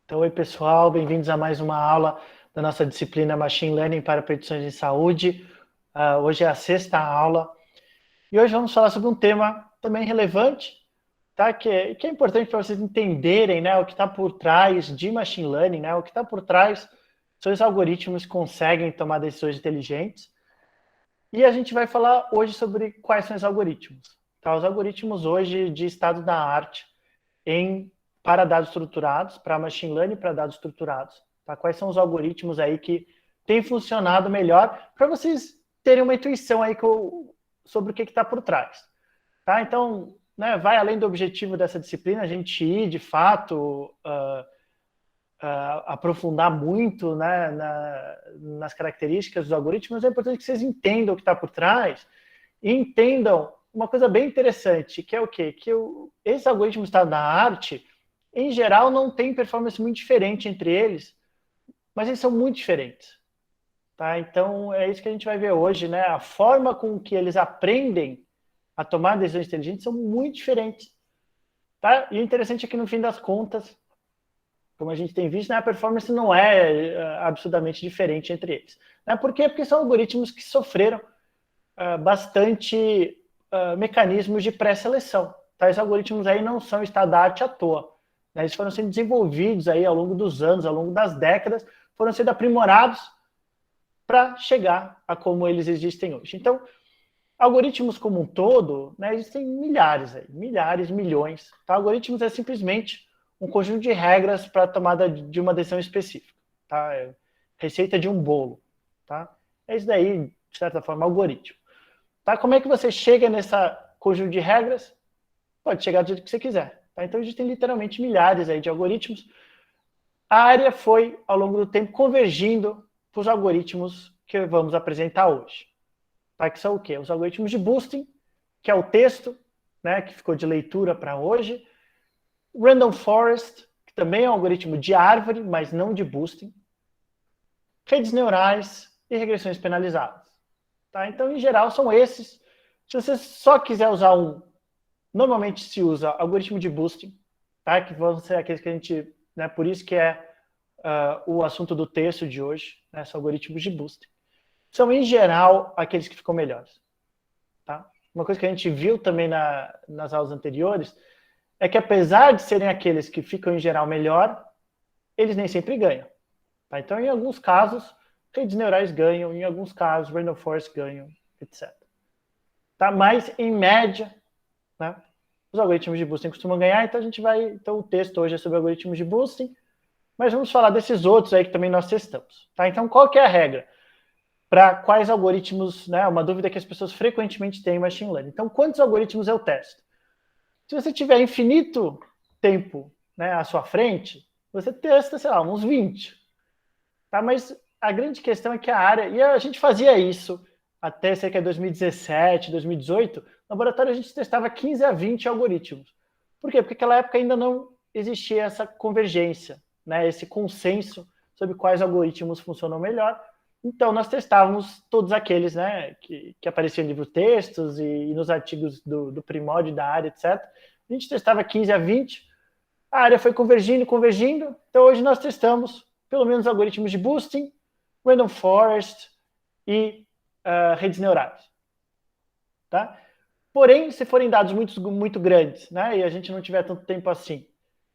Então, oi pessoal, bem-vindos a mais uma aula da nossa disciplina Machine Learning para Predições em Saúde. Hoje é a sexta aula e hoje vamos falar sobre um tema também relevante, tá? que é importante para vocês entenderem, né, o que está por trás de Machine Learning, né, o que está por trás são os algoritmos que conseguem tomar decisões inteligentes. E a gente vai falar hoje sobre quais são os algoritmos. Tá? Os algoritmos hoje de estado da arte para dados estruturados, para machine learning para dados estruturados. Tá? Quais são os algoritmos aí que têm funcionado melhor para vocês terem uma intuição aí sobre o que está por trás. Tá? Então, né, vai além do objetivo dessa disciplina, a gente ir, de fato, aprofundar muito, né, nas características dos algoritmos, é importante que vocês entendam o que está por trás e entendam uma coisa bem interessante, que é o quê? Esses algoritmos da arte, em geral, não tem performance muito diferente entre eles, mas eles são muito diferentes. Tá? Então, é isso que a gente vai ver hoje, né? A forma com que eles aprendem a tomar decisões inteligentes são muito diferentes. Tá? E o interessante é que, no fim das contas, como a gente tem visto, né, a performance não é absurdamente diferente entre eles. Né? Por quê? Porque são algoritmos que sofreram bastante mecanismos de pré-seleção. Tais algoritmos aí não são estado da arte à toa. Né? Eles foram sendo desenvolvidos aí ao longo dos anos, ao longo das décadas, foram sendo aprimorados para chegar a como eles existem hoje. Então, algoritmos como um todo, né, existem milhares, aí, milhares, milhões. Tá? Algoritmos é simplesmente um conjunto de regras para a tomada de uma decisão específica. Tá? É receita de um bolo. Tá? É isso daí, de certa forma, algoritmo. Tá? Como é que você chega nessa conjunto de regras? Pode chegar do jeito que você quiser. Tá? Então, existem literalmente milhares aí de algoritmos. A área foi, ao longo do tempo, convergindo para os algoritmos que vamos apresentar hoje. Tá? Que são o quê? Os algoritmos de boosting, que é o texto, né, que ficou de leitura para hoje. Random Forest, que também é um algoritmo de árvore, mas não de boosting. Redes neurais e regressões penalizadas. Tá? Então, em geral, são esses. Se você só quiser usar um, normalmente se usa algoritmo de boosting, tá? Que vão ser aqueles que a gente, né, por isso que é o assunto do texto de hoje, né, são algoritmos de boosting. São, em geral, aqueles que ficam melhores. Tá? Uma coisa que a gente viu também nas aulas anteriores é que, apesar de serem aqueles que ficam, em geral, melhor, eles nem sempre ganham. Tá? Então, em alguns casos, redes neurais ganham, em alguns casos, random forest ganham, etc. Tá? Mas, em média, né, os algoritmos de boosting costumam ganhar, então a gente vai... Então, o texto hoje é sobre algoritmos de boosting, mas vamos falar desses outros aí que também nós testamos. Tá? Então, qual que é a regra? Para quais algoritmos, né? Uma dúvida que as pessoas frequentemente têm em Machine Learning. Então, quantos algoritmos eu testo? Se você tiver infinito tempo, né, à sua frente, você testa, sei lá, uns 20. Tá? Mas a grande questão é que a área... E a gente fazia isso até cerca de 2017, 2018. No laboratório, a gente testava 15 a 20 algoritmos. Por quê? Porque naquela época ainda não existia essa convergência, né, esse consenso sobre quais algoritmos funcionam melhor. Então, nós testávamos todos aqueles, né, que apareciam em livros-textos e nos artigos do primórdio da área, etc. A gente testava 15 a 20, a área foi convergindo, convergindo, então hoje nós testamos pelo menos algoritmos de boosting, random forest e redes neurais. Tá? Porém, se forem dados muito, muito grandes, né, e a gente não tiver tanto tempo assim,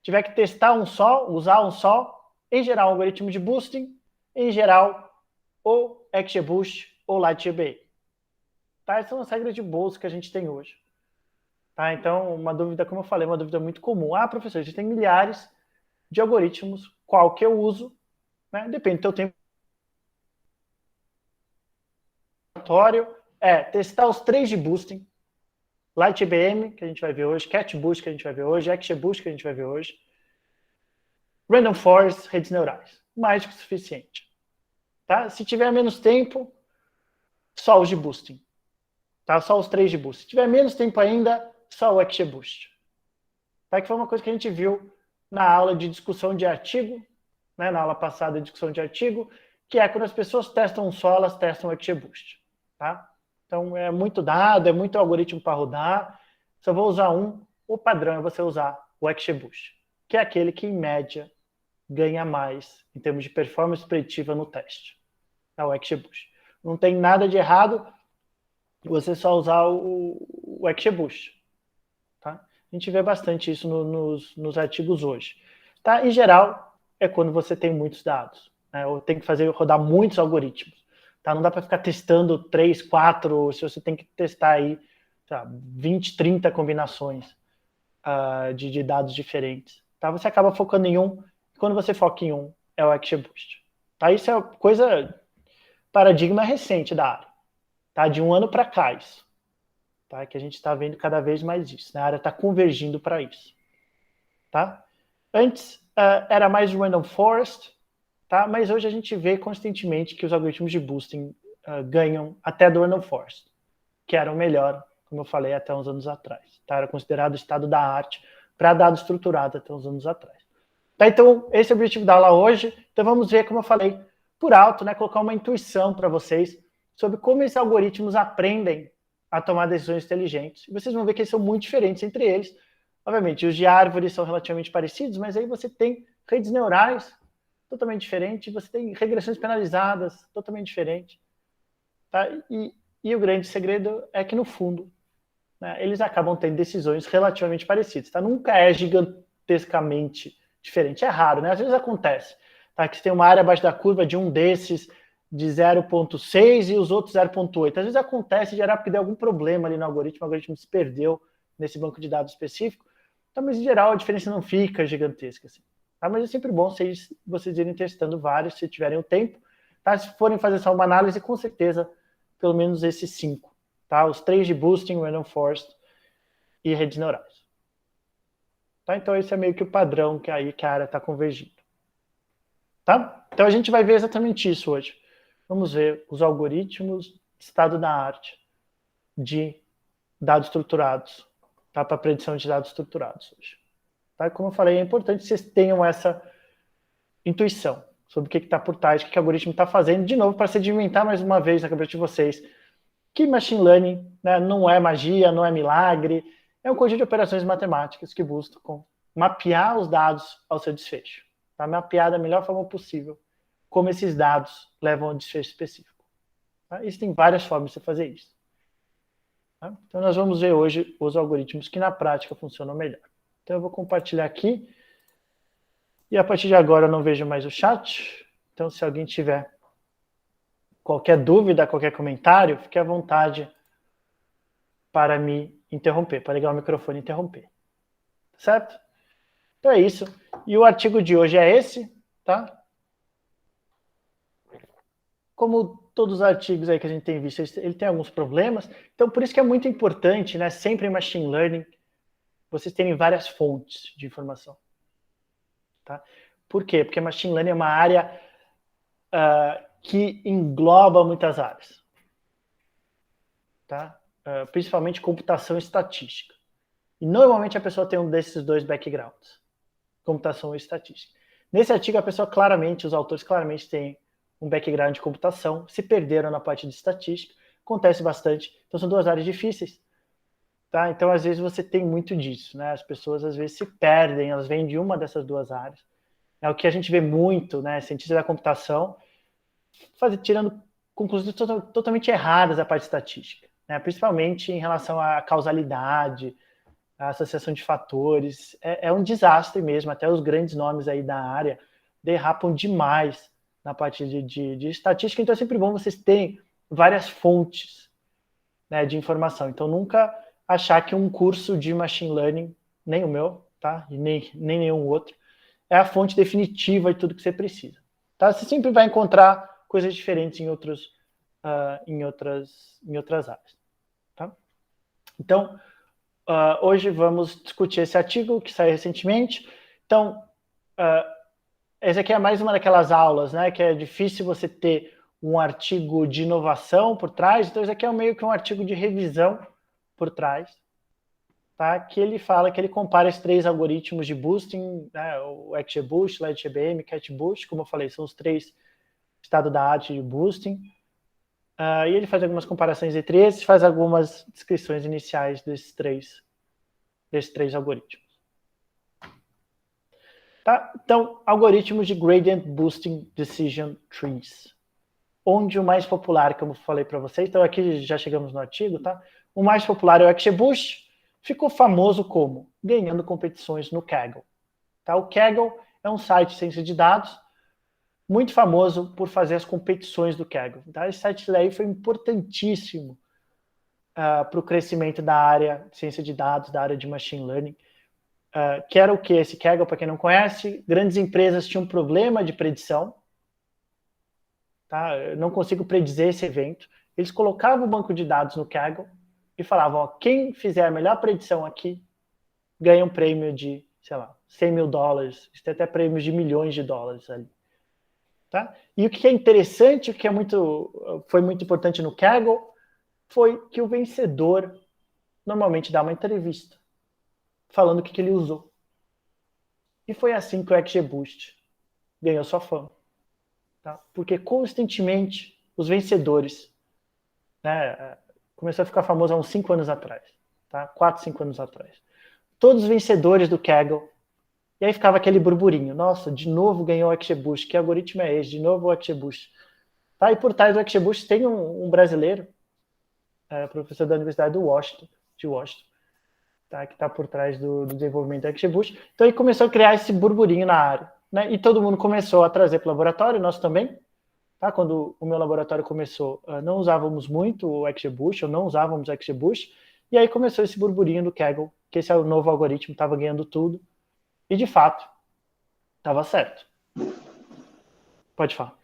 tiver que testar um só, usar um só, em geral, um algoritmo de boosting, em geral, ou XGBoost ou LightGBA. Tá? Essas são as regras de bolsa que a gente tem hoje. Tá? Então, uma dúvida, como eu falei, uma dúvida muito comum. Ah, professor, a gente tem milhares de algoritmos, qual que eu uso? Né? Depende do teu tempo. É testar os 3 de boosting, LightGBM, que a gente vai ver hoje, CatBoost, que a gente vai ver hoje, XGBoost, que a gente vai ver hoje, Random Forest, redes neurais. Mais do que o suficiente. Tá? Se tiver menos tempo, só os de boosting. Tá? Só os 3 de boost. Se tiver menos tempo ainda, só o XGBoost. Tá? Que foi uma coisa que a gente viu na aula de discussão de artigo, né? Na aula passada de discussão de artigo, que é quando as pessoas testam um só, elas testam o XGBoost. Tá? Então, é muito dado, é muito algoritmo para rodar. Se eu vou usar um, o padrão é você usar o XGBoost, que é aquele que, em média, ganha mais em termos de performance preditiva no teste. É o XGBoost. Não tem nada de errado você só usar o XGBoost. Tá? A gente vê bastante isso nos artigos hoje. Tá? Em geral, é quando você tem muitos dados, né? Ou tem que rodar muitos algoritmos. Tá? Não dá para ficar testando 3, 4, se você tem que testar aí 20, 30 combinações de dados diferentes. Tá? Você acaba focando em um, e quando você foca em um, é o XGBoost. Tá? Isso é paradigma recente da área. Tá? De um ano para cá isso. Tá? Que a gente está vendo cada vez mais isso. Né? A área está convergindo para isso. Tá? Antes era mais random forest, tá? Mas hoje a gente vê constantemente que os algoritmos de boosting ganham até do random forest, que era o melhor, como eu falei, até uns anos atrás. Tá? Era considerado o estado da arte para dado estruturado até uns anos atrás. Tá? Então, esse é o objetivo da aula hoje. Então, vamos ver, como eu falei, por alto, né, colocar uma intuição para vocês sobre como esses algoritmos aprendem a tomar decisões inteligentes. E vocês vão ver que eles são muito diferentes entre eles. Obviamente, os de árvores são relativamente parecidos, mas aí você tem redes neurais totalmente diferentes, você tem regressões penalizadas totalmente diferentes. Tá? E o grande segredo é que, no fundo, né, eles acabam tendo decisões relativamente parecidas. Tá? Nunca é gigantescamente diferente. É raro, né? Às vezes acontece. Tá? Que você tem uma área abaixo da curva de um desses de 0,6 e os outros 0,8. Às vezes acontece gerar porque deu algum problema ali no algoritmo, o algoritmo se perdeu nesse banco de dados específico. Então, mas em geral a diferença não fica gigantesca. Assim. Tá? Mas é sempre bom vocês irem testando vários, se tiverem o tempo. Tá? Se forem fazer só uma análise, com certeza, pelo menos esses 5. Tá? Os 3 de boosting, random forest e redes neurais. Tá? Então esse é meio que o padrão que a área está convergindo. Tá? Então a gente vai ver exatamente isso hoje. Vamos ver os algoritmos de estado da arte de dados estruturados, tá? Para predição de dados estruturados hoje. Tá? Como eu falei, é importante que vocês tenham essa intuição sobre o que está por trás, o que o algoritmo está fazendo, de novo, para sedimentar mais uma vez na cabeça de vocês que machine learning, né, não é magia, não é milagre, é um conjunto de operações matemáticas que buscam mapear os dados ao seu desfecho. Tá? Mapear da melhor forma possível como esses dados levam a um desfecho específico. Tá? Existem várias formas de você fazer isso. Tá? Então nós vamos ver hoje os algoritmos que na prática funcionam melhor. Então eu vou compartilhar aqui. E a partir de agora eu não vejo mais o chat. Então se alguém tiver qualquer dúvida, qualquer comentário, fique à vontade para me interromper, para ligar o microfone e interromper. Certo? Então é isso. E o artigo de hoje é esse, tá? Como todos os artigos aí que a gente tem visto, ele tem alguns problemas. Então, por isso que é muito importante, né, sempre em machine learning, vocês terem várias fontes de informação. Tá? Por quê? Porque machine learning é uma área que engloba muitas áreas. Tá? Principalmente computação e estatística. E normalmente a pessoa tem um desses dois backgrounds, computação e estatística. Nesse artigo, os autores claramente têm um background de computação, se perderam na parte de estatística, acontece bastante. Então são duas áreas difíceis. Tá? Então, às vezes, você tem muito disso. Né? As pessoas, às vezes, se perdem, elas vêm de uma dessas duas áreas. É o que a gente vê muito, né? Cientistas da computação tirando conclusões totalmente erradas da parte estatística, né? Principalmente em relação à causalidade, à associação de fatores. É um desastre mesmo, até os grandes nomes aí da área derrapam demais na parte de estatística, então é sempre bom vocês terem várias fontes, né, de informação. Então nunca achar que um curso de machine learning, nem o meu, tá? E nem nenhum outro, é a fonte definitiva de tudo que você precisa. Tá? Você sempre vai encontrar coisas diferentes em outras áreas. Tá? Então, hoje vamos discutir esse artigo que saiu recentemente. Então, essa aqui é mais uma daquelas aulas, né, que é difícil você ter um artigo de inovação por trás. Então, esse aqui é meio que um artigo de revisão por trás. Tá? Que ele fala que ele compara esses 3 algoritmos de boosting, né, o XGBoost, LightGBM, CatBoost, como eu falei, são os 3 estado da arte de boosting. E ele faz algumas comparações entre esses, faz algumas descrições iniciais desses três algoritmos. Tá? Então, algoritmos de Gradient Boosting Decision Trees. Onde o mais popular, como eu falei para vocês, então aqui já chegamos no artigo, tá? O mais popular é o XGBoost, ficou famoso como? Ganhando competições no Kaggle. Tá? O Kaggle é um site de ciência de dados, muito famoso por fazer as competições do Kaggle. Tá? Esse site daí foi importantíssimo para o crescimento da área de ciência de dados, da área de machine learning. Que era o que? Esse Kaggle, para quem não conhece, grandes empresas tinham problema de predição. Tá? Eu não consigo predizer esse evento. Eles colocavam o banco de dados no Kaggle e falavam, ó, quem fizer a melhor predição aqui ganha um prêmio de, sei lá, $100 mil. Tem até prêmios de milhões de dólares ali. Tá? E o que é interessante, o que foi muito importante no Kaggle, foi que o vencedor normalmente dá uma entrevista falando o que ele usou. E foi assim que o XGBoost ganhou sua fama. Tá? Porque constantemente os vencedores, né, começou a ficar famoso há uns 5 anos atrás, tá? 4, 5 anos atrás. Todos os vencedores do Kaggle, e aí ficava aquele burburinho, nossa, de novo ganhou o XGBoost, que algoritmo é esse? De novo o XGBoost. Tá? E por trás do XGBoost tem um brasileiro, professor da Universidade de Washington, tá? Que está por trás do desenvolvimento do XGBoost. Então ele começou a criar esse burburinho na área, né? E todo mundo começou a trazer para o laboratório, nós também. Tá? Quando o meu laboratório começou, não usávamos muito o XGBoost, ou não usávamos o XGBoost, e aí começou esse burburinho do Kaggle, que esse é o novo algoritmo, estava ganhando tudo, e de fato, estava certo. Pode falar.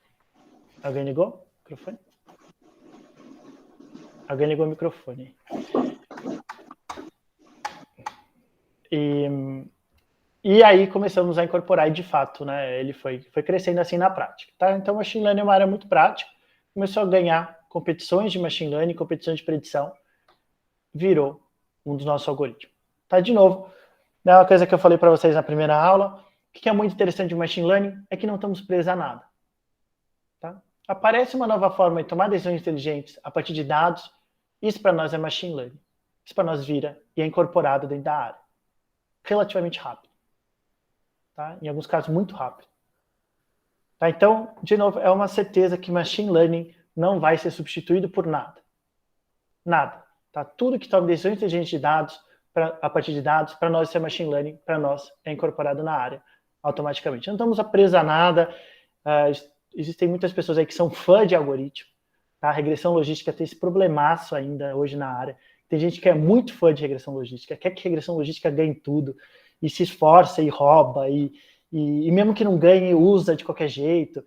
Alguém ligou o microfone? Alguém ligou o microfone. E aí começamos a incorporar, e de fato, né, ele foi crescendo assim na prática. Tá? Então, machine learning é uma área muito prática, começou a ganhar competições de machine learning, competições de predição, virou um dos nossos algoritmos. Tá? De novo, é uma coisa que eu falei para vocês na primeira aula, o que é muito interessante de machine learning é que não estamos presos a nada. Tá? Aparece uma nova forma de tomar decisões inteligentes a partir de dados, isso para nós é machine learning. Isso para nós vira e é incorporado dentro da área. Relativamente rápido. Tá? Em alguns casos, muito rápido. Tá? Então, de novo, é uma certeza que machine learning não vai ser substituído por nada. Nada. Tá? Tudo que toma decisões inteligentes de dados, a partir de dados, para nós isso é machine learning, para nós é incorporado na área automaticamente. Não estamos presos a nada. Existem muitas pessoas aí que são fã de algoritmo. Tá? A regressão logística tem esse problemaço ainda hoje na área. Tem gente que é muito fã de regressão logística, quer que regressão logística ganhe tudo, e se esforça e rouba, e mesmo que não ganhe, usa de qualquer jeito.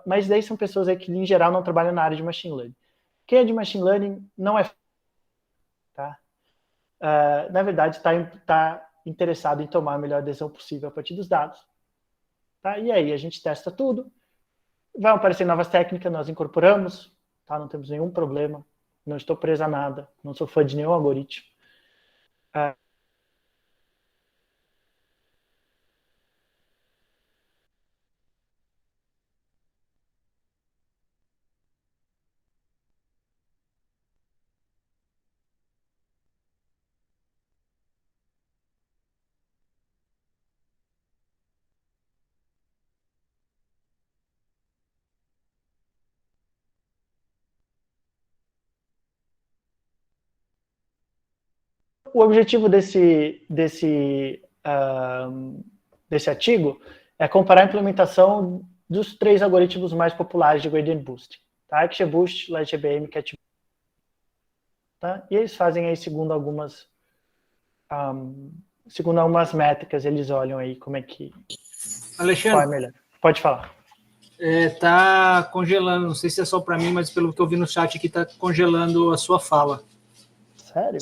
Mas daí são pessoas aí que, em geral, não trabalham na área de machine learning. Quem é de machine learning não é... Tá? Na verdade, está interessado em tomar a melhor decisão possível a partir dos dados. Tá? E aí a gente testa tudo, vai aparecer novas técnicas, nós incorporamos, tá? Não temos nenhum problema, não estou preso a nada, não sou fã de nenhum algoritmo. O objetivo desse artigo é comparar a implementação dos 3 algoritmos mais populares de Gradient Boosting. Tá? XGBoost, LightGBM e CatBoost. Tá? E eles fazem aí segundo algumas métricas, eles olham aí como é que... Alexandre, qual é melhor. Pode falar. Tá congelando, não sei se é só para mim, mas pelo que eu vi no chat aqui, tá congelando a sua fala. Sério?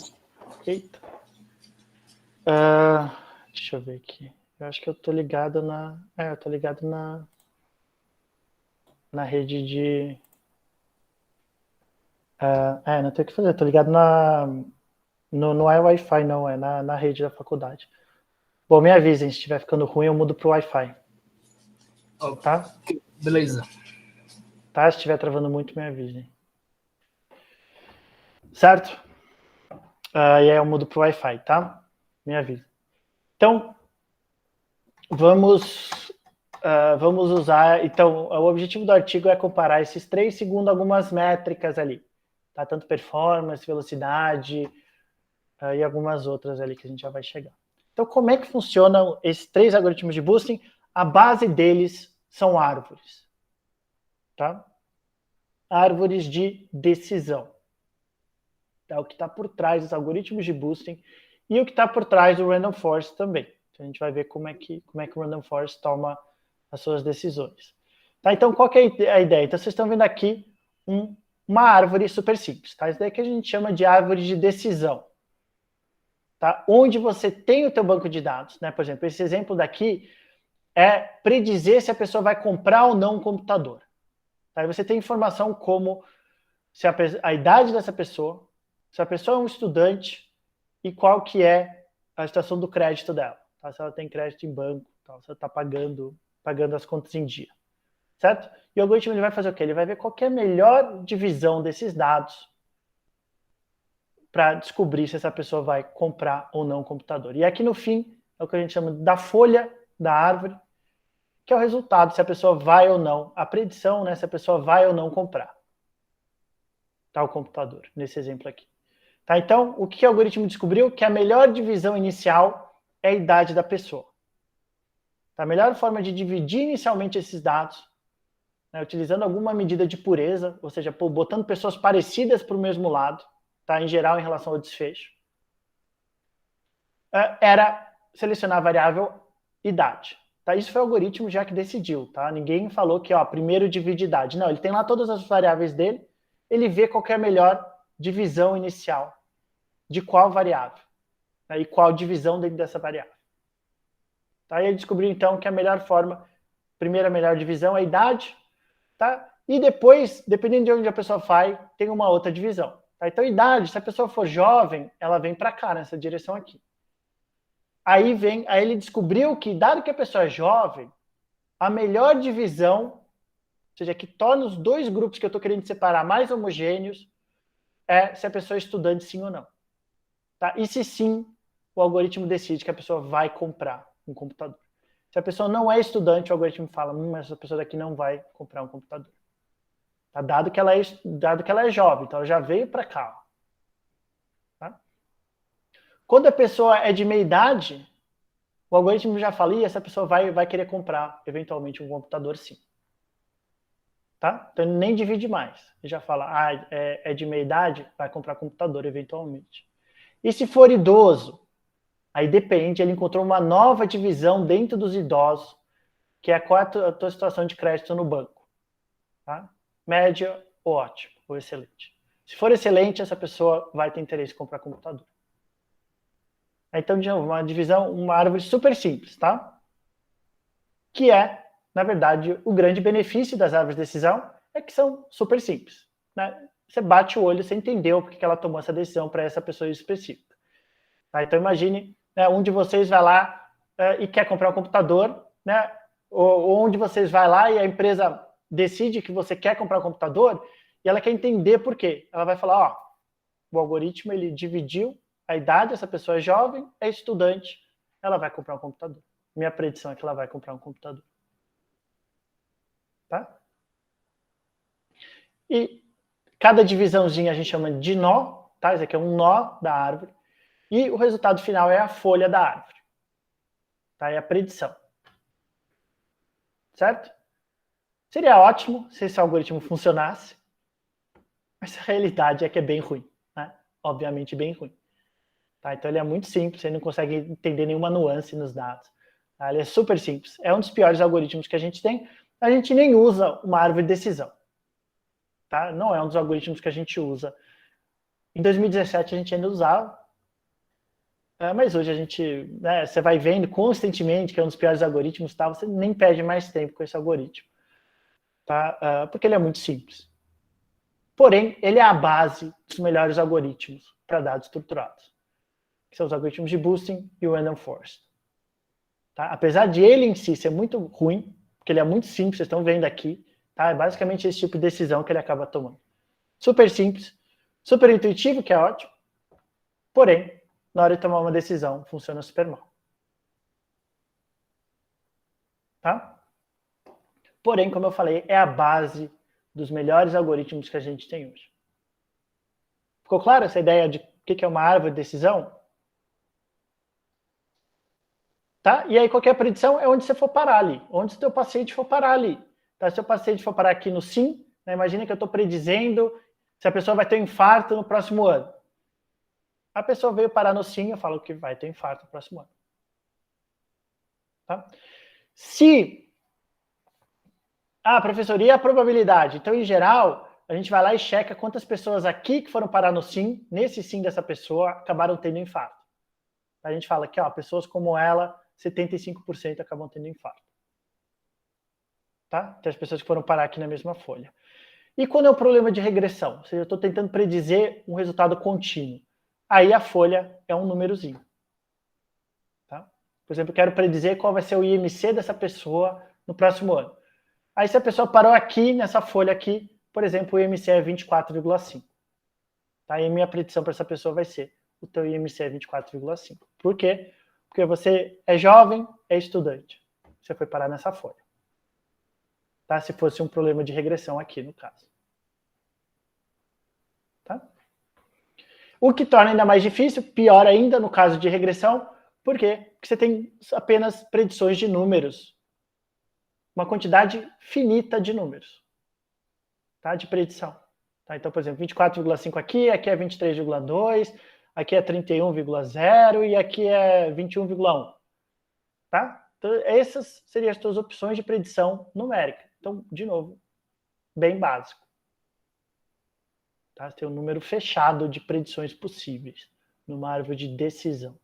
Eita. Deixa eu ver aqui. Eu acho que eu tô ligado na... eu tô ligado na rede de... não tem o que fazer, eu tô ligado não é Wi-Fi, não, é na rede da faculdade. Bom, me avisem, se estiver ficando ruim, eu mudo pro Wi-Fi. Tá? Beleza. Tá? Se estiver travando muito, me avisem. Certo? E aí eu mudo pro Wi-Fi, tá? Me avisa. Então, vamos usar... Então, o objetivo do artigo é comparar esses três segundo algumas métricas ali. Tá? Tanto performance, velocidade e algumas outras ali que a gente já vai chegar. Então, como é que funcionam esses três algoritmos de boosting? A base deles são árvores. Tá? Árvores de decisão. É o que está por trás dos algoritmos de boosting e o que está por trás do Random Forest também. Então, a gente vai ver como é que o Random Forest toma as suas decisões. Tá? Então, qual que é a ideia? Então, vocês estão vendo aqui uma árvore super simples. Tá? Isso daí que a gente chama de árvore de decisão. Tá? Onde você tem o teu banco de dados. Né? Por exemplo, esse exemplo daqui é predizer se a pessoa vai comprar ou não um computador. Tá? Aí você tem informação como se a idade dessa pessoa, se a pessoa é um estudante e qual que é a situação do crédito dela. Tá? Se ela tem crédito em banco, tá? Se ela está pagando as contas em dia. Certo? E o algoritmo ele vai fazer o quê? Ele vai ver qual que é a melhor divisão desses dados para descobrir se essa pessoa vai comprar ou não um computador. E aqui no fim é o que a gente chama da folha da árvore, que é o resultado, se a pessoa vai ou não, a predição, né, se a pessoa vai ou não comprar tal computador, nesse exemplo aqui. Tá? Então, o que o algoritmo descobriu? Que a melhor divisão inicial é a idade da pessoa. Tá? A melhor forma de dividir inicialmente esses dados, né, utilizando alguma medida de pureza, ou seja, botando pessoas parecidas para o mesmo lado, tá? Em geral, em relação ao desfecho, era selecionar a variável idade. Tá? Isso foi o algoritmo já que decidiu. Tá? Ninguém falou que primeiro divide idade. Não, ele tem lá todas as variáveis dele, ele vê qual que é a melhor divisão inicial de qual variável, né, e qual divisão dentro dessa variável. Tá? E ele descobriu, então, que a melhor forma, primeira melhor divisão é a idade, tá? E depois, dependendo de onde a pessoa vai, tem uma outra divisão. Tá? Então, idade, se a pessoa for jovem, ela vem para cá, nessa direção aqui. Aí ele descobriu que, dado que a pessoa é jovem, a melhor divisão, ou seja, que torna os dois grupos que eu estou querendo separar mais homogêneos, é se a pessoa é estudante sim ou não. Tá? E se sim, o algoritmo decide que a pessoa vai comprar um computador. Se a pessoa não é estudante, o algoritmo fala, mas essa pessoa daqui não vai comprar um computador. Tá? Dado que ela é jovem, então ela já veio para cá. Tá? Quando a pessoa é de meia idade, o algoritmo já fala, essa pessoa vai querer comprar, eventualmente, um computador sim. Tá? Então ele nem divide mais. Ele já fala, é de meia idade, vai comprar computador, eventualmente. E se for idoso? Aí depende, ele encontrou uma nova divisão dentro dos idosos, que é qual é a tua situação de crédito no banco. Tá? Média ou ótimo, ou excelente. Se for excelente, essa pessoa vai ter interesse em comprar computador. Então, de novo, uma árvore super simples, tá? Que é, na verdade, o grande benefício das árvores de decisão é que são super simples. Né? Você bate o olho, você entendeu porque ela tomou essa decisão para essa pessoa específica. Tá? Então, imagine, né, um de vocês vai lá e quer comprar um computador, né? Ou um de vocês vai lá e a empresa decide que você quer comprar um computador e ela quer entender por quê. Ela vai falar, o algoritmo ele dividiu a idade, essa pessoa é jovem, é estudante, ela vai comprar um computador. Minha predição é que ela vai comprar um computador. Tá? E cada divisãozinha a gente chama de nó, tá? Isso aqui é um nó da árvore. E o resultado final é a folha da árvore. Tá? É a predição. Certo? Seria ótimo se esse algoritmo funcionasse, mas a realidade é que é bem ruim. Né? Obviamente bem ruim. Tá? Então ele é muito simples, você não consegue entender nenhuma nuance nos dados. Tá? Ele é super simples. É um dos piores algoritmos que a gente tem. A gente nem usa uma árvore de decisão. Tá? Não é um dos algoritmos que a gente usa. Em 2017 a gente ainda usava, mas hoje a gente, né, você vai vendo constantemente que é um dos piores algoritmos, tá? Você nem perde mais tempo com esse algoritmo. Tá? Porque ele é muito simples. Porém, ele é a base dos melhores algoritmos para dados estruturados, que são os algoritmos de boosting e o Random Forest. Tá? Apesar de ele em si ser muito ruim, porque ele é muito simples, vocês estão vendo aqui, tá? É basicamente esse tipo de decisão que ele acaba tomando. Super simples, super intuitivo, que é ótimo, porém, na hora de tomar uma decisão, funciona super mal. Tá? Porém, como eu falei, é a base dos melhores algoritmos que a gente tem hoje. Ficou claro essa ideia de o que é uma árvore de decisão? Tá? E aí qualquer predição é onde você for parar ali, onde o seu paciente for parar ali. Tá? Se o paciente for parar aqui no sim, né, imagina que eu estou predizendo se a pessoa vai ter um infarto no próximo ano. A pessoa veio parar no sim, eu falo que vai ter infarto no próximo ano. Tá? Se... Ah, professor, e a probabilidade? Então, em geral, a gente vai lá e checa quantas pessoas aqui que foram parar no sim, nesse sim dessa pessoa, acabaram tendo infarto. A gente fala que, ó, pessoas como ela, 75% acabam tendo infarto. Tá? Então, as pessoas que foram parar aqui na mesma folha. E quando é um problema de regressão? Ou seja, eu estou tentando predizer um resultado contínuo. Aí a folha é um númerozinho. Tá? Por exemplo, eu quero predizer qual vai ser o IMC dessa pessoa no próximo ano. Aí se a pessoa parou aqui, nessa folha aqui, por exemplo, o IMC é 24,5. Tá? E a minha predição para essa pessoa vai ser: o teu IMC é 24,5. Por quê? Porque você é jovem, é estudante. Você foi parar nessa folha. Tá? Se fosse um problema de regressão aqui, no caso. Tá? O que torna ainda mais difícil, pior ainda no caso de regressão, por quê? Porque você tem apenas predições de números. Uma quantidade finita de números. Tá? De predição. Tá? Então, por exemplo, 24,5 aqui é 23,2, aqui é 31,0 e aqui é 21,1. Tá? Então, essas seriam as suas opções de predição numérica. Então, de novo, bem básico. Tá? Você tem um número fechado de predições possíveis numa árvore de decisão.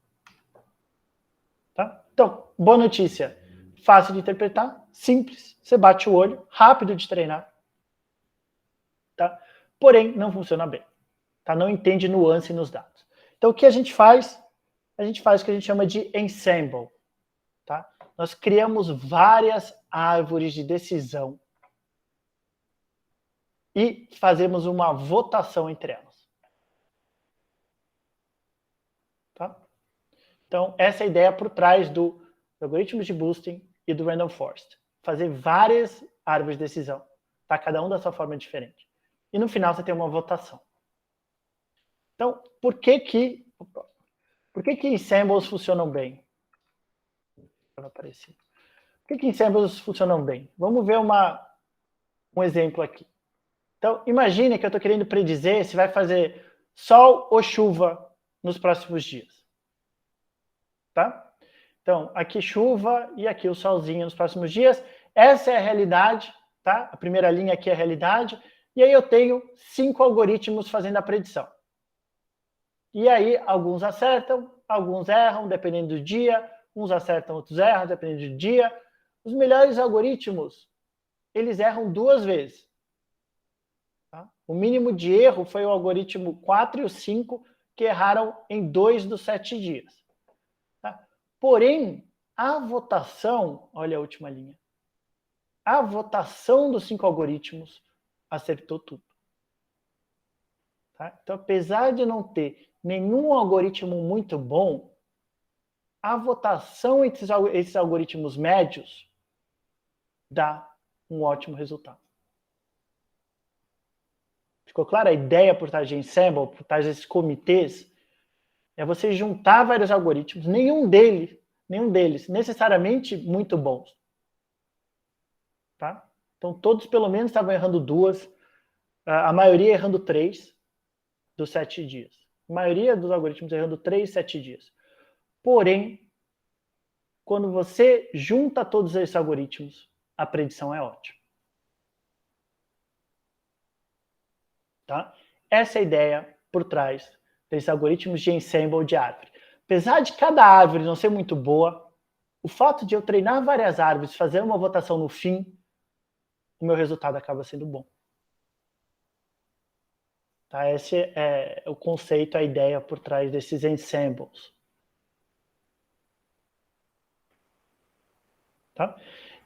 Tá? Então, boa notícia. Fácil de interpretar, simples. Você bate o olho, rápido de treinar. Tá? Porém, não funciona bem. Tá? Não entende nuance nos dados. Então, o que a gente faz? A gente faz o que a gente chama de ensemble. Tá? Nós criamos várias árvores de decisão e fazemos uma votação entre elas. Tá? Então, essa é a ideia por trás do algoritmo de boosting e do random forest. Fazer várias árvores de decisão, tá? Cada um da sua forma diferente. E no final você tem uma votação. Então, por que ensembles funcionam bem? Por que ensembles funcionam bem? Vamos ver um exemplo aqui. Então, imagine que eu estou querendo predizer se vai fazer sol ou chuva nos próximos dias. Tá? Então, aqui chuva e aqui o solzinho nos próximos dias. Essa é a realidade, tá? A primeira linha aqui é a realidade. E aí eu tenho 5 algoritmos fazendo a predição. E aí, alguns acertam, alguns erram, dependendo do dia. Uns acertam, outros erram, dependendo do dia. Os melhores algoritmos, eles erram 2 vezes. Tá? O mínimo de erro foi o algoritmo 4 e o 5, que erraram em 2 dos 7 dias. Tá? Porém, a votação, olha a última linha, a votação dos 5 algoritmos acertou tudo. Tá? Então, apesar de não ter nenhum algoritmo muito bom, a votação entre esses algoritmos médios dá um ótimo resultado. Ficou clara a ideia por trás de ensemble, por trás desses comitês? É você juntar vários algoritmos, nenhum deles necessariamente muito bons. Tá? Então, todos pelo menos estavam errando 2, a maioria errando 3 dos 7 dias. A maioria dos algoritmos errando 3, 7 dias. Porém, quando você junta todos esses algoritmos, a predição é ótima. Tá? Essa é a ideia por trás desses algoritmos de ensemble de árvore. Apesar de cada árvore não ser muito boa, o fato de eu treinar várias árvores, fazer uma votação no fim, o meu resultado acaba sendo bom. Tá? Esse é o conceito, a ideia por trás desses ensembles. Tá?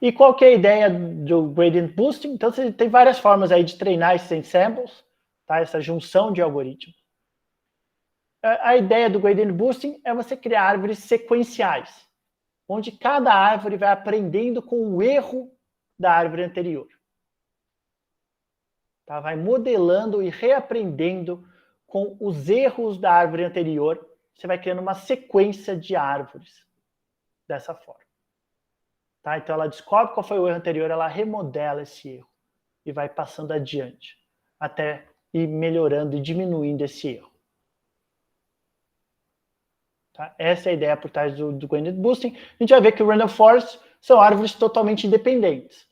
E qual que é a ideia do gradient boosting? Então, você tem várias formas aí de treinar esses ensembles, tá? Essa junção de algoritmos. A ideia do gradient boosting é você criar árvores sequenciais. onde cada árvore vai aprendendo com o erro da árvore anterior. Tá? Vai modelando e reaprendendo com os erros da árvore anterior. Você vai criando uma sequência de árvores dessa forma. Tá? Então, ela descobre qual foi o erro anterior, ela remodela esse erro e vai passando adiante, até ir melhorando e diminuindo esse erro. Tá? Essa é a ideia por trás do Gradient Boosting. A gente vai ver que o Random Forest são árvores totalmente independentes.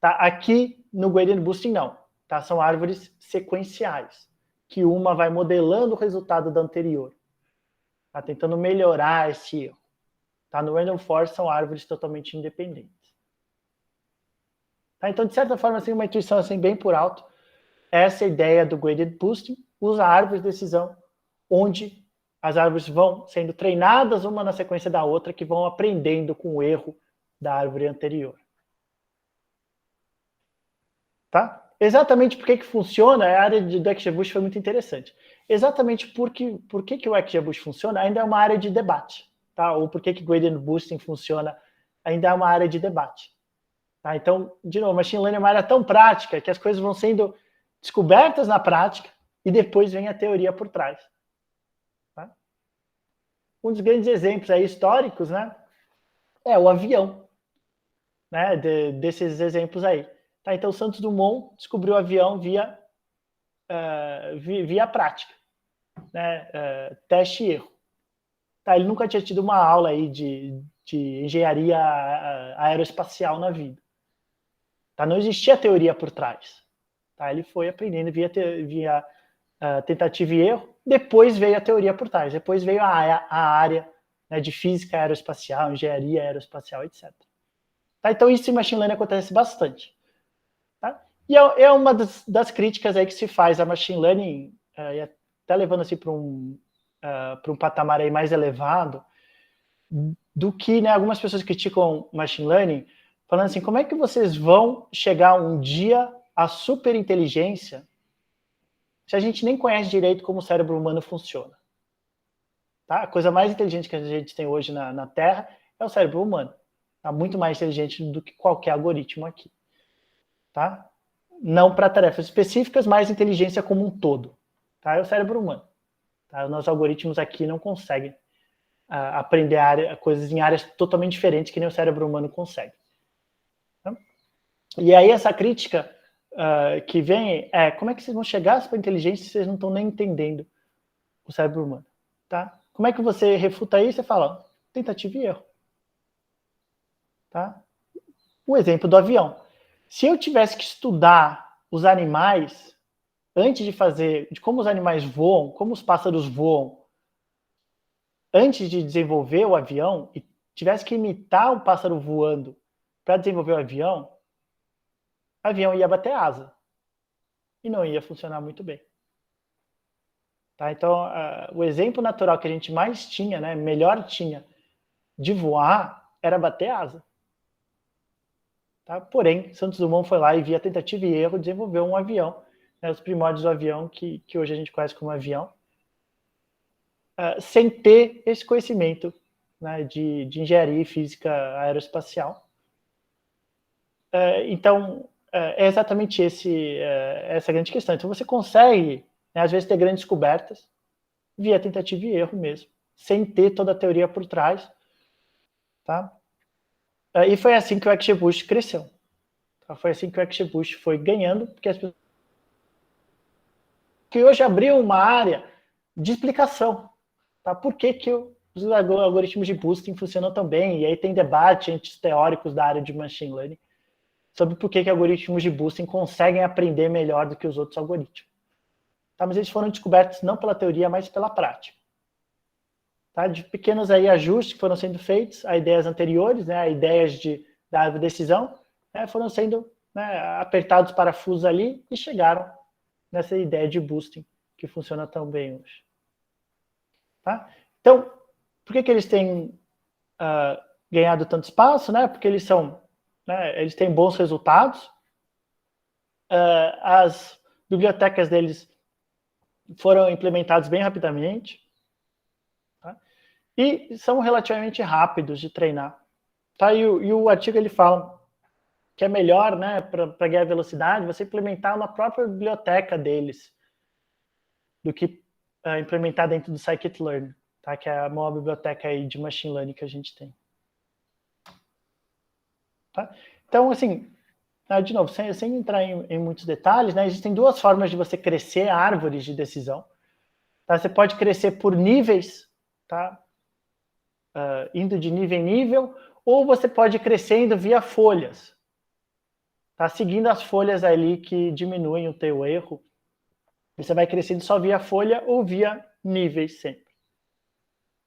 Tá? Aqui, no Gradient Boosting, não. Tá? São árvores sequenciais, que uma vai modelando o resultado da anterior, tá? Tentando melhorar esse erro. Tá? No Random Forest são árvores totalmente independentes. Tá? Então, de certa forma, assim, uma intuição assim, bem por alto, essa é a ideia do Gradient Boosting, usa árvores de decisão, onde as árvores vão sendo treinadas uma na sequência da outra, que vão aprendendo com o erro da árvore anterior. Tá? Exatamente por que funciona, a área do XGBoost foi muito interessante. Exatamente por que o XGBoost funciona ainda é uma área de debate. Tá? Ou por que Gradient Boosting funciona ainda é uma área de debate. Tá? Então, de novo, Machine Learning é uma área tão prática que as coisas vão sendo descobertas na prática e depois vem a teoria por trás. Tá? Um dos grandes exemplos aí históricos, né, é o avião, né, desses exemplos aí. Tá? Então, Santos Dumont descobriu o avião via prática, né, teste e erro. Tá? Ele nunca tinha tido uma aula aí de engenharia aeroespacial na vida. Tá? Não existia teoria por trás. Tá? Ele foi aprendendo via tentativa e erro. Depois veio a teoria por trás. Depois veio a área, né, de física aeroespacial, engenharia aeroespacial, etc. Tá? Então, isso em Machine Learning acontece bastante. Tá? E é uma das críticas aí que se faz a Machine Learning, e até levando assim para um patamar aí mais elevado, do que, né, algumas pessoas criticam Machine Learning, falando assim, como é que vocês vão chegar um dia à superinteligência se a gente nem conhece direito como o cérebro humano funciona? Tá? A coisa mais inteligente que a gente tem hoje na Terra é o cérebro humano. Tá? Muito mais inteligente do que qualquer algoritmo aqui. Tá? Não para tarefas específicas, mas inteligência como um todo. Tá? É o cérebro humano. Tá? Os nossos algoritmos aqui não conseguem aprender coisas em áreas totalmente diferentes que nem o cérebro humano consegue. Tá? E aí essa crítica que vem é como é que vocês vão chegar à superinteligência se vocês não estão nem entendendo o cérebro humano? Tá? Como é que você refuta isso? Você fala, tentativa e erro. Tá? O exemplo do avião. Se eu tivesse que estudar os animais antes de como os animais voam, como os pássaros voam, antes de desenvolver o avião, e tivesse que imitar o pássaro voando para desenvolver o avião ia bater asa. E não ia funcionar muito bem. Tá? Então, o exemplo natural que a gente mais tinha, né, melhor tinha, de voar, era bater asa. Tá? Porém, Santos Dumont foi lá e via tentativa e erro desenvolveu um avião, né, os primórdios do avião, que hoje a gente conhece como avião, sem ter esse conhecimento, né, de engenharia e física aeroespacial. Então, é exatamente essa grande questão. Então, você consegue, né, às vezes, ter grandes descobertas via tentativa e erro mesmo, sem ter toda a teoria por trás. Tá? E foi assim que o XGBoost cresceu. Tá? Foi assim que o XGBoost foi ganhando, porque as pessoas que hoje abriu uma área de explicação. Tá? Por que os algoritmos de boosting funcionam tão bem? E aí tem debate entre os teóricos da área de machine learning sobre por que algoritmos de boosting conseguem aprender melhor do que os outros algoritmos. Tá? Mas eles foram descobertos não pela teoria, mas pela prática. Tá? De pequenos aí ajustes que foram sendo feitos a ideias anteriores, né, a ideias da árvore de decisão, né, foram sendo, né, apertados parafusos ali e chegaram nessa ideia de boosting que funciona tão bem hoje. Tá? Então, por que eles têm ganhado tanto espaço? Né? Porque eles eles têm bons resultados. As bibliotecas deles foram implementadas bem rapidamente. Tá? e são relativamente rápidos de treinar. Tá? E o artigo ele fala que é melhor, né, para ganhar velocidade, você implementar na própria biblioteca deles do que implementar dentro do scikit-learn, tá? Que é a maior biblioteca aí de machine learning que a gente tem. Tá? Então, assim, de novo, sem entrar em muitos detalhes, né, existem duas formas de você crescer árvores de decisão. Tá? Você pode crescer por níveis, tá? Indo de nível em nível, ou você pode ir crescendo via folhas, tá? Seguindo as folhas ali que diminuem o teu erro. Você vai crescendo só via folha ou via níveis sempre.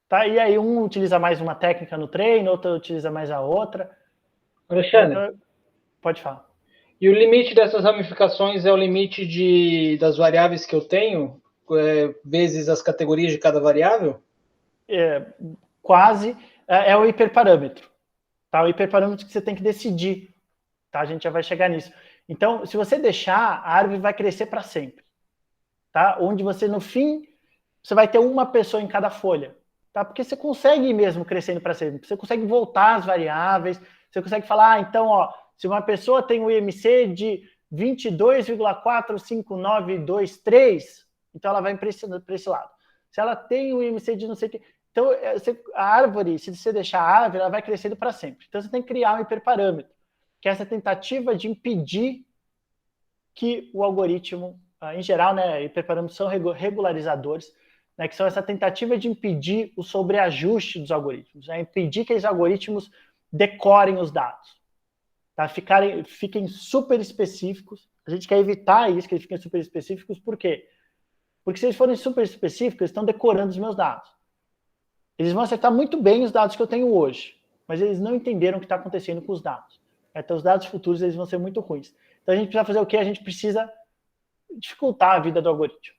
Tá? E aí um utiliza mais uma técnica no treino, outro utiliza mais a outra. Alexandre, então, pode falar. E o limite dessas ramificações é o limite das variáveis que eu tenho, vezes as categorias de cada variável? Quase. É o hiperparâmetro. Tá? O hiperparâmetro que você tem que decidir. Tá? A gente já vai chegar nisso. Então, se você deixar, a árvore vai crescer para sempre. Tá? Onde você, no fim, você vai ter uma pessoa em cada folha. Tá? Porque você consegue ir mesmo crescendo para sempre. Você consegue voltar as variáveis, você consegue falar, então, ó, se uma pessoa tem um IMC de 22,45923, então ela vai para esse lado. Se ela tem um IMC de não sei o que... Então, a árvore, se você deixar a árvore, ela vai crescendo para sempre. Então, você tem que criar um hiperparâmetro, que é essa tentativa de impedir que o algoritmo, em geral, né, hiperparâmetros são regularizadores, né, que são essa tentativa de impedir o sobreajuste dos algoritmos, né, impedir que os algoritmos decorem os dados, tá? Fiquem super específicos. A gente quer evitar isso, que eles fiquem super específicos, por quê? Porque se eles forem super específicos, eles estão decorando os meus dados. Eles vão acertar muito bem os dados que eu tenho hoje, mas eles não entenderam o que está acontecendo com os dados. Então, os dados futuros eles vão ser muito ruins. Então, a gente precisa fazer o quê? A gente precisa dificultar a vida do algoritmo.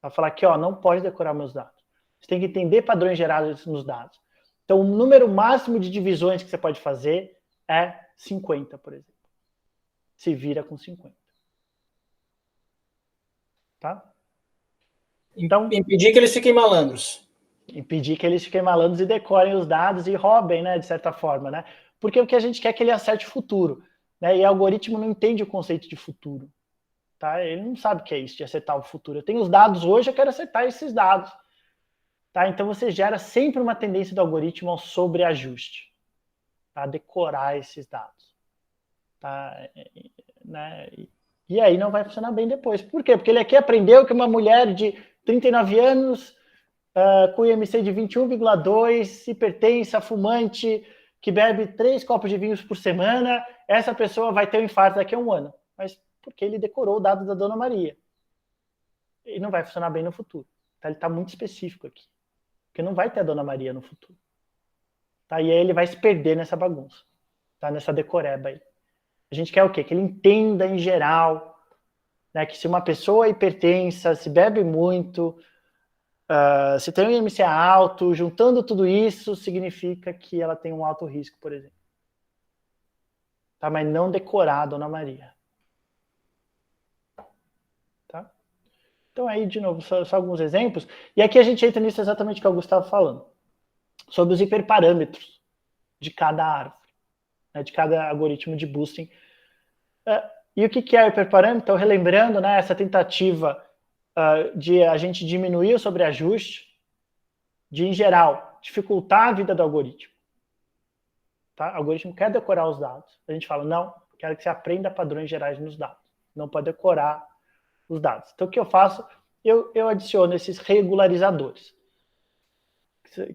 Para falar que, ó, não pode decorar meus dados. Você tem que entender padrões gerados nos dados. Então, o número máximo de divisões que você pode fazer é 50, por exemplo. Se vira com 50. Tá? Então, impedir que eles fiquem malandros. Impedir que eles fiquem malandros e decorem os dados e roubem, né, de certa forma, né? Porque o que a gente quer é que ele acerte o futuro, né? E o algoritmo não entende o conceito de futuro, tá? Ele não sabe o que é isso de acertar o futuro. Eu tenho os dados hoje, eu quero acertar esses dados, tá? Então você gera sempre uma tendência do algoritmo ao sobreajuste, tá? Decorar esses dados, tá? Né? E aí não vai funcionar bem depois. Por quê? Porque ele aqui aprendeu que uma mulher de 39 anos com IMC de 21,2, hipertensa, fumante, que bebe 3 copos de vinhos por semana, essa pessoa vai ter um infarto daqui a um ano. Mas porque ele decorou o dado da Dona Maria. E não vai funcionar bem no futuro. Tá? Ele está muito específico aqui. Porque não vai ter a Dona Maria no futuro. Tá? E aí ele vai se perder nessa bagunça. Tá? Nessa decoreba aí. A gente quer o quê? Que ele entenda em geral, né, que se uma pessoa é hipertensa, se bebe muito, se tem um IMC alto, juntando tudo isso, significa que ela tem um alto risco, por exemplo. Tá? Mas não decorar a Dona Maria. Tá? Então aí, de novo, só alguns exemplos. E aqui a gente entra nisso exatamente que o Augusto estava falando. Sobre os hiperparâmetros de cada árvore, né, de cada algoritmo de boosting. E o que é o hiperparâmetro? Então, relembrando, né, essa tentativa de a gente diminuir o sobreajuste, de, em geral, dificultar a vida do algoritmo. Tá? O algoritmo quer decorar os dados. A gente fala, não, quero que você aprenda padrões gerais nos dados. Não pode decorar os dados. Então, o que eu faço? Eu adiciono esses regularizadores,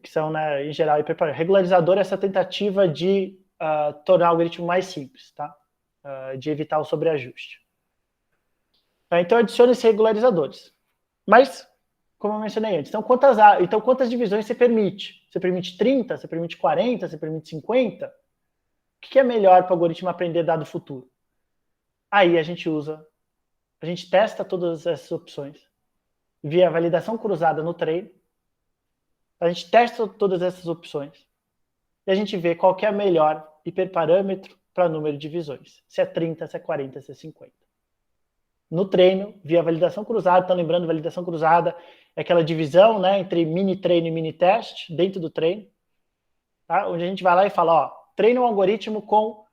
que são, né, em geral, hiperparâmetros. Regularizador é essa tentativa de tornar o algoritmo mais simples, tá? De evitar o sobreajuste. Então, eu adiciono esses regularizadores. Mas, como eu mencionei antes, então quantas divisões você permite? Você permite 30? Você permite 40? Você permite 50? O que é melhor para o algoritmo aprender dado futuro? Aí a gente testa todas essas opções via validação cruzada no treino. A gente testa todas essas opções e a gente vê qual que é a melhor hiperparâmetro para número de divisões. Se é 30, se é 40, se é 50. No treino, via validação cruzada, estão lembrando, validação cruzada é aquela divisão, né, entre mini treino e mini teste, dentro do treino, tá? Onde a gente vai lá e fala, ó, treina um algoritmo com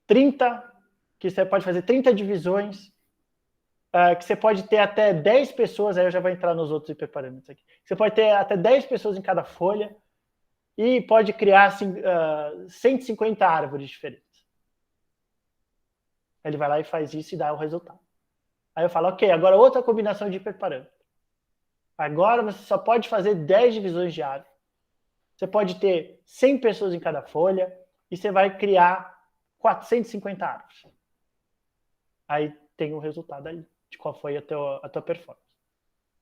30, que você pode fazer 30 divisões, que você pode ter até 10 pessoas, aí eu já vou entrar nos outros hiperparâmetros aqui. Você pode ter até 10 pessoas em cada folha e pode criar assim, 150 árvores diferentes. Ele vai lá e faz isso e dá o resultado. Aí eu falo, ok, agora outra combinação de hiperparâmetros. Agora você só pode fazer 10 divisões de árvore. Você pode ter 100 pessoas em cada folha e você vai criar 450 árvores. Aí tem o resultado ali, de qual foi a tua performance.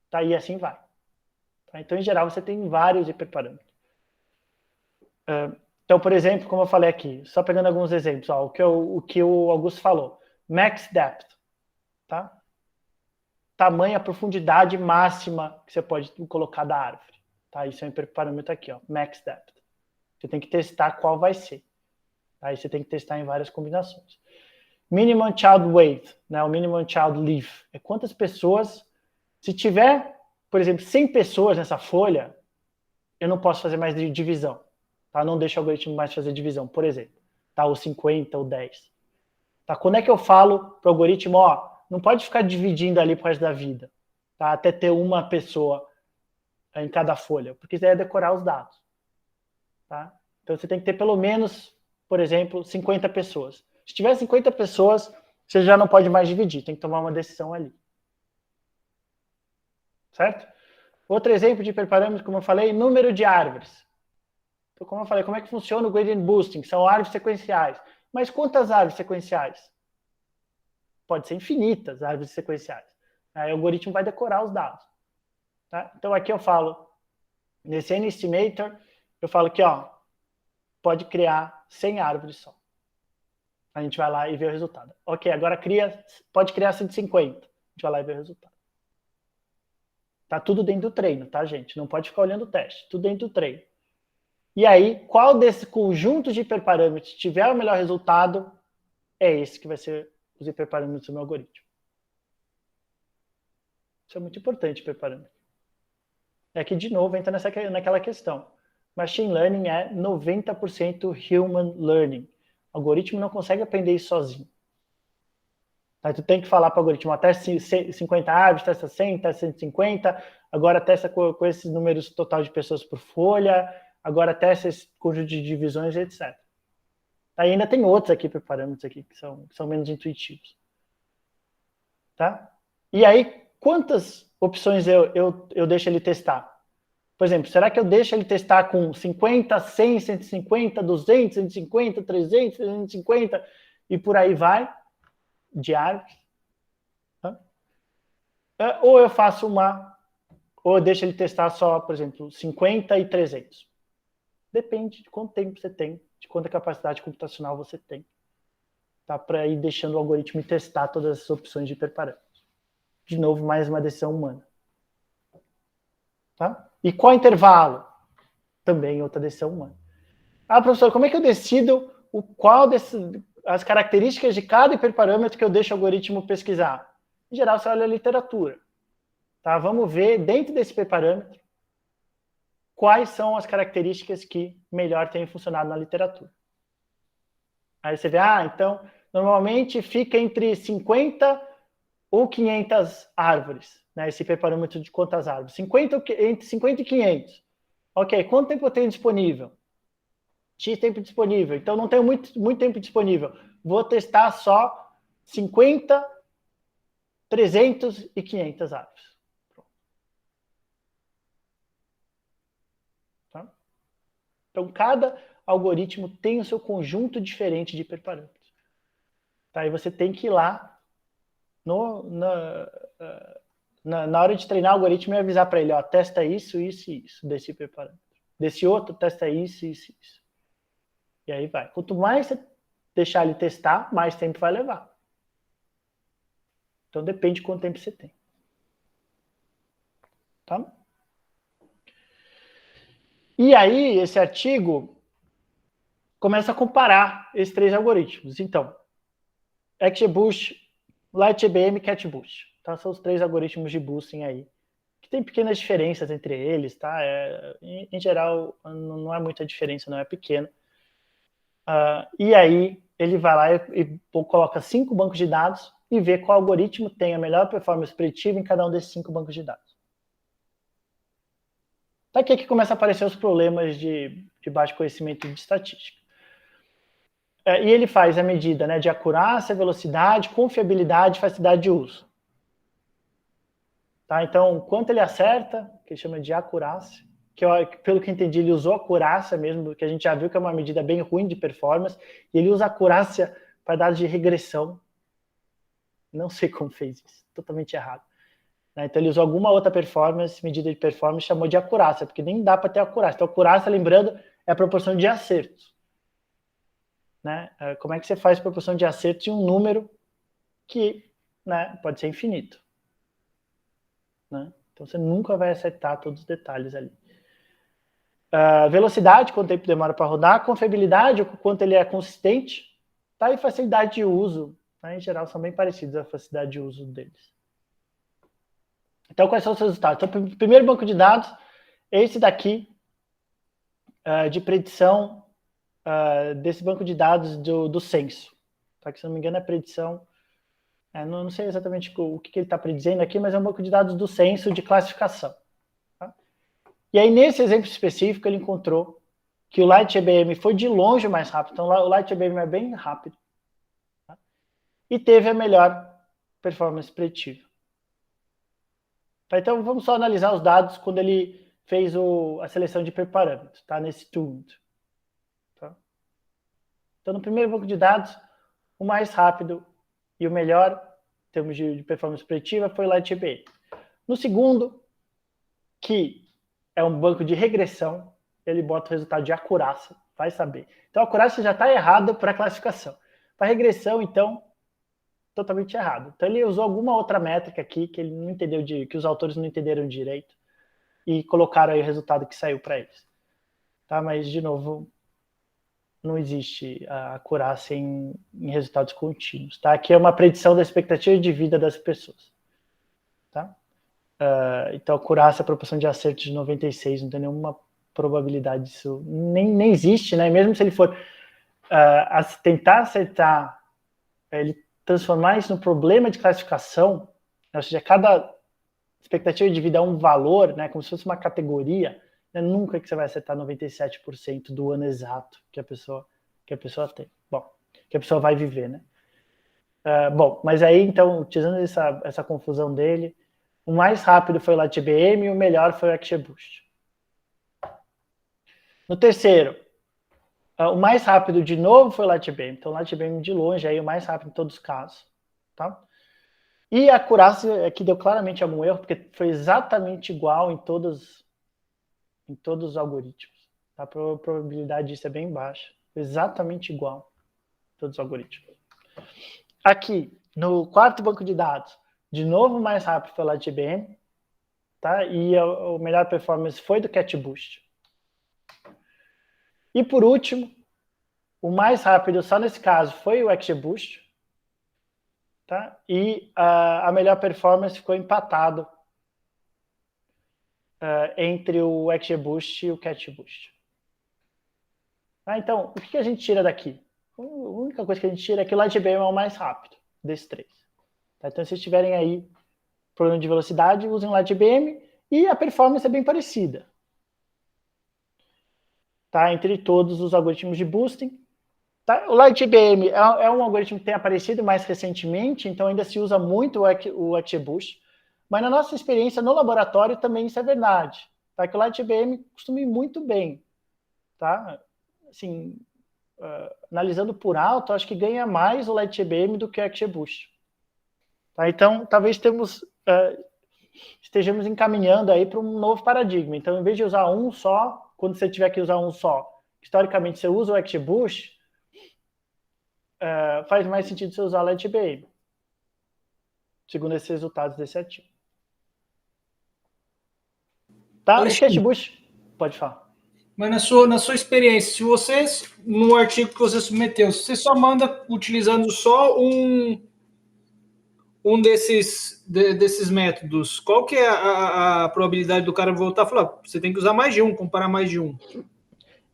Tá? E assim vai. Tá? Então, em geral, você tem vários hiperparâmetros. Então, por exemplo, como eu falei aqui, só pegando alguns exemplos, ó, o que o Augusto falou. Max depth. Tá? Tamanho, a profundidade máxima que você pode colocar da árvore. Tá? Isso é um hiperparâmetro aqui, ó, max depth. Você tem que testar qual vai ser. Aí você tem que testar em várias combinações. Minimum child weight, né, o minimum child leaf. É quantas pessoas, se tiver, por exemplo, 100 pessoas nessa folha, eu não posso fazer mais divisão. Tá? Não deixo o algoritmo mais fazer divisão, por exemplo. Tá? Ou 50 ou 10. Tá? Quando é que eu falo para o algoritmo, ó, não pode ficar dividindo ali pro resto da vida, tá? Até ter uma pessoa em cada folha, porque você vai decorar os dados. Tá? Então você tem que ter pelo menos, por exemplo, 50 pessoas. Se tiver 50 pessoas, você já não pode mais dividir, tem que tomar uma decisão ali. Certo? Outro exemplo de hiperparâmetro, como eu falei, número de árvores. Então, como eu falei, como é que funciona o gradient boosting? São árvores sequenciais. Mas quantas árvores sequenciais? Pode ser infinitas árvores sequenciais. Aí o algoritmo vai decorar os dados. Tá? Então aqui eu falo, nesse N-Estimator, eu falo que ó, pode criar 100 árvores só. A gente vai lá e vê o resultado. Ok, agora pode criar 150. A gente vai lá e vê o resultado. Tá tudo dentro do treino, tá, gente? Não pode ficar olhando o teste. Tudo dentro do treino. E aí, qual desse conjunto de hiperparâmetros tiver o melhor resultado, é esse que vai ser os hiperparâmetros do meu algoritmo. Isso é muito importante, hiperparâmetro. E aqui, de novo, entra naquela questão. Machine Learning é 90% Human Learning. O algoritmo não consegue aprender isso sozinho. Aí tu tem que falar para o algoritmo, testa 50 árvores, testa 100, testa 150, agora testa com esses números total de pessoas por folha, agora testa esse conjunto de divisões, etc. Aí ainda tem outros aqui, parâmetros aqui, que são menos intuitivos. Tá? E aí, quantas opções eu deixo ele testar? Por exemplo, será que eu deixo ele testar com 50, 100, 150, 200, 150, 300, 350 e por aí vai, de árvores? Tá? Ou eu faço ou eu deixo ele testar só, por exemplo, 50 e 300. Depende de quanto tempo você tem, de quanta capacidade computacional você tem. Tá? Para ir deixando o algoritmo testar todas as opções de hiperparâmetros. De novo, mais uma decisão humana. Tá? E qual intervalo? Também outra decisão humana. Ah, professor, como é que eu decido as características de cada hiperparâmetro que eu deixo o algoritmo pesquisar? Em geral, você olha a literatura. Tá? Vamos ver, dentro desse hiperparâmetro, quais são as características que melhor têm funcionado na literatura. Aí você vê, então, normalmente fica entre 50 ou 500 árvores, né? Esse hiperparâmetro de quantas árvores? Entre 50 e 500. Ok, quanto tempo eu tenho disponível? X tempo disponível. Então, não tenho muito tempo disponível. Vou testar só 50, 300 e 500 árvores. Tá? Então, cada algoritmo tem o seu conjunto diferente de hiperparâmetros. Tá? E você tem que ir lá na hora de treinar o algoritmo e avisar para ele, ó, testa isso, isso e isso, desse hiperparâmetro. Desse outro, testa isso, isso e isso. E aí vai. Quanto mais você deixar ele testar, mais tempo vai levar. Então depende de quanto tempo você tem. Tá? E aí, esse artigo começa a comparar esses três algoritmos. Então, XGBoost, LightGBM e CatBoost. Então, são os três algoritmos de boosting aí tem pequenas diferenças entre eles, tá? Em geral, não é muita diferença, não é pequena. E aí, ele vai lá e coloca 5 bancos de dados e vê qual algoritmo tem a melhor performance preditiva em cada um desses 5 bancos de dados. Tá aqui que começa a aparecer os problemas de baixo conhecimento de estatística. E ele faz a medida, né, de acurácia, velocidade, confiabilidade e facilidade de uso. Tá? Então, quanto ele acerta, que ele chama de acurácia, que pelo que entendi, ele usou acurácia mesmo, que a gente já viu que é uma medida bem ruim de performance, e ele usa acurácia para dados de regressão. Não sei como fez isso, totalmente errado. Então, ele usou alguma outra medida de performance, chamou de acurácia, porque nem dá para ter acurácia. Então, acurácia, lembrando, é a proporção de acertos. Né? Como é que você faz a proporção de acertos em um número que, né, pode ser infinito? Né? Então, você nunca vai acertar todos os detalhes ali. Velocidade, quanto tempo demora para rodar. Confiabilidade, o quanto ele é consistente. Tá? E facilidade de uso. Né? Em geral, são bem parecidos a facilidade de uso deles. Então, quais são os resultados? Então, o primeiro banco de dados é esse daqui, de predição desse banco de dados do censo. Tá? Que, se não me engano, é predição... não sei exatamente o que ele está predizendo aqui, mas é um banco de dados do censo de classificação. Tá? E aí, nesse exemplo específico, ele encontrou que o LightIBM foi de longe o mais rápido. Então, o LightIBM é bem rápido. Tá? E teve a melhor performance preditiva. Tá? Então, vamos só analisar os dados quando ele fez a seleção de hiperparâmetros, tá? Nesse tuned. Tá? Então, no primeiro banco de dados, o mais rápido e o melhor, em termos de performance preditiva, foi o LightIBM. No segundo, que é um banco de regressão, ele bota o resultado de acurácia, vai saber. Então, a acurácia já está errada para a classificação. Para regressão, então, totalmente errado. Então, ele usou alguma outra métrica aqui que ele não entendeu, que os autores não entenderam direito e colocaram aí o resultado que saiu para eles. Tá? Mas, de novo, não existe a acurácia em resultados contínuos. Tá? Aqui é uma predição da expectativa de vida das pessoas. Tá? Então, a acurácia, a proporção de acerto de 96, não tem nenhuma probabilidade disso. Nem existe, né? Mesmo se ele for tentar acertar, ele transformar isso num problema de classificação, ou seja, cada expectativa de vida é um valor, né? Como se fosse uma categoria, né? Nunca que você vai acertar 97% do ano exato que a pessoa tem. Bom, que a pessoa vai viver, né? Bom, mas aí, então, utilizando essa confusão dele, o mais rápido foi o LightIBM e o melhor foi o XGBoost. No terceiro, o mais rápido de novo foi o LightIBM. Então, o LightIBM de longe aí o mais rápido em todos os casos. Tá? E a acurácia aqui deu claramente algum erro, porque foi exatamente igual em todos os algoritmos. A probabilidade disso é bem baixa. Foi exatamente igual em todos os algoritmos. Aqui, no quarto banco de dados, de novo o mais rápido foi o LightIBM. Tá? E a melhor performance foi do XGBoost. E por último, o mais rápido só nesse caso foi o XGBoost. Tá? E a melhor performance ficou empatado entre o XGBoost e o CatBoost. Tá? Então, o que a gente tira daqui? A única coisa que a gente tira é que o LightIBM é o mais rápido desses três. Tá? Então, se vocês tiverem aí problema de velocidade, usem o LightIBM e a performance é bem parecida. Tá? Entre todos os algoritmos de boosting. Tá? O LightIBM é um algoritmo que tem aparecido mais recentemente, então ainda se usa muito o XGBoost, mas na nossa experiência no laboratório também isso é verdade. Tá? Que o LightIBM costuma ir muito bem. Tá? Assim, analisando por alto, acho que ganha mais o LightIBM do que o XGBoost. Tá? Então, talvez estejamos encaminhando aí para um novo paradigma. Então, em vez de usar um só, quando você tiver que usar um só, historicamente você usa o XGBoost, faz mais sentido você usar o LightIBM, segundo esses resultados desse artigo. Tá? O CatBoost, pode falar. Mas na sua experiência, se vocês, no artigo que você submeteu, você só manda utilizando só um um desses métodos, qual que é a probabilidade do cara voltar e falar, você tem que usar mais de um, comparar mais de um?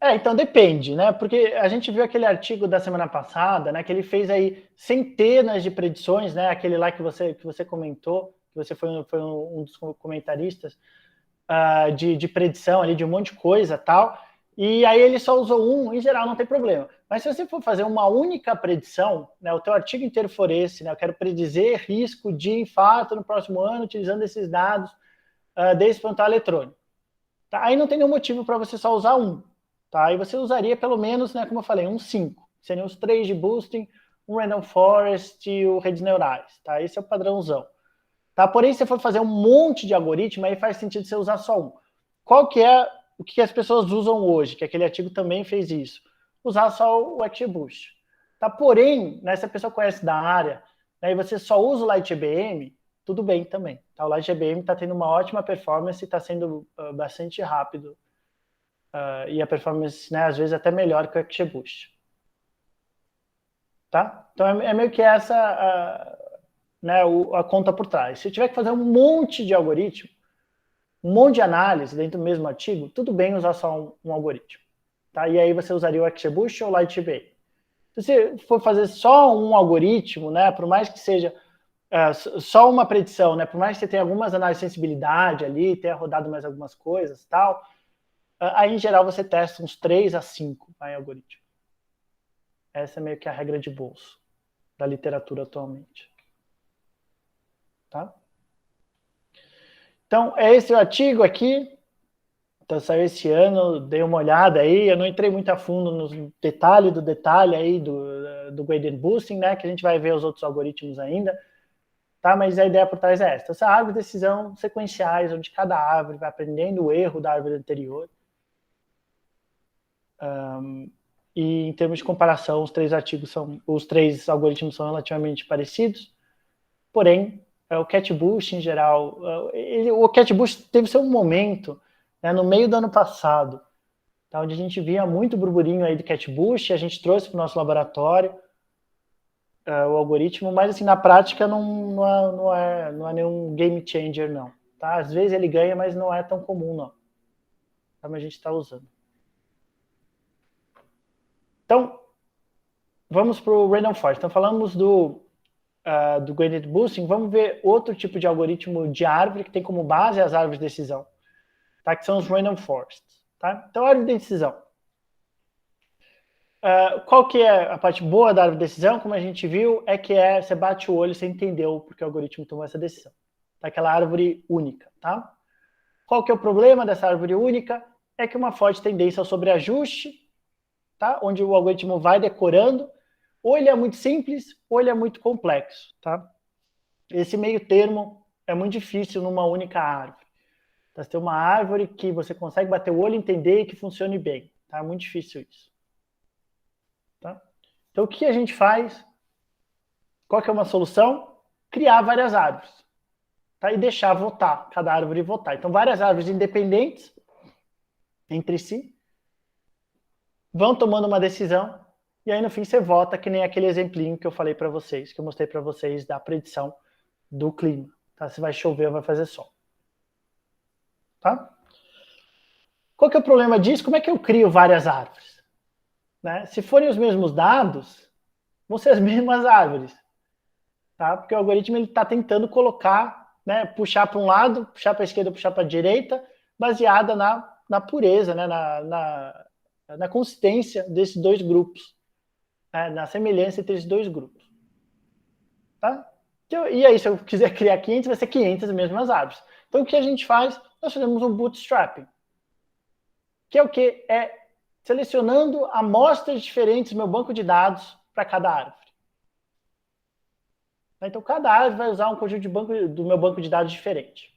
Então depende, né? Porque a gente viu aquele artigo da semana passada, né? Que ele fez aí centenas de predições, né? Aquele lá que você comentou, que você foi um dos comentaristas, de predição ali, de um monte de coisa tal. E aí ele só usou um, em geral não tem problema. Mas se você for fazer uma única predição, né? O teu artigo inteiro for esse, né? Eu quero predizer risco de infarto no próximo ano utilizando esses dados desse frontal eletrônico. Tá? Aí não tem nenhum motivo para você só usar um. Tá? Aí você usaria pelo menos, né, como eu falei, uns 5. Seriam os 3 de boosting, um random forest e o redes neurais. Tá? Esse é o padrãozão. Tá? Porém, se você for fazer um monte de algoritmo, aí faz sentido você usar só um. Qual que é o que as pessoas usam hoje? Que aquele artigo também fez isso. Usar só o XGBoost. Tá? Porém, né, se a pessoa conhece da área, né, e você só usa o LightGBM, tudo bem também. Tá? O LightGBM está tendo uma ótima performance e está sendo bastante rápido. E a performance, né, às vezes, até melhor que o XGBoost. Tá? Então, é meio que essa né, a conta por trás. Se eu tiver que fazer um monte de algoritmo, um monte de análise dentro do mesmo artigo, tudo bem usar só um algoritmo. Tá? E aí você usaria o XGBoost ou o LightGBM. Se você for fazer só um algoritmo, né, por mais que seja só uma predição, né, por mais que você tenha algumas análises de sensibilidade ali, tenha rodado mais algumas coisas tal, aí em geral você testa uns 3 a 5 em algoritmo. Essa é meio que a regra de bolso da literatura atualmente. Tá? Então, é esse o artigo aqui. Então, saiu esse ano, dei uma olhada aí. Eu não entrei muito a fundo nos detalhes do detalhe aí do gradient boosting, né? Que a gente vai ver os outros algoritmos ainda. Tá? Mas a ideia por trás é essa. Essa árvore de decisão sequenciais, onde cada árvore vai aprendendo o erro da árvore anterior. E em termos de comparação, os três algoritmos são relativamente parecidos. Porém, o CatBoost, em geral, o CatBoost teve seu momento, né, no meio do ano passado, tá, onde a gente via muito burburinho aí do CatBoost, a gente trouxe para o nosso laboratório o algoritmo, mas assim, na prática não é nenhum game changer, não. Tá? Às vezes ele ganha, mas não é tão comum, não. Tá, mas a gente está usando. Então, vamos para o Random Forest. Então, falamos do gradient boosting, vamos ver outro tipo de algoritmo de árvore que tem como base as árvores de decisão, tá? Que são os random forests. Tá? Então, árvore de decisão. Qual que é a parte boa da árvore de decisão? Como a gente viu, é que você bate o olho e você entendeu porque o algoritmo tomou essa decisão. Tá? Aquela árvore única. Tá? Qual que é o problema dessa árvore única? É que uma forte tendência ao sobreajuste, tá? Onde o algoritmo vai decorando, ou ele é muito simples, ou ele é muito complexo. Tá? Esse meio termo é muito difícil numa única árvore. Tá? Você tem uma árvore que você consegue bater o olho e entender e que funcione bem. Tá? É muito difícil isso. Tá? Então, o que a gente faz? Qual que é uma solução? Criar várias árvores. Tá? E deixar votar, cada árvore votar. Então, várias árvores independentes entre si vão tomando uma decisão e aí, no fim, você vota que nem aquele exemplinho que eu falei para vocês, que eu mostrei para vocês da predição do clima. Tá? Se vai chover ou vai fazer sol. Tá? Qual que é o problema disso? Como é que eu crio várias árvores? Né? Se forem os mesmos dados, vão ser as mesmas árvores. Tá? Porque o algoritmo está tentando colocar, né, puxar para um lado, puxar para a esquerda, puxar para a direita, baseada na pureza, né, na consistência desses dois grupos, né, na semelhança entre esses dois grupos. Tá? E aí, se eu quiser criar 500, vai ser 500 mesmas árvores. Então, o que a gente faz? Nós fazemos um bootstrapping. Que é o quê? É selecionando amostras diferentes do meu banco de dados para cada árvore. Então, cada árvore vai usar um conjunto do meu banco de dados diferente.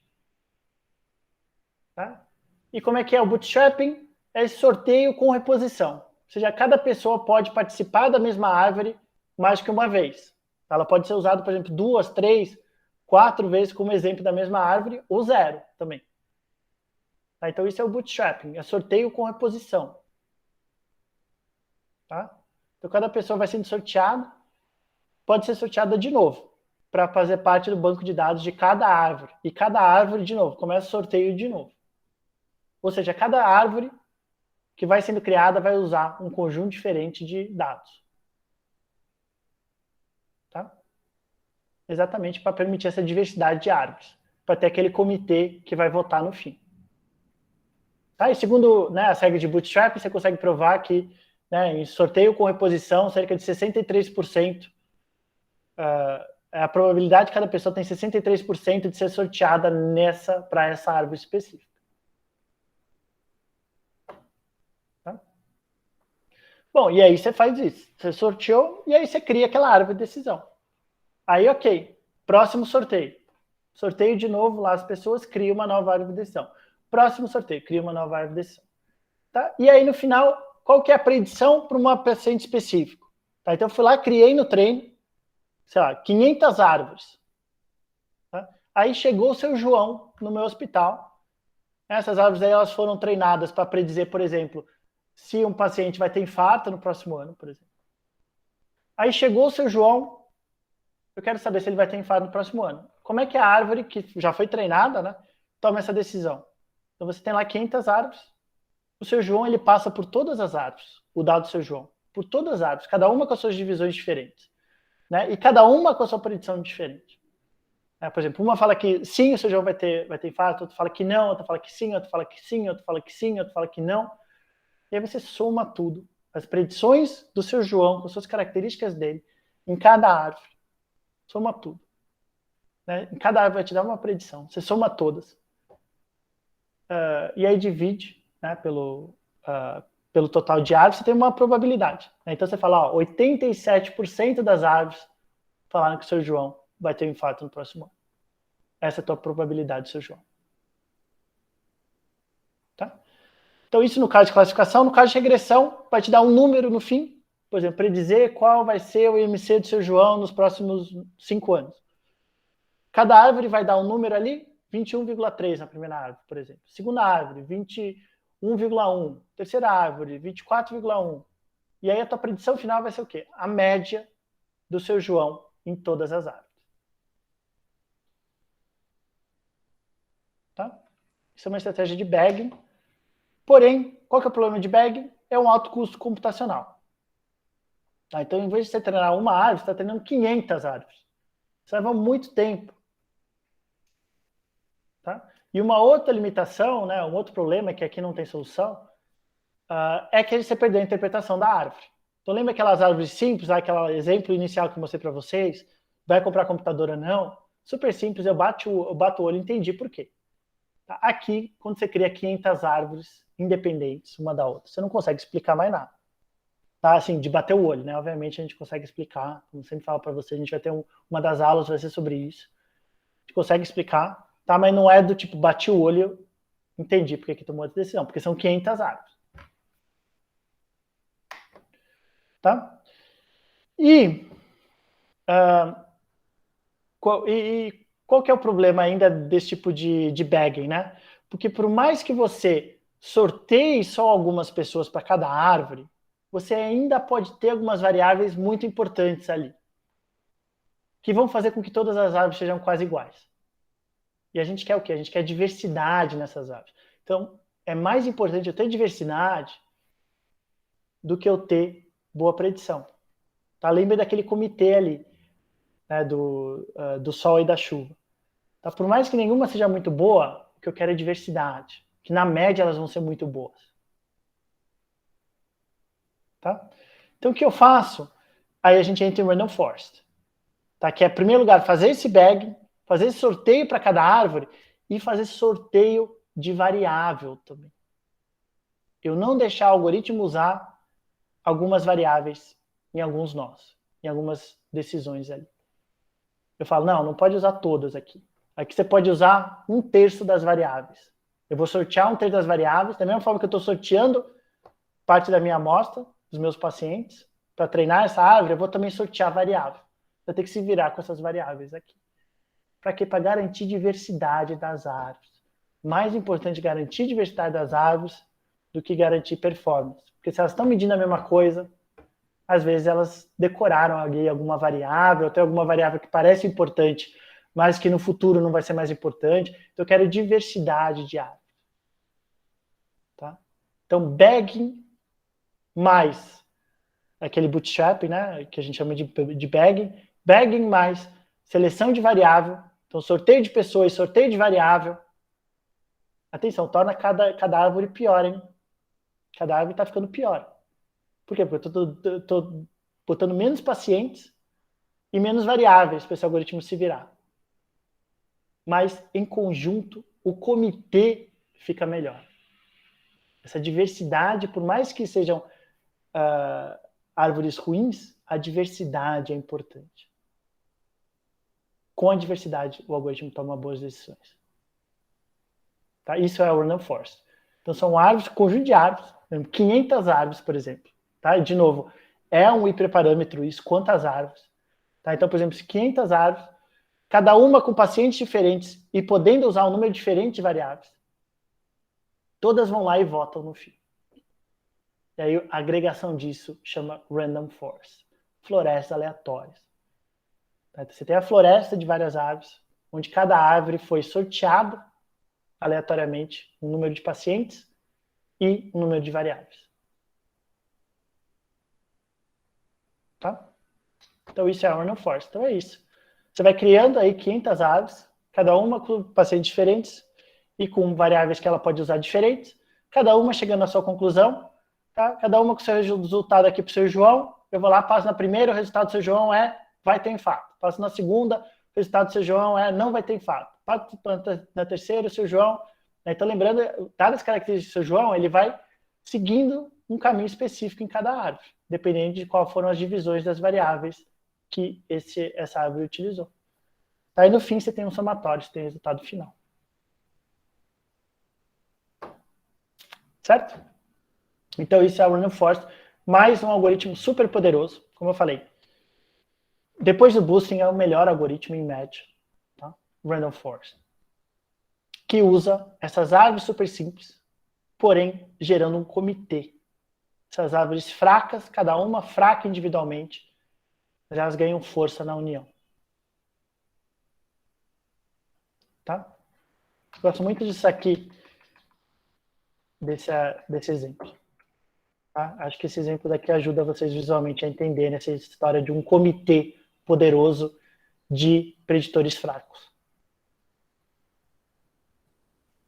Tá? E como é que é o bootstrapping? É esse sorteio com reposição. Ou seja, cada pessoa pode participar da mesma árvore mais que uma vez. Ela pode ser usada, por exemplo, 2, 3, 4 vezes como exemplo da mesma árvore, ou 0 também. Tá? Então, isso é o bootstrapping, é sorteio com reposição. Tá? Então, cada pessoa vai sendo sorteada, pode ser sorteada de novo. para fazer parte do banco de dados de cada árvore. E cada árvore, de novo, começa o sorteio de novo. Ou seja, cada árvore que vai sendo criada vai usar um conjunto diferente de dados. Tá? Exatamente para permitir essa diversidade de árvores, para ter aquele comitê que vai votar no fim. Tá? E segundo, né, as regras de Bootstrap, você consegue provar que, né, em sorteio com reposição, cerca de 63%, a probabilidade de cada pessoa tem 63% de ser sorteada para essa árvore específica. Tá? Bom, e aí você faz isso. Você sorteou e aí você cria aquela árvore de decisão. Aí, ok. Próximo sorteio. Sorteio de novo lá, as pessoas criam uma nova árvore de decisão. Próximo sorteio, cria uma nova árvore de decisão. Tá? E aí, no final, qual que é a predição para uma paciente específico? Tá? Então, eu fui lá, criei no treino, sei lá, 500 árvores. Tá? Aí chegou o seu João no meu hospital. Essas árvores aí, elas foram treinadas para predizer, por exemplo, se um paciente vai ter infarto no próximo ano, por exemplo. Aí chegou o seu João, eu quero saber se ele vai ter infarto no próximo ano. Como é que a árvore, que já foi treinada, né, toma essa decisão? Então você tem lá 500 árvores. O seu João, ele passa por todas as árvores, o dado do seu João, por todas as árvores, cada uma com as suas divisões diferentes, né? E cada uma com a sua predição diferente. Por exemplo, uma fala que sim, o seu João vai ter infarto, outra fala que não, outra fala que sim, outra fala que sim, outra fala que sim, outra fala que não. E aí você soma tudo, as predições do seu João, com suas características dele, em cada árvore. Soma tudo. Né? Em cada árvore vai te dar uma predição. Você soma todas. E aí divide, né, pelo total de árvores, você tem uma probabilidade. Né? Então você fala, ó, 87% das árvores falaram que o seu João vai ter um infarto no próximo ano. Essa é a tua probabilidade, seu João. Tá? Então isso no caso de classificação. No caso de regressão, vai te dar um número no fim. Por exemplo, predizer qual vai ser o IMC do seu João nos próximos 5 anos. Cada árvore vai dar um número ali, 21,3 na primeira árvore, por exemplo. Segunda árvore, 21,1. Terceira árvore, 24,1. E aí a tua predição final vai ser o quê? A média do seu João em todas as árvores. Tá? Isso é uma estratégia de bagging. Porém, qual que é o problema de bagging? É um alto custo computacional. Tá? Então, em vez de você treinar uma árvore, você está treinando 500 árvores. Isso leva muito tempo. Tá? E uma outra limitação, né, um outro problema que aqui não tem solução, é que você perdeu a interpretação da árvore. Então lembra aquelas árvores simples, aquele exemplo inicial que eu mostrei para vocês? Vai comprar computadora não? Super simples, eu bato o olho e entendi por quê. Tá? Aqui, quando você cria 500 árvores independentes uma da outra, você não consegue explicar mais nada. Tá? Assim, de bater o olho, né? Obviamente a gente consegue explicar, como sempre falo para você, a gente vai ter uma das aulas vai ser sobre isso. A gente consegue explicar, tá? Mas não é do tipo, bati o olho, entendi porque que tomou essa decisão, porque são 500 árvores. Tá? E qual que é o problema ainda desse tipo de bagging, né? Porque por mais que você sorteie só algumas pessoas para cada árvore, você ainda pode ter algumas variáveis muito importantes ali, que vão fazer com que todas as árvores sejam quase iguais. E a gente quer o quê? A gente quer diversidade nessas árvores. Então, é mais importante eu ter diversidade do que eu ter boa predição. Tá? Lembra daquele comitê ali, né, do sol e da chuva. Tá? Por mais que nenhuma seja muito boa, o que eu quero é diversidade. Que na média elas vão ser muito boas. Tá? Então o que eu faço? Aí a gente entra em Random Forest. Tá? Que é, em primeiro lugar, fazer esse bag, fazer esse sorteio para cada árvore e fazer sorteio de variável também. Eu não deixar o algoritmo usar algumas variáveis em alguns nós, em algumas decisões ali. Eu falo, não pode usar todas aqui. Aqui você pode usar 1/3 das variáveis. Eu vou sortear 1/3 das variáveis, da mesma forma que eu estou sorteando parte da minha amostra, dos meus pacientes, para treinar essa árvore, eu vou também sortear a variável. Eu tenho que se virar com essas variáveis aqui. Para quê? Para garantir diversidade das árvores. Mais importante garantir diversidade das árvores do que garantir performance. Porque se elas estão medindo a mesma coisa, às vezes elas decoraram ali alguma variável, tem alguma variável que parece importante, mas que no futuro não vai ser mais importante. Então, eu quero diversidade de árvores. Tá? Então, bagging mais aquele bootstrap, né, que a gente chama de bagging mais seleção de variável, então sorteio de pessoas, sorteio de variável. Atenção, torna cada árvore pior, hein? Cada árvore está ficando pior. Por quê? Porque eu estou botando menos pacientes e menos variáveis para esse algoritmo se virar. Mas, em conjunto, o comitê fica melhor. Essa diversidade, por mais que sejam árvores ruins, a diversidade é importante. Com a diversidade, o algoritmo toma boas decisões. Tá? Isso é o Random Forest. Então, são árvores, conjunto de árvores, 500 árvores, por exemplo. Tá? E, de novo, é um hiperparâmetro isso, quantas árvores. Tá? Então, por exemplo, se 500 árvores, cada uma com pacientes diferentes e podendo usar um número diferente de variáveis, todas vão lá e votam no fim. E aí a agregação disso chama Random Forest, florestas aleatórias. Tá? Então, você tem a floresta de várias árvores, onde cada árvore foi sorteada aleatoriamente um número de pacientes e um número de variáveis. Tá? Então isso é a Random Forest. Então é isso. Você vai criando aí 500 árvores, cada uma com pacientes diferentes e com variáveis que ela pode usar diferentes, cada uma chegando à sua conclusão, tá? Cada uma com o seu resultado aqui para o seu João. Eu vou lá, passo na primeira, o resultado do seu João é vai ter infarto. Passo na segunda, o resultado do seu João é não vai ter infarto. Passo na terceira, o seu João. Então, lembrando, dadas as características do seu João, ele vai seguindo um caminho específico em cada árvore, dependendo de qual foram as divisões das variáveis que essa árvore utilizou. Aí, no fim, você tem um somatório, você tem o resultado final. Certo? Então, isso é o Random Forest, mais um algoritmo super poderoso, como eu falei. Depois do Boosting, é o melhor algoritmo em média, tá? Random Forest, que usa essas árvores super simples, porém gerando um comitê. Essas árvores fracas, cada uma fraca individualmente, elas ganham força na união. Tá? Gosto muito disso aqui, desse exemplo. Tá? Acho que esse exemplo daqui ajuda vocês visualmente a entenderem essa história de um comitê poderoso de preditores fracos.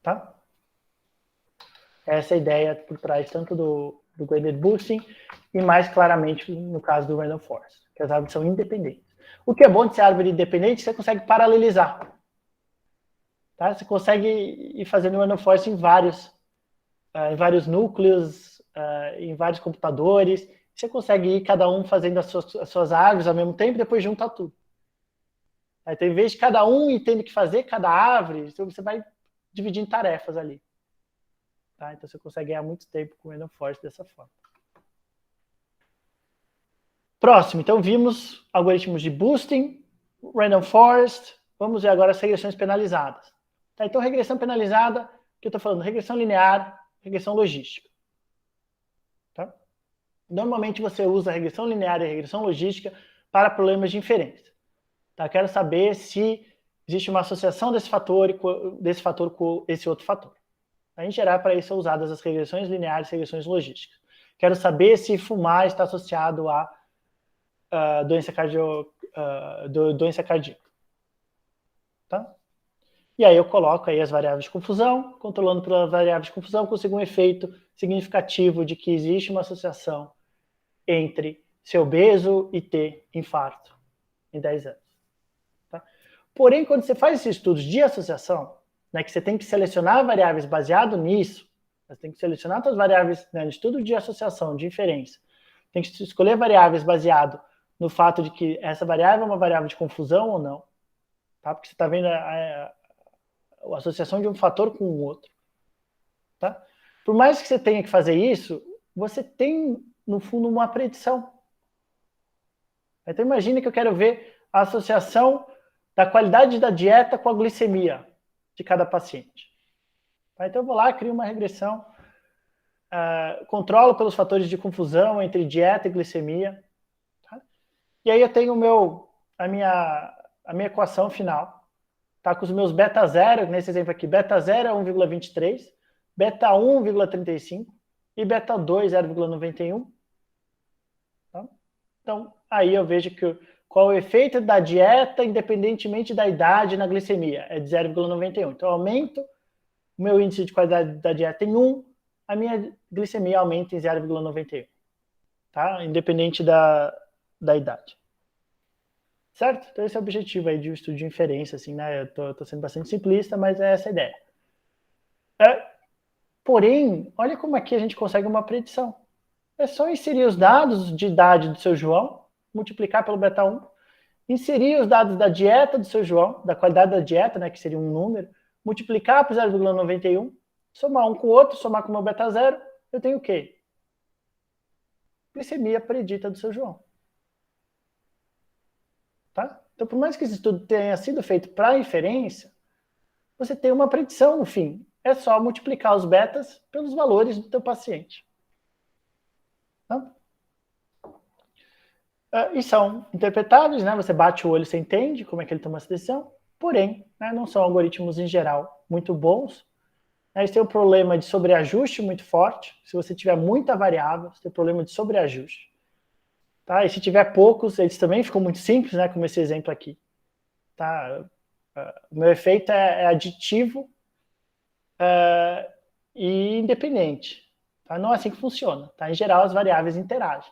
Tá? Essa é a ideia por trás tanto do Graded Boosting e mais claramente no caso do Random Forest, que as árvores são independentes. O que é bom de ser árvore independente, você consegue paralelizar. Tá? Você consegue ir fazendo Random Forest em vários núcleos, em vários computadores. Você consegue ir cada um fazendo as suas árvores ao mesmo tempo e depois juntar tudo. Então, em vez de cada um ir tendo que fazer cada árvore, você vai dividir em tarefas ali. Tá? Então, você consegue ganhar muito tempo com o Random Forest dessa forma. Próximo, então vimos algoritmos de boosting, Random Forest. Vamos ver agora as regressões penalizadas. Tá? Então, regressão penalizada, que eu estou falando, regressão linear, regressão logística. Tá? Normalmente você usa a regressão linear e a regressão logística para problemas de inferência. Tá? Quero saber se existe uma associação desse fator com esse outro fator. Em geral, para isso são usadas as regressões lineares e regressões logísticas. Quero saber se fumar está associado a doença cardíaca. Tá? E aí eu coloco aí as variáveis de confusão, controlando pelas variáveis de confusão, consigo um efeito significativo de que existe uma associação entre ser obeso e ter infarto em 10 anos. Tá? Porém, quando você faz esses estudos de associação, né, que você tem que selecionar variáveis baseado nisso, você tem que selecionar suas variáveis, né, no estudo de associação, de inferência, tem que escolher variáveis baseado no fato de que essa variável é uma variável de confusão ou não, tá? Porque você está vendo a associação de um fator com o outro. Tá? Por mais que você tenha que fazer isso, você tem, no fundo, uma predição. Então, imagine que eu quero ver a associação da qualidade da dieta com a glicemia de cada paciente. Tá? Então, eu vou lá, crio uma regressão, controlo pelos fatores de confusão entre dieta e glicemia, E aí eu tenho a minha equação final, tá? Com os meus beta 0, nesse exemplo aqui, beta 0 é 1,23, beta 1,35 e beta 2, 0,91. Tá? Então, aí eu vejo qual é o efeito da dieta, independentemente da idade na glicemia, é de 0,91. Então, eu aumento o meu índice de qualidade da dieta em 1, a minha glicemia aumenta em 0,91, tá? Independente da idade. Certo? Então esse é o objetivo aí de um estudo de inferência, assim, né? Eu tô sendo bastante simplista, mas é essa a ideia. Porém, olha como aqui a gente consegue uma predição. É só inserir os dados de idade do seu João, multiplicar pelo beta 1, inserir os dados da dieta do seu João, da qualidade da dieta, né, que seria um número, multiplicar por 0,91, somar um com o outro, somar com o meu beta 0, eu tenho o quê? Glicemia predita do seu João. Tá? Então, por mais que esse estudo tenha sido feito para inferência, você tem uma predição no fim. É só multiplicar os betas pelos valores do teu paciente. Tá? E são interpretáveis, né? Você bate o olho, você entende como é que ele toma essa decisão, porém, né, não são algoritmos em geral muito bons. Eles têm um problema de sobreajuste muito forte. Se você tiver muita variável, você tem problema de sobreajuste. Tá? E se tiver poucos, eles também ficam muito simples, né? Como esse exemplo aqui. Tá? O meu efeito é aditivo e independente. Tá? Não é assim que funciona. Tá? Em geral, as variáveis interagem.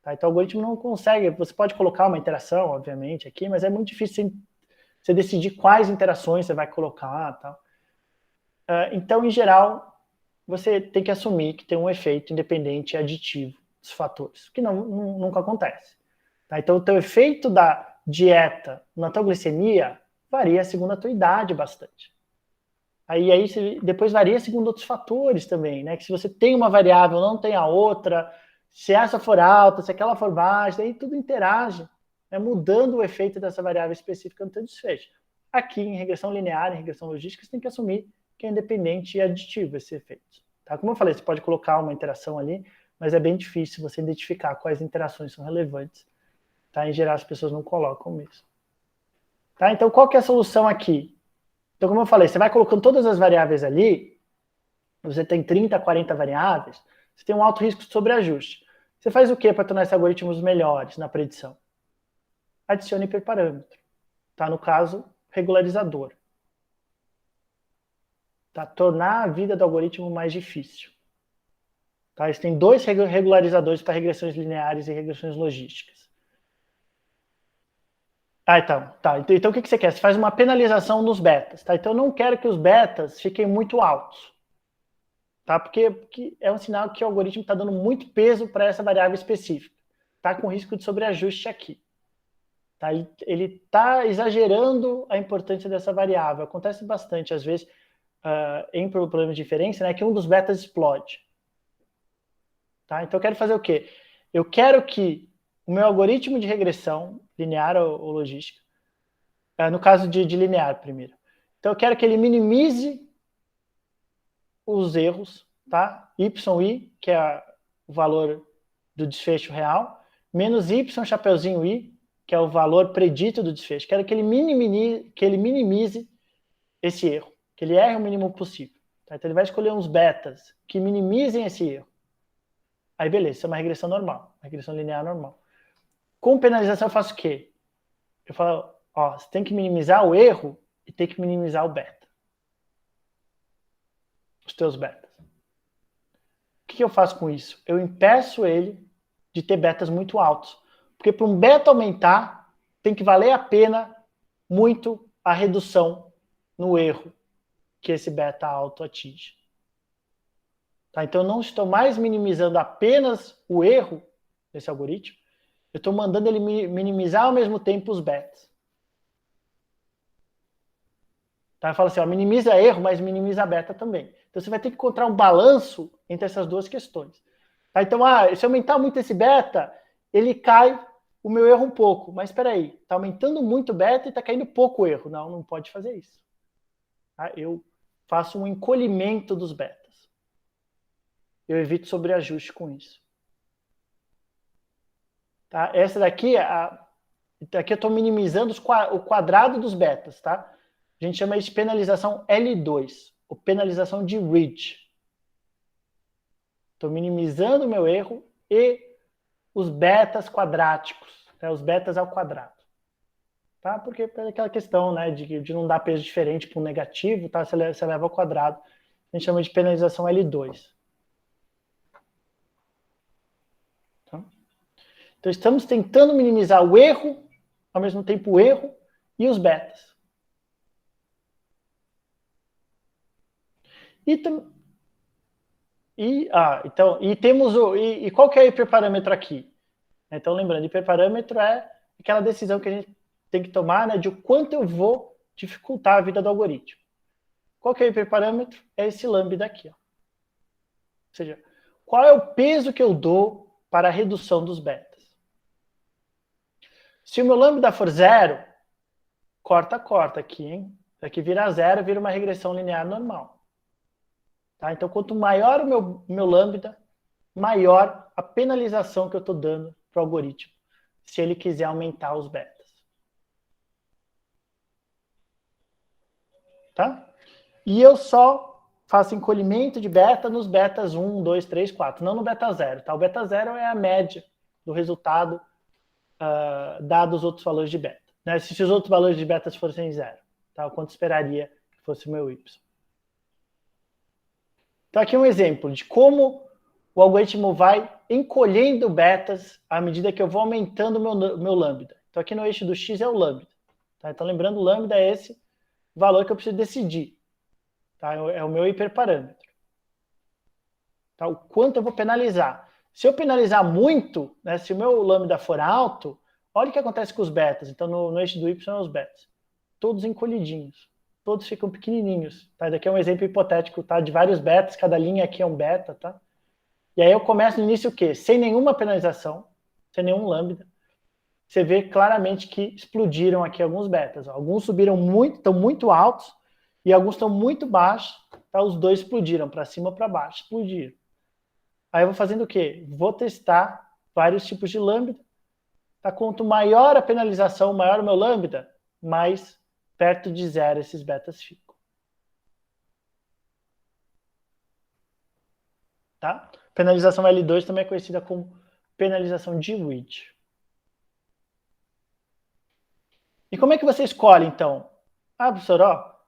Tá? Então, o algoritmo não consegue... Você pode colocar uma interação, obviamente, aqui, mas é muito difícil você decidir quais interações você vai colocar. Tá? Então, em geral, você tem que assumir que tem um efeito independente e aditivo dos fatores, que nunca acontece. Tá? Então, o teu efeito da dieta na tua glicemia varia segundo a tua idade bastante. Aí depois varia segundo outros fatores também, né? Que se você tem uma variável, não tem a outra, se essa for alta, se aquela for baixa, aí tudo interage, né? Mudando o efeito dessa variável específica no teu desfecho. Aqui, em regressão linear, em regressão logística, você tem que assumir que é independente e aditivo esse efeito. Tá? Como eu falei, você pode colocar uma interação ali, mas é bem difícil você identificar quais interações são relevantes. Tá? Em geral, as pessoas não colocam isso. Tá? Então, qual que é a solução aqui? Então, como eu falei, você vai colocando todas as variáveis ali, você tem 30, 40 variáveis, você tem um alto risco de sobreajuste. Você faz o que para tornar esses algoritmos melhores na predição? Adicione hiperparâmetro. Tá? No caso, regularizador. Tá? Tornar a vida do algoritmo mais difícil. Tá? Eles têm 2 regularizadores para regressões lineares e regressões logísticas. Então o que você quer? Você faz uma penalização nos betas. Tá? Então eu não quero que os betas fiquem muito altos. Tá? Porque é um sinal que o algoritmo está dando muito peso para essa variável específica. Está com risco de sobreajuste aqui. Tá? Ele está exagerando a importância dessa variável. Acontece bastante, às vezes, em problemas de inferência, né, que um dos betas explode. Tá? Então eu quero fazer o quê? Eu quero que o meu algoritmo de regressão, linear ou logística, no caso de linear primeiro, então eu quero que ele minimize os erros, tá? YI, que é o valor do desfecho real, menos Y, chapeuzinho I, que é o valor predito do desfecho. Quero que ele minimize esse erro, que ele erre o mínimo possível. Tá? Então ele vai escolher uns betas que minimizem esse erro. Aí beleza, isso é uma regressão normal, uma regressão linear normal. Com penalização eu faço o quê? Eu falo, ó, você tem que minimizar o erro e tem que minimizar o beta. Os teus betas. O que eu faço com isso? Eu impeço ele de ter betas muito altos. Porque para um beta aumentar, tem que valer a pena muito a redução no erro que esse beta alto atinge. Tá? Então eu não estou mais minimizando apenas o erro desse algoritmo, eu estou mandando ele minimizar ao mesmo tempo os betas. Tá? Eu falo assim, ó, minimiza erro, mas minimiza beta também. Então você vai ter que encontrar um balanço entre essas duas questões. Tá? Então, se aumentar muito esse beta, ele cai o meu erro um pouco. Mas espera aí, está aumentando muito o beta e está caindo pouco o erro. Não, não pode fazer isso. Tá? Eu faço um encolhimento dos betas. Eu evito sobreajuste com isso. Tá? Essa daqui é Então, aqui eu estou minimizando o quadrado dos betas, tá? A gente chama isso de penalização L2, ou penalização de Ridge. Estou minimizando o meu erro e os betas quadráticos, né? Os betas ao quadrado. Tá? Porque é aquela questão, né, de não dar peso diferente para um negativo, tá? Você leva ao quadrado. A gente chama de penalização L2. Tá? Então, estamos tentando minimizar o erro, ao mesmo tempo o erro e os betas. E temos e qual que é o hiperparâmetro aqui? Então, lembrando, hiperparâmetro é aquela decisão que a gente tem que tomar, né, de o quanto eu vou dificultar a vida do algoritmo. Qual que é o hiperparâmetro? É esse lambda aqui. Ó. Ou seja, qual é o peso que eu dou para a redução dos betas? Se o meu lambda for zero, corta aqui, hein? Aqui vira zero, vira uma regressão linear normal. Tá? Então, quanto maior o meu lambda, maior a penalização que eu estou dando para o algoritmo, se ele quiser aumentar os betas. Tá? E eu só faço encolhimento de beta nos betas 1, 2, 3, 4, não no beta 0. Tá? O beta 0 é a média do resultado dado os outros valores de beta. Né? Se os outros valores de beta fossem zero, tá? O quanto esperaria que fosse o meu y. Então, aqui um exemplo de como o algoritmo vai encolhendo betas à medida que eu vou aumentando o meu lambda. Então, aqui no eixo do x é o lambda. Tá? Então, lembrando, o lambda é esse valor que eu preciso decidir. Tá? É o meu hiperparâmetro. Tá? O quanto eu vou penalizar. Se eu penalizar muito, né, se o meu lambda for alto, olha o que acontece com os betas. Então, no eixo do y, os betas. Todos encolhidinhos. Todos ficam pequenininhos. Tá? Daqui é um exemplo hipotético, tá? De vários betas. Cada linha aqui é um beta. Tá? E aí eu começo no início o quê? Sem nenhuma penalização, sem nenhum lambda. Você vê claramente que explodiram aqui alguns betas. Ó. Alguns subiram muito, estão muito altos, e alguns estão muito baixos. Tá? Os dois explodiram, para cima ou para baixo, explodiram. Aí eu vou fazendo o quê? Vou testar vários tipos de lambda. Tá? Quanto maior a penalização, maior o meu lambda, mais perto de zero esses betas ficam. Tá? Penalização L2 também é conhecida como penalização de Ridge. E como é que você escolhe, então? Ah, professor, ó,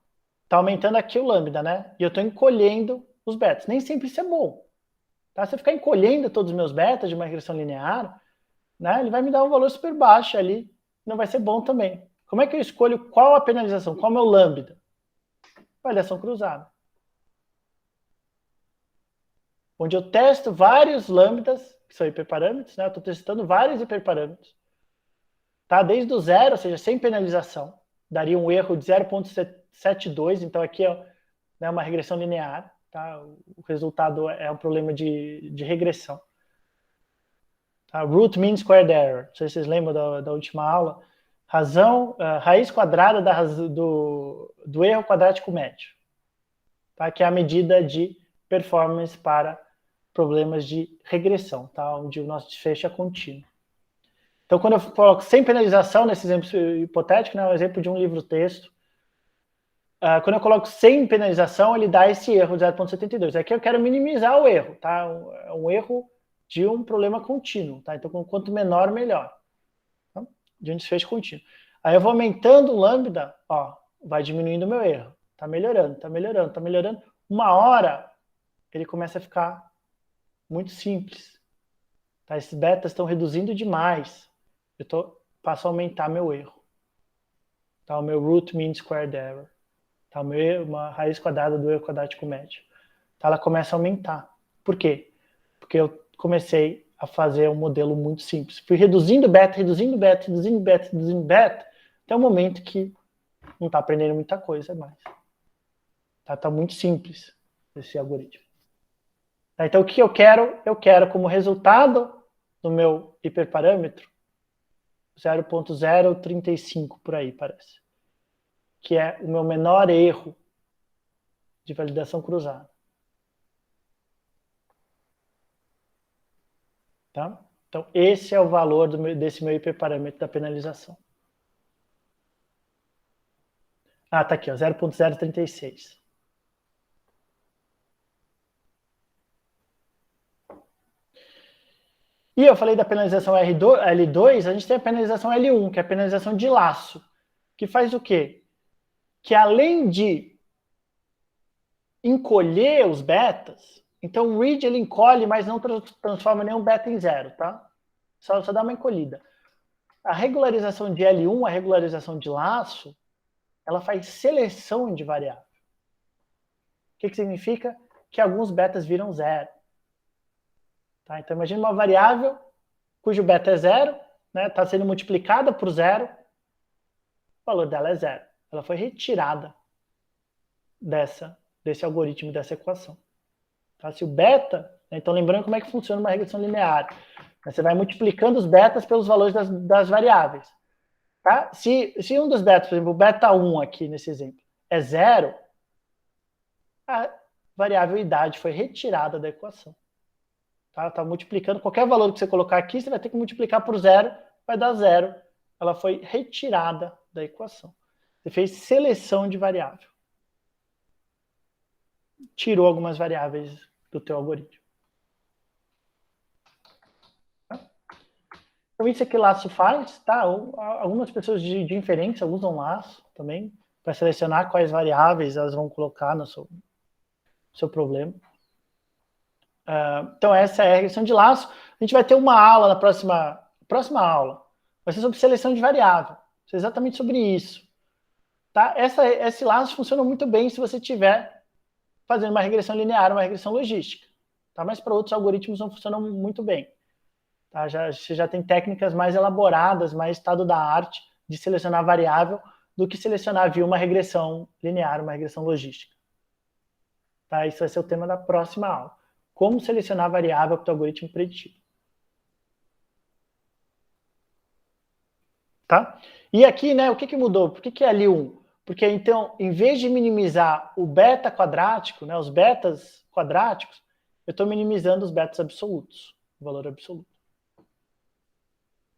tá aumentando aqui o lambda, né? E eu estou encolhendo os betas. Nem sempre isso é bom. Tá? Se eu ficar encolhendo todos os meus betas de uma regressão linear, né, ele vai me dar um valor super baixo ali. Não vai ser bom também. Como é que eu escolho qual a penalização? Qual é o meu lambda? Avaliação cruzada. Onde eu testo vários lambdas, que são hiperparâmetros, né? Eu estou testando vários hiperparâmetros. Tá? Desde o zero, ou seja, sem penalização. Daria um erro de 0,72, então aqui é, né, uma regressão linear. Tá? O resultado é um problema de regressão. Tá? Root mean squared error. Não sei se vocês lembram da última aula. Raiz quadrada do erro quadrático médio. Tá? Que é a medida de performance para problemas de regressão, tá? Onde o nosso desfecho é contínuo. Então, quando eu coloco sem penalização, nesse exemplo hipotético, né, um exemplo de um livro-texto, quando eu coloco sem penalização, ele dá esse erro de 0,72. Aqui eu quero minimizar o erro, tá? Um erro de um problema contínuo, tá? Então, quanto menor, melhor. Tá? De um desfecho contínuo. Aí eu vou aumentando o lambda, ó, vai diminuindo o meu erro. Tá melhorando, tá melhorando, tá melhorando. Uma hora, ele começa a ficar muito simples. Tá? Esses betas estão reduzindo demais. Passo a aumentar meu erro. Tá? O meu root mean squared error. Tá? Uma raiz quadrada do erro quadrático médio. Tá? Ela começa a aumentar. Por quê? Porque eu comecei a fazer um modelo muito simples. Fui reduzindo beta, reduzindo beta, reduzindo beta, reduzindo beta, até o momento que não está aprendendo muita coisa mais. Tá muito simples esse algoritmo. Tá? Então, o que eu quero? Eu quero como resultado do meu hiperparâmetro 0,035 por aí, parece. Que é o meu menor erro de validação cruzada. Tá? Então, esse é o valor desse meu hiperparâmetro da penalização. Ah, tá aqui, ó, 0.036. E eu falei da penalização L2, a gente tem a penalização L1, que é a penalização de laço, que faz o quê? Que além de encolher os betas, então o read ele encolhe, mas não transforma nenhum beta em zero, tá? Só dá uma encolhida. A regularização de L1, a regularização de laço, ela faz seleção de variável. O que significa? Que alguns betas viram zero. Tá? Então, imagine uma variável cujo beta é zero, né? Está sendo multiplicada por zero, o valor dela é zero. Ela foi retirada desse algoritmo, dessa equação. Tá? Se o beta, né? Então lembrando como é que funciona uma regressão linear. Você vai multiplicando os betas pelos valores das variáveis. Tá? Se um dos betas, por exemplo, o beta 1 aqui nesse exemplo, é zero, a variável idade foi retirada da equação. Tá multiplicando, qualquer valor que você colocar aqui, você vai ter que multiplicar por zero, vai dar zero. Ela foi retirada da equação. Você fez seleção de variável. Tirou algumas variáveis do teu algoritmo. Então isso aqui laço faz, tá? Algumas pessoas de inferência usam laço também, para selecionar quais variáveis elas vão colocar no seu problema. Então essa é a regressão de laço. A gente vai ter uma aula na próxima aula. Vai ser sobre seleção de variável. Vai ser exatamente sobre isso. Tá? Esse laço funciona muito bem se você estiver fazendo uma regressão linear, uma regressão logística. Tá? Mas para outros algoritmos não funcionam muito bem. Tá? Você já tem técnicas mais elaboradas, mais estado da arte de selecionar variável do que selecionar via uma regressão linear, uma regressão logística. Tá? Isso vai ser o tema da próxima aula. Como selecionar variável para o algoritmo preditivo. Tá? E aqui, né, o que mudou? Por que é L1? Porque, então, em vez de minimizar o beta quadrático, né, os betas quadráticos, eu estou minimizando os betas absolutos, o valor absoluto.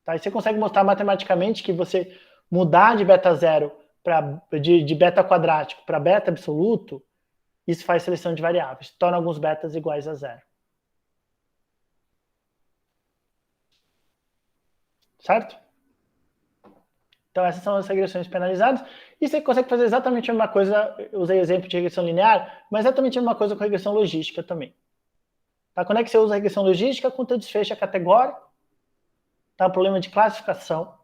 Tá? E você consegue mostrar matematicamente que você mudar de beta zero, de beta quadrático para beta absoluto, isso faz seleção de variáveis, torna alguns betas iguais a zero. Certo? Então essas são as regressões penalizadas. E você consegue fazer exatamente a mesma coisa, eu usei exemplo de regressão linear, mas exatamente a mesma coisa com regressão logística também. Tá? Quando é que você usa a regressão logística? Quando o desfecho é categórico, tá? Problema de classificação,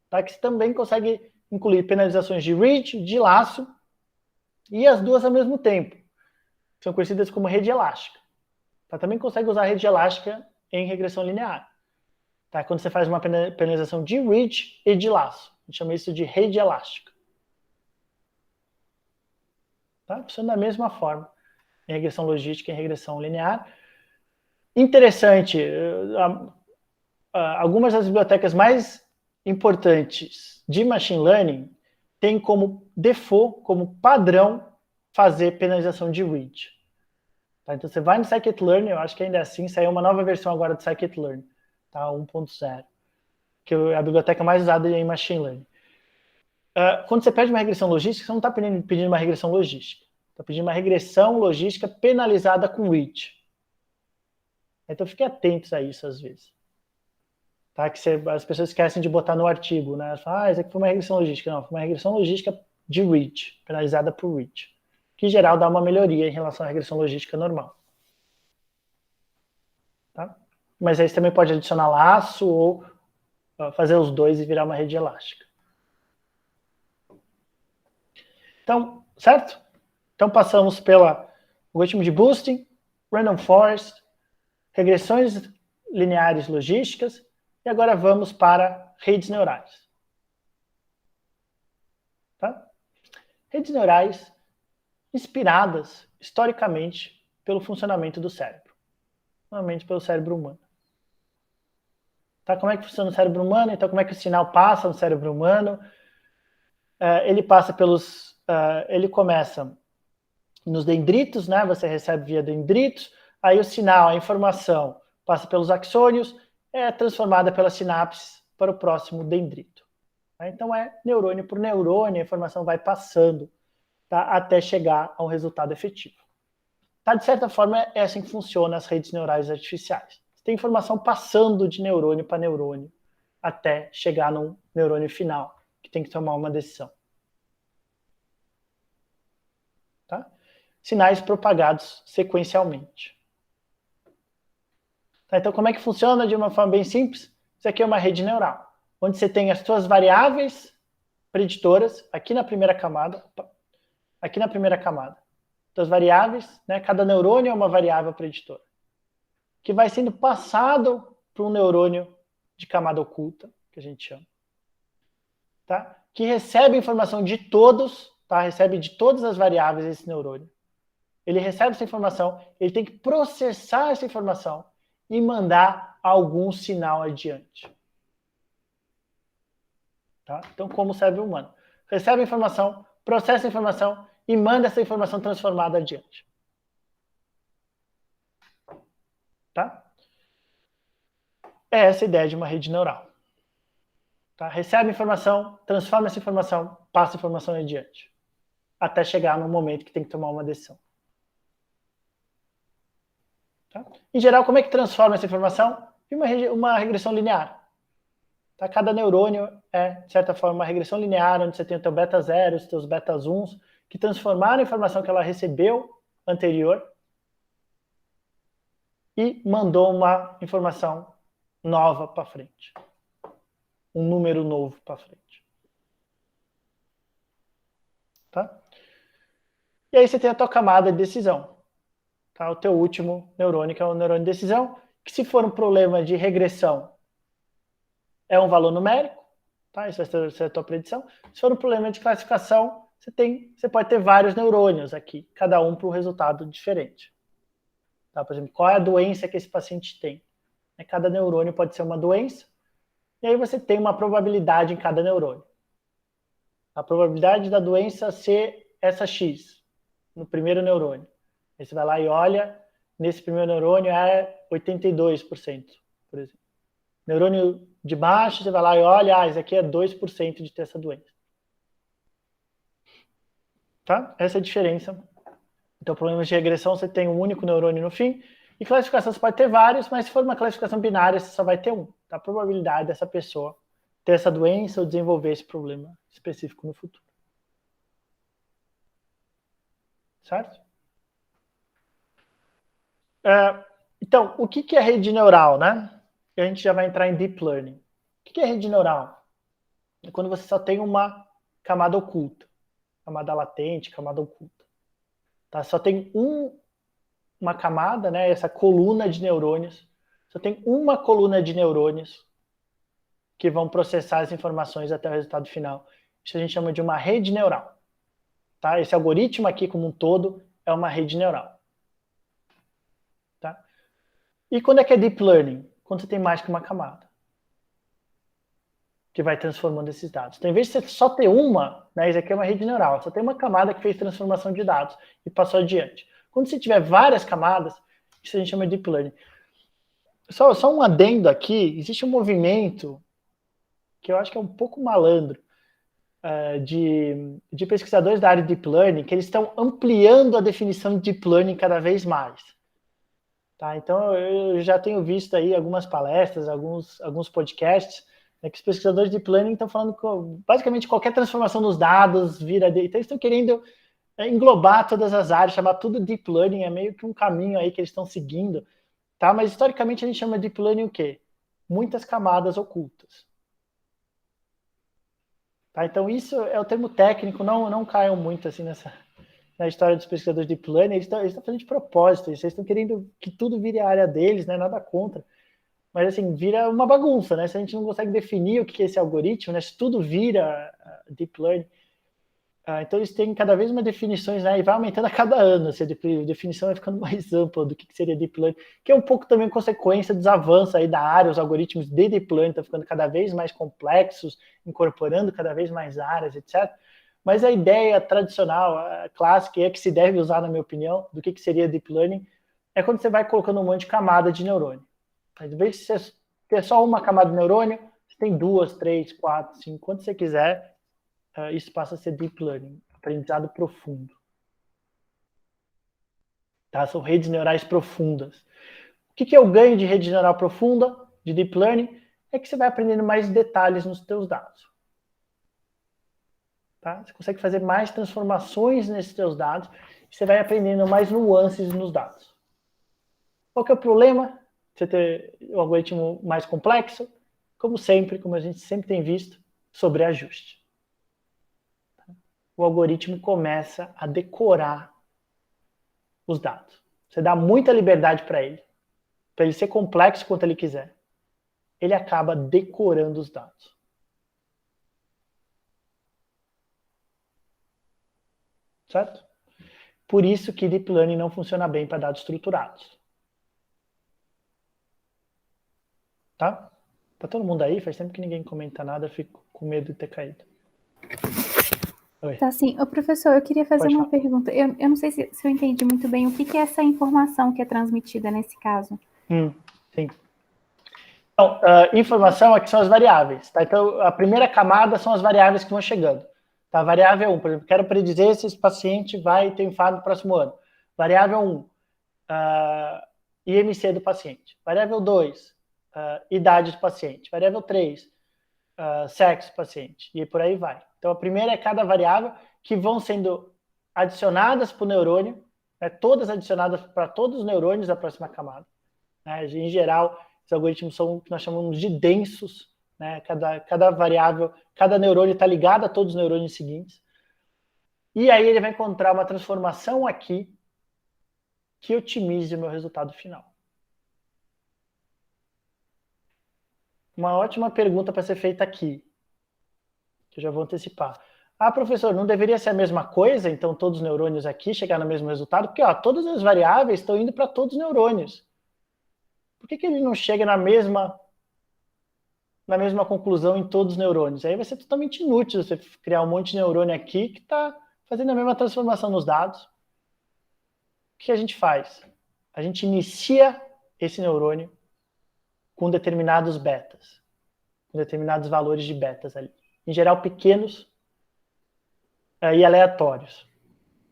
tá? Que você também consegue incluir penalizações de read, de laço, e as duas ao mesmo tempo. São conhecidas como rede elástica. Tá? Também consegue usar a rede elástica em regressão linear. Tá? Quando você faz uma penalização de read e de laço. A gente chama isso de rede elástica. Tá? Funciona da mesma forma em regressão logística e em regressão linear. Interessante, algumas das bibliotecas mais importantes de machine learning têm como default, como padrão, fazer penalização de read. Tá? Então você vai no scikit-learn, eu acho que ainda é assim, saiu uma nova versão agora do scikit-learn, tá? 1.0, que é a biblioteca mais usada em machine learning. Quando você pede uma regressão logística, você não está pedindo uma regressão logística. Está pedindo uma regressão logística penalizada com read. Então fiquem atentos a isso às vezes. Tá? Que as pessoas esquecem de botar no artigo, né? Elas falam, isso aqui foi uma regressão logística. Não, foi uma regressão logística de read, penalizada por read. Que em geral dá uma melhoria em relação à regressão logística normal. Tá? Mas aí você também pode adicionar laço ou fazer os dois e virar uma rede elástica. Então, certo? Então passamos pela algoritmo de boosting, random forest, regressões lineares logísticas, e agora vamos para redes neurais. Tá? Redes neurais inspiradas, historicamente, pelo funcionamento do cérebro. Normalmente pelo cérebro humano. Tá? Como é que funciona o cérebro humano? Então, como é que o sinal passa no cérebro humano? Ele passa ele começa nos dendritos, né? Você recebe via dendritos, aí o sinal, a informação, passa pelos axônios, é transformada pela sinapse para o próximo dendrito. Tá? Então é neurônio por neurônio, a informação vai passando, tá? Até chegar ao resultado efetivo. Tá? De certa forma, é assim que funcionam as redes neurais artificiais. Você tem informação passando de neurônio para neurônio até chegar no neurônio final, que tem que tomar uma decisão. Tá? Sinais propagados sequencialmente. Tá? Então, como é que funciona de uma forma bem simples? Isso aqui é uma rede neural, onde você tem as suas variáveis preditoras aqui na primeira camada. Aqui na primeira camada. Então, as variáveis, né, cada neurônio é uma variável preditora, que vai sendo passado para um neurônio de camada oculta, que a gente chama. Tá? Que recebe informação de todos, tá? Recebe de todas as variáveis esse neurônio. Ele recebe essa informação, ele tem que processar essa informação e mandar algum sinal adiante. Tá? Então, como o cérebro humano. Recebe a informação, processa a informação e manda essa informação transformada adiante. Tá? É essa a ideia de uma rede neural. Tá? Recebe informação, transforma essa informação, passa a informação adiante. Até chegar no momento que tem que tomar uma decisão. Tá? Em geral, como é que transforma essa informação? Em uma regressão linear. Tá? Cada neurônio é, de certa forma, uma regressão linear, onde você tem o teu beta 0, os teus betas 1, que transformaram a informação que ela recebeu anterior e mandou uma informação nova para frente. Um número novo para frente. Tá? E aí você tem a tua camada de decisão. Tá? O teu último neurônio, que é o neurônio de decisão, que se for um problema de regressão, é um valor numérico, tá? Isso vai ser a tua predição. Se for um problema de classificação, você pode ter vários neurônios aqui, cada um para um resultado diferente. Tá? Por exemplo, qual é a doença que esse paciente tem? Cada neurônio pode ser uma doença, e aí você tem uma probabilidade em cada neurônio. A probabilidade da doença ser essa X, no primeiro neurônio. Aí você vai lá e olha, nesse primeiro neurônio é 82%, por exemplo. Neurônio de baixo, você vai lá e olha, isso aqui é 2% de ter essa doença. Tá? Essa é a diferença. Então, problemas de regressão, você tem um único neurônio no fim, e classificação você pode ter vários, mas se for uma classificação binária, você só vai ter um. Tá? A probabilidade dessa pessoa ter essa doença ou desenvolver esse problema específico no futuro. Certo? Então, o que é rede neural, né? A gente já vai entrar em Deep Learning. O que é rede neural? É quando você só tem uma camada oculta. Camada latente, camada oculta. Tá? Só tem uma camada, né? Essa coluna de neurônios. Só tem uma coluna de neurônios que vão processar as informações até o resultado final. Isso a gente chama de uma rede neural. Tá? Esse algoritmo aqui, como um todo, é uma rede neural. Tá? E quando é que é Deep Learning? Quando você tem mais que uma camada. Que vai transformando esses dados. Então, em vez de você só ter uma, né, isso aqui é uma rede neural, só tem uma camada que fez transformação de dados e passou adiante. Quando você tiver várias camadas, isso a gente chama de Deep Learning. Só um adendo aqui, existe um movimento que eu acho que é um pouco malandro, de pesquisadores da área de Deep Learning, que eles estão ampliando a definição de Deep Learning cada vez mais. Tá? Então, eu já tenho visto aí algumas palestras, alguns podcasts, né, que os pesquisadores de Deep Learning estão falando que basicamente qualquer transformação nos dados vira... Então, eles estão querendo englobar todas as áreas, chamar tudo Deep Learning, é meio que um caminho aí que eles estão seguindo. Tá? Mas, historicamente, a gente chama de Deep Learning o quê? Muitas camadas ocultas. Tá? Então, isso é o termo técnico, não caiam muito assim na história dos pesquisadores de Deep Learning, eles estão fazendo de propósito, eles estão querendo que tudo vire a área deles, né? Nada contra. Mas, assim, vira uma bagunça, né? Se a gente não consegue definir o que é esse algoritmo, né? Se tudo vira Deep Learning. Então, eles têm cada vez mais definições, né? E vai aumentando a cada ano. Assim, a definição vai ficando mais ampla do que seria Deep Learning, que é um pouco também consequência dos avanços aí da área. Os algoritmos de Deep Learning estão ficando cada vez mais complexos, incorporando cada vez mais áreas, etc. Mas a ideia tradicional, a clássica, e a que se deve usar, na minha opinião, do que seria Deep Learning, é quando você vai colocando um monte de camada de neurônio. Em vez de ter só uma camada de neurônio, Você tem 2, 3, 4, 5, quanto você quiser, isso passa a ser Deep Learning, aprendizado profundo. Tá? São redes neurais profundas. O que é o ganho de rede neural profunda, de Deep Learning? É que você vai aprendendo mais detalhes nos seus dados. Tá? Você consegue fazer mais transformações nesses seus dados, e você vai aprendendo mais nuances nos dados. Qual que é o problema? Você ter o algoritmo mais complexo? Como sempre, como a gente sempre tem visto, sobreajuste. O algoritmo começa a decorar os dados. Você dá muita liberdade para ele ser complexo quanto ele quiser. Ele acaba decorando os dados. Certo? Por isso que Deep Learning não funciona bem para dados estruturados. Tá? Tá todo mundo aí? Faz tempo que ninguém comenta nada, eu fico com medo de ter caído. Oi. Tá, sim. Ô, professor, eu queria fazer uma pergunta. Eu não sei se eu entendi muito bem o que é essa informação que é transmitida nesse caso. Sim. Então, informação aqui são as variáveis. Tá? Então, a primeira camada são as variáveis que vão chegando. Tá? Variável 1, por exemplo, quero predizer se esse paciente vai ter infarto no próximo ano. Variável 1, IMC do paciente. Variável 2, idade do paciente. Variável 3, sexo do paciente. E por aí vai. Então, a primeira é cada variável que vão sendo adicionadas para o neurônio, né, todas adicionadas para todos os neurônios da próxima camada. Né? Em geral, os algoritmos são o que nós chamamos de densos. Né? Cada variável, cada neurônio está ligado a todos os neurônios seguintes. E aí ele vai encontrar uma transformação aqui que otimize o meu resultado final. Uma ótima pergunta para ser feita aqui, que eu já vou antecipar. Professor, não deveria ser a mesma coisa, então todos os neurônios aqui chegar no mesmo resultado? Porque todas as variáveis estão indo para todos os neurônios. Por que ele não chega na mesma conclusão em todos os neurônios? Aí vai ser totalmente inútil você criar um monte de neurônio aqui que está fazendo a mesma transformação nos dados. O que a gente faz? A gente inicia esse neurônio com determinados betas, com determinados valores de betas ali. Em geral, pequenos e aleatórios.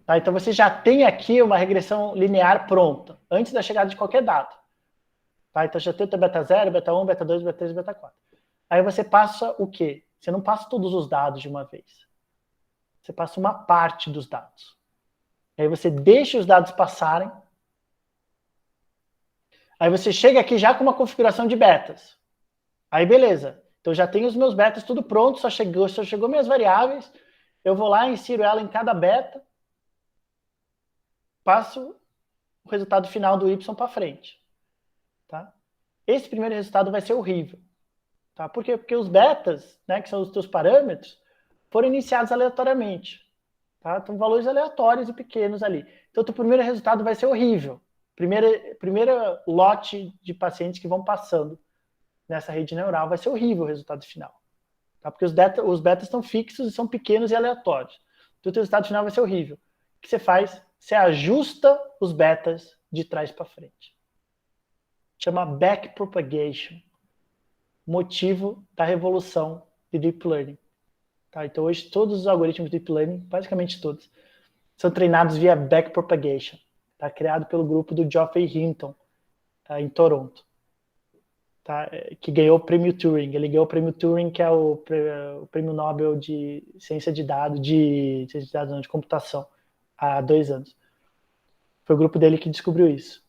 Tá? Então, você já tem aqui uma regressão linear pronta, antes da chegada de qualquer dado. Tá? Então, já tem o beta 0, beta 1, beta 2, beta 3 e beta 4. Aí você passa o quê? Você não passa todos os dados de uma vez. Você passa uma parte dos dados. Aí você deixa os dados passarem. Aí você chega aqui já com uma configuração de betas. Aí beleza. Então já tenho os meus betas tudo pronto, só chegou minhas variáveis. Eu vou lá, insiro ela em cada beta. Passo o resultado final do Y para frente. Tá? Esse primeiro resultado vai ser horrível. Tá? Por quê? Porque os betas, né, que são os teus parâmetros, foram iniciados aleatoriamente. Tá? Então, valores aleatórios e pequenos ali. Então, o teu primeiro resultado vai ser horrível. Primeira lote de pacientes que vão passando nessa rede neural vai ser horrível o resultado final. Tá? Porque os betas estão fixos e são pequenos e aleatórios. Então, o teu resultado final vai ser horrível. O que você faz? Você ajusta os betas de trás para frente. Chama backpropagation. Motivo da revolução de Deep Learning. Tá? Então, hoje, todos os algoritmos de Deep Learning, basicamente todos, são treinados via backpropagation. Tá? Criado pelo grupo do Geoffrey Hinton, em Toronto. Tá? Que ganhou o prêmio Turing. Ele ganhou o prêmio Turing, que é o prêmio Nobel de ciência de dados, de computação, há 2 anos. Foi o grupo dele que descobriu isso.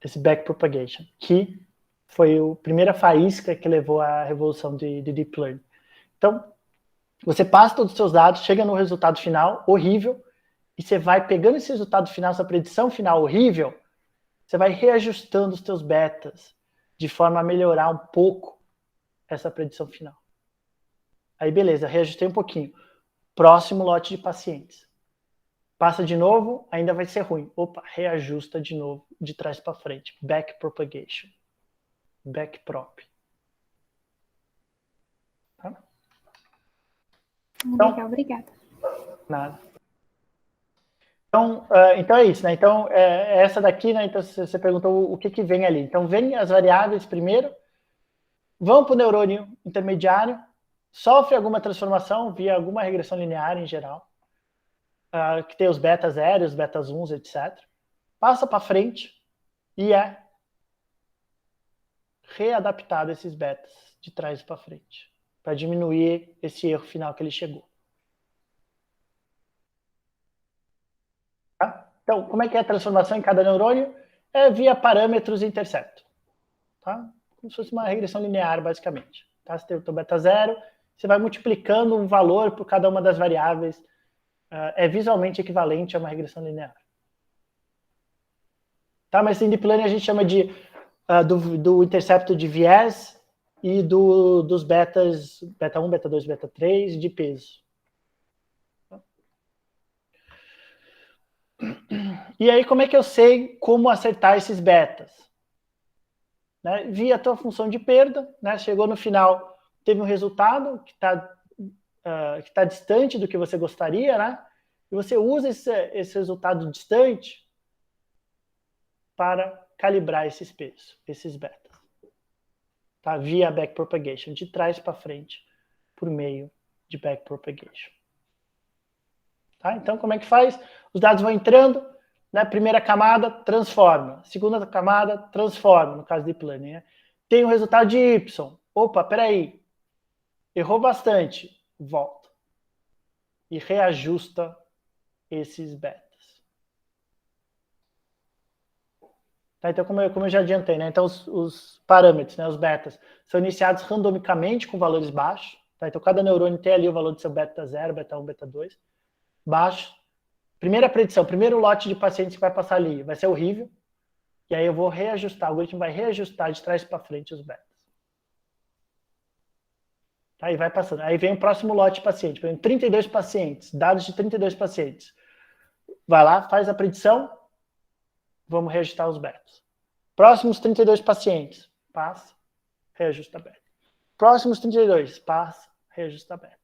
Esse backpropagation, que foi a primeira faísca que levou à revolução de Deep Learning. Então, você passa todos os seus dados, chega no resultado final, horrível, e você vai pegando esse resultado final, essa predição final horrível, você vai reajustando os seus betas, de forma a melhorar um pouco essa predição final. Aí, beleza, reajustei um pouquinho. Próximo lote de pacientes. Passa de novo, ainda vai ser ruim. Opa, reajusta de novo, de trás para frente. Backpropagation. Backprop. Tá? Então, legal, obrigada. Nada. Então é isso, né? Então, essa daqui, né? Então, você perguntou o que vem ali. Então, vem as variáveis primeiro, vão para o neurônio intermediário, sofre alguma transformação via alguma regressão linear em geral, que tem os beta 0, os beta 1, etc. Passa para frente e é readaptado esses betas de trás para frente, para diminuir esse erro final que ele chegou. Tá? Então, como é que é a transformação em cada neurônio? É via parâmetros intercepto. Tá? Como se fosse uma regressão linear, basicamente. Tá? Você tem o teu beta 0, você vai multiplicando um valor por cada uma das variáveis. É visualmente equivalente a uma regressão linear. Tá? Mas em Deep Learning a gente chama de do intercepto de viés e dos betas, beta 1, beta 2, beta 3, de peso. E aí, como é que eu sei como acertar esses betas? Né? Via a tua função de perda, né? Chegou no final, teve um resultado que está distante do que você gostaria, né? E você usa esse resultado distante para calibrar esses pesos, esses betas. Tá? Via backpropagation, de trás para frente, por meio de backpropagation. Tá? Então, como é que faz? Os dados vão entrando, né? Primeira camada, transforma. Segunda camada, transforma, no caso de Deep Learning. Né? Tem o resultado de Y. Opa, peraí. Errou bastante. Volta. E reajusta esses betas. Tá? Então, como eu já adiantei, né? Então, os parâmetros, né? Os betas, são iniciados randomicamente com valores baixos. Tá? Então, cada neurônio tem ali o valor do seu beta 0, beta 1, beta 2. Baixo. Primeira predição, primeiro lote de pacientes que vai passar ali vai ser horrível. E aí eu vou reajustar, o algoritmo vai reajustar de trás para frente os betas. Aí vai passando. Aí vem o próximo lote de pacientes. Por exemplo, 32 pacientes, dados de 32 pacientes. Vai lá, faz a predição, vamos reajustar os betas. Próximos 32 pacientes, passa, reajusta beta. Próximos 32, passa, reajusta beta.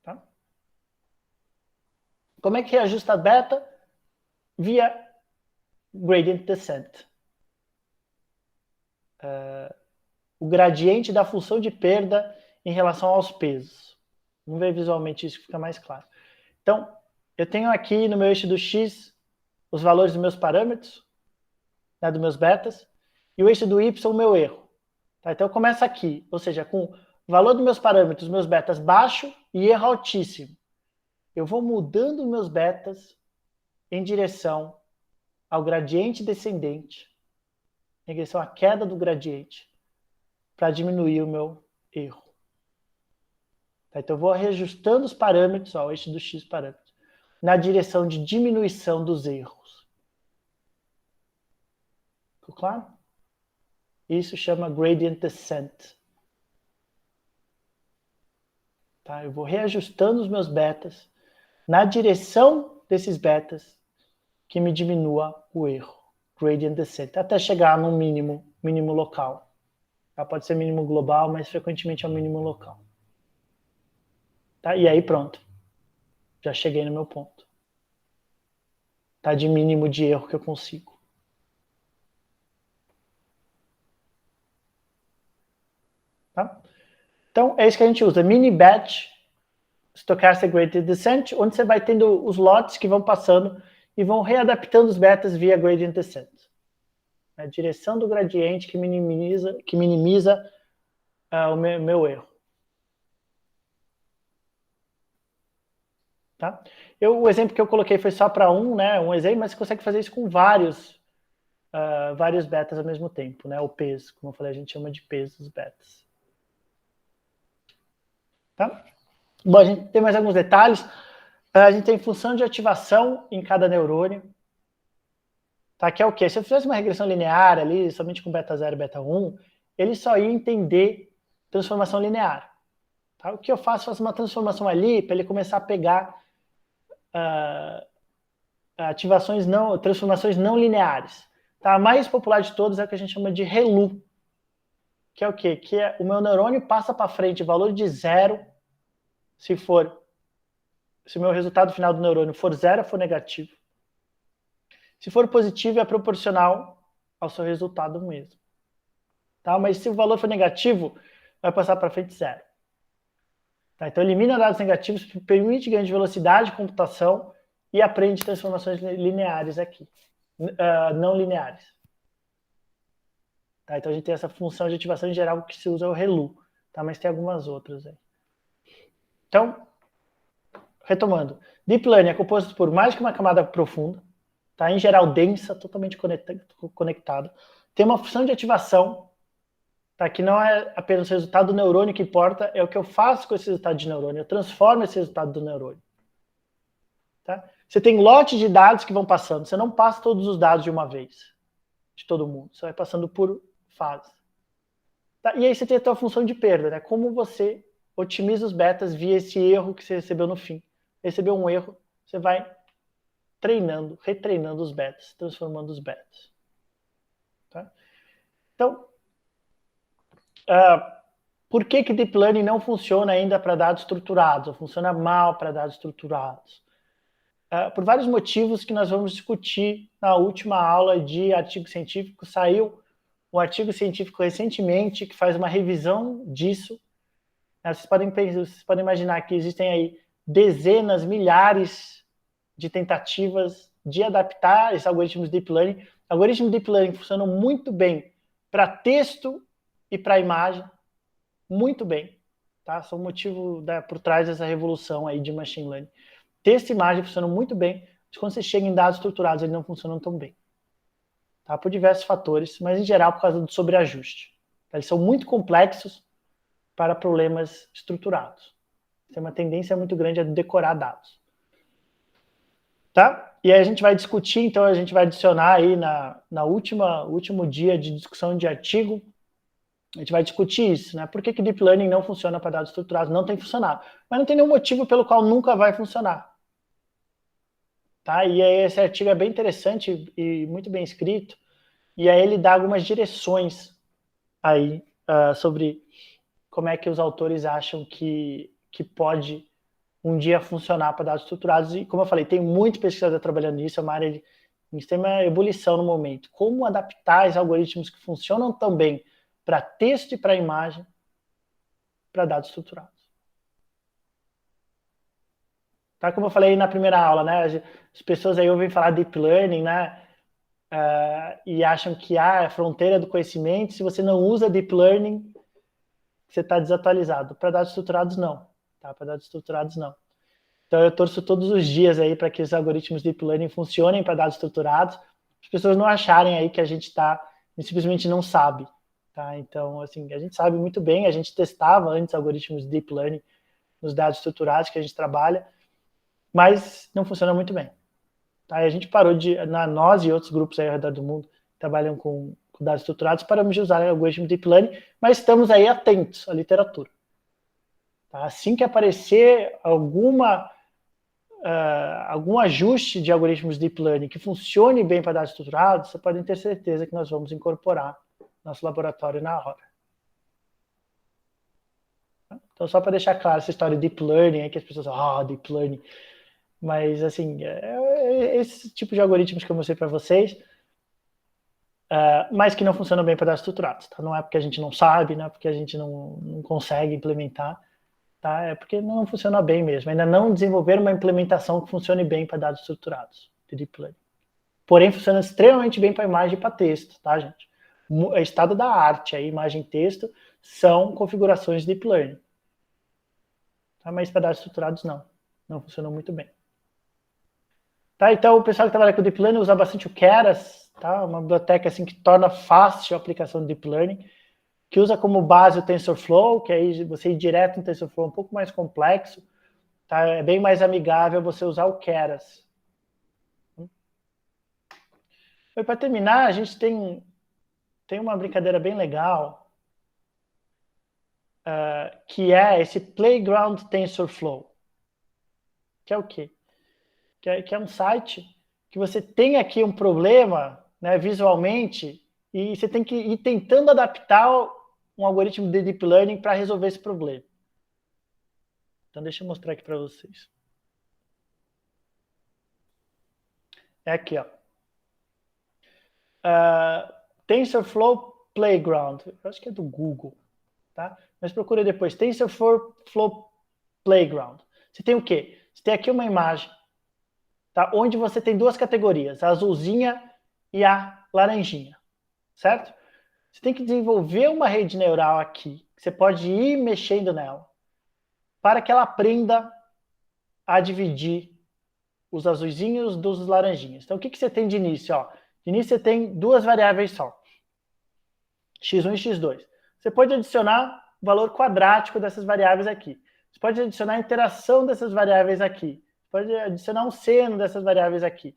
Tá? Como é que reajusta a beta? Via gradient descent. O gradiente da função de perda em relação aos pesos. Vamos ver visualmente isso que fica mais claro. Então, eu tenho aqui no meu eixo do X os valores dos meus parâmetros, né, dos meus betas, e o eixo do Y o meu erro. Tá? Então, eu começo aqui, ou seja, com o valor dos meus parâmetros, meus betas baixo e erro altíssimo. Eu vou mudando meus betas em direção ao gradiente descendente, em direção à queda do gradiente, para diminuir o meu erro. Tá? Então, eu vou reajustando os parâmetros, ó, o eixo do X parâmetros, na direção de diminuição dos erros. Ficou claro? Isso chama gradient descent. Tá? Eu vou reajustando os meus betas na direção desses betas que me diminua o erro. Gradient descent. Até chegar no mínimo local. Tá? Pode ser mínimo global, mas frequentemente é o mínimo local. Tá? E aí pronto. Já cheguei no meu ponto. Tá? De mínimo de erro que eu consigo. Tá? Então, é isso que a gente usa. Mini batch Stochastic Gradient Descent, onde você vai tendo os lotes que vão passando e vão readaptando os betas via Gradient Descent. A direção do gradiente que minimiza o meu erro. Tá? O exemplo que eu coloquei foi só para um exemplo, mas você consegue fazer isso com vários betas ao mesmo tempo, né? O peso, como eu falei, a gente chama de peso dos betas. Tá? Bom, a gente tem mais alguns detalhes. A gente tem função de ativação em cada neurônio. Tá? Que é o quê? Se eu fizesse uma regressão linear ali, somente com beta 0 e beta 1, ele só ia entender transformação linear. Tá? O que eu faço? Faço uma transformação ali para ele começar a pegar transformações não lineares. Tá? A mais popular de todas é a que a gente chama de ReLU. Que é o quê? Que o meu neurônio passa para frente valor de 0 se o meu resultado final do neurônio for 0 ou for negativo. Se for positivo, é proporcional ao seu resultado mesmo. tá? Mas se o valor for negativo, vai passar para frente zero. Tá? Então, elimina dados negativos, permite ganho de velocidade de computação e aprende transformações lineares aqui, não lineares. Tá? Então, a gente tem essa função de ativação em geral que se usa o ReLU, tá? Mas tem algumas outras aí. Então, retomando, Deep Learning é composto por mais que uma camada profunda, tá? Em geral densa, totalmente conectada. Tem uma função de ativação, tá? Que não é apenas o resultado do neurônio que importa, é o que eu faço com esse resultado de neurônio. Eu transformo esse resultado do neurônio. Tá? Você tem lotes de dados que vão passando. Você não passa todos os dados de uma vez, de todo mundo. Você vai passando por fase. Tá? E aí você tem a tua função de perda, né? Como você otimiza os betas via esse erro que você recebeu no fim. Recebeu um erro, você vai treinando, retreinando os betas, transformando os betas. Tá? Então, por que Deep Learning não funciona ainda para dados estruturados, ou funciona mal para dados estruturados? Por vários motivos que nós vamos discutir na última aula de artigo científico. Saiu um artigo científico recentemente que faz uma revisão disso. Vocês podem imaginar que existem aí dezenas, milhares de tentativas de adaptar esses algoritmos Deep Learning. Algoritmos Deep Learning funcionam muito bem para texto e para imagem, muito bem. Tá? São o motivo por trás dessa revolução aí de Machine Learning. Texto e imagem funcionam muito bem, mas quando você chega em dados estruturados, eles não funcionam tão bem. Tá? Por diversos fatores, mas em geral por causa do sobreajuste. Tá? Eles são muito complexos para problemas estruturados. Tem uma tendência muito grande a decorar dados. Tá? E aí a gente vai discutir, então a gente vai adicionar aí na último dia de discussão de artigo, a gente vai discutir isso, né? Por que Deep Learning não funciona para dados estruturados? Não tem funcionado. Mas não tem nenhum motivo pelo qual nunca vai funcionar. Tá? E aí esse artigo é bem interessante e muito bem escrito. E aí ele dá algumas direções aí sobre como é que os autores acham que pode um dia funcionar para dados estruturados. E como eu falei, tem muito pesquisador trabalhando nisso, é uma área em extrema ebulição no momento. Como adaptar os algoritmos que funcionam tão bem para texto e para imagem para dados estruturados. Tá? Como eu falei na primeira aula, né? As pessoas aí ouvem falar Deep Learning, né? E acham que é a fronteira do conhecimento. Se você não usa Deep Learning, você está desatualizado. Para dados estruturados, não. Tá? Para dados estruturados, não. Então, eu torço todos os dias aí para que os algoritmos Deep Learning funcionem para dados estruturados. As pessoas não acharem aí que a gente simplesmente não sabe. Tá? Então, assim, a gente sabe muito bem, a gente testava antes algoritmos Deep Learning nos dados estruturados que a gente trabalha, mas não funciona muito bem. Tá? E a gente parou nós e outros grupos aí ao redor do mundo trabalham com dados estruturados, paramos de usar algoritmos Deep Learning, mas estamos aí atentos à literatura. Tá? Assim que aparecer algum ajuste de algoritmos Deep Learning que funcione bem para dados estruturados, vocês podem ter certeza que nós vamos incorporar nosso laboratório na hora. Então, só para deixar claro essa história de Deep Learning, aí que as pessoas falam, Deep Learning. Mas, assim, esse tipo de algoritmos que eu mostrei para vocês, mas que não funcionam bem para dados estruturados. Tá? Não é porque a gente não sabe, não é porque a gente não consegue implementar, tá? É porque não funciona bem mesmo. Ainda não desenvolveram uma implementação que funcione bem para dados estruturados de Deep Learning. Porém, funciona extremamente bem para imagem e para texto, tá, gente? O estado da arte, a imagem e texto, são configurações de Deep Learning. Tá? Mas para dados estruturados, não funcionam muito bem. Tá? Então, o pessoal que trabalha com Deep Learning usa bastante o Keras, tá? Uma biblioteca assim, que torna fácil a aplicação de Deep Learning, que usa como base o TensorFlow, que aí você ir direto no TensorFlow é um pouco mais complexo, tá? É bem mais amigável você usar o Keras. E para terminar, a gente tem uma brincadeira bem legal, que é esse Playground TensorFlow. Que é o quê? Que é um site que você tem aqui um problema, né, visualmente, e você tem que ir tentando adaptar um algoritmo de Deep Learning para resolver esse problema. Então, deixa eu mostrar aqui para vocês. É aqui, ó. TensorFlow Playground. Eu acho que é do Google, tá? Mas procura depois. TensorFlow Playground. Você tem o quê? Você tem aqui uma imagem, tá? Onde você tem duas categorias, a azulzinha e a laranjinha, certo? Você tem que desenvolver uma rede neural aqui. Você pode ir mexendo nela para que ela aprenda a dividir os azulzinhos dos laranjinhas. Então, o que você tem de início? Ó? De início, você tem duas variáveis só, x1 e x2. Você pode adicionar o valor quadrático dessas variáveis aqui. Você pode adicionar a interação dessas variáveis aqui. Você pode adicionar um seno dessas variáveis aqui.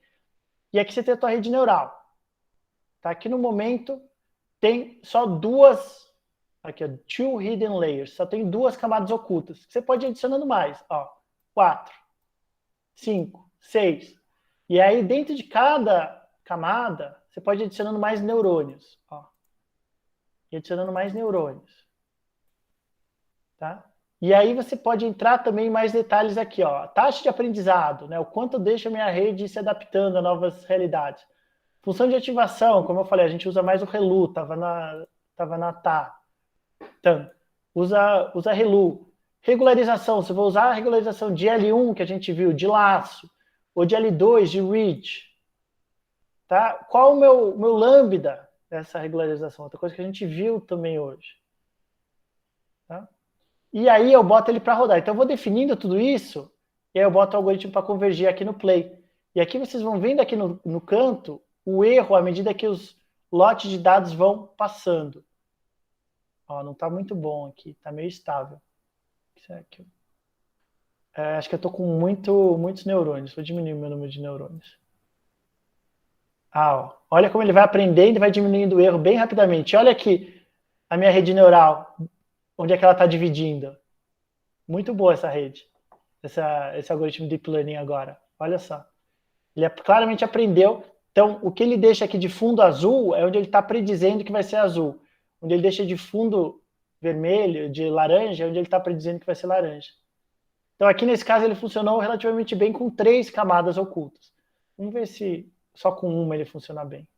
E aqui você tem a tua rede neural. Tá? Aqui no momento tem só duas, aqui ó, two hidden layers, só tem duas camadas ocultas. Você pode ir adicionando mais, ó, 4, 5, 6. E aí dentro de cada camada, você pode ir adicionando mais neurônios, ó. E adicionando mais neurônios. Tá? E aí você pode entrar também em mais detalhes aqui, ó. Taxa de aprendizado, né? O quanto deixa a minha rede se adaptando a novas realidades. Função de ativação, como eu falei, a gente usa mais o ReLU, estava na TA. Então, usa ReLU. Regularização, se eu vou usar a regularização de L1, que a gente viu, de laço, ou de L2, de reach. Tá? Qual o meu lambda dessa regularização? Outra coisa que a gente viu também hoje. Tá? E aí eu boto ele para rodar. Então eu vou definindo tudo isso, e aí eu boto o algoritmo para convergir aqui no play. E aqui vocês vão vendo aqui no canto o erro à medida que os lotes de dados vão passando. Ó, não está muito bom aqui, está meio estável. Aqui. Acho que eu estou com muitos neurônios. Vou diminuir o meu número de neurônios. Ó, olha como ele vai aprendendo e vai diminuindo o erro bem rapidamente. Olha aqui a minha rede neural, onde é que ela está dividindo. Muito boa essa rede, esse algoritmo de Deep Learning agora. Olha só. Ele claramente aprendeu. Então, o que ele deixa aqui de fundo azul é onde ele está predizendo que vai ser azul. Onde ele deixa de fundo vermelho, de laranja, é onde ele está predizendo que vai ser laranja. Então, aqui nesse caso, ele funcionou relativamente bem com 3 camadas ocultas. Vamos ver se só com uma ele funciona bem.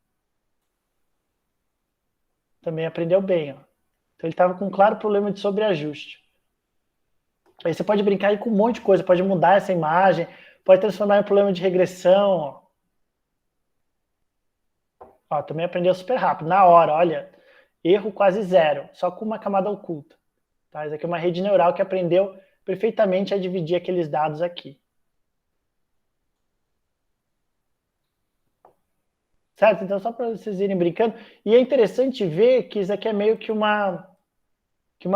Também aprendeu bem. Ó. Então, ele estava com um claro problema de sobreajuste. Aí você pode brincar aí com um monte de coisa, pode mudar essa imagem, pode transformar em um problema de regressão. Ó, também aprendeu super rápido, na hora, olha, erro quase zero, só com uma camada oculta. Tá? Isso aqui é uma rede neural que aprendeu perfeitamente a dividir aqueles dados aqui. Certo? Então, só para vocês irem brincando. E é interessante ver que isso aqui é meio que uma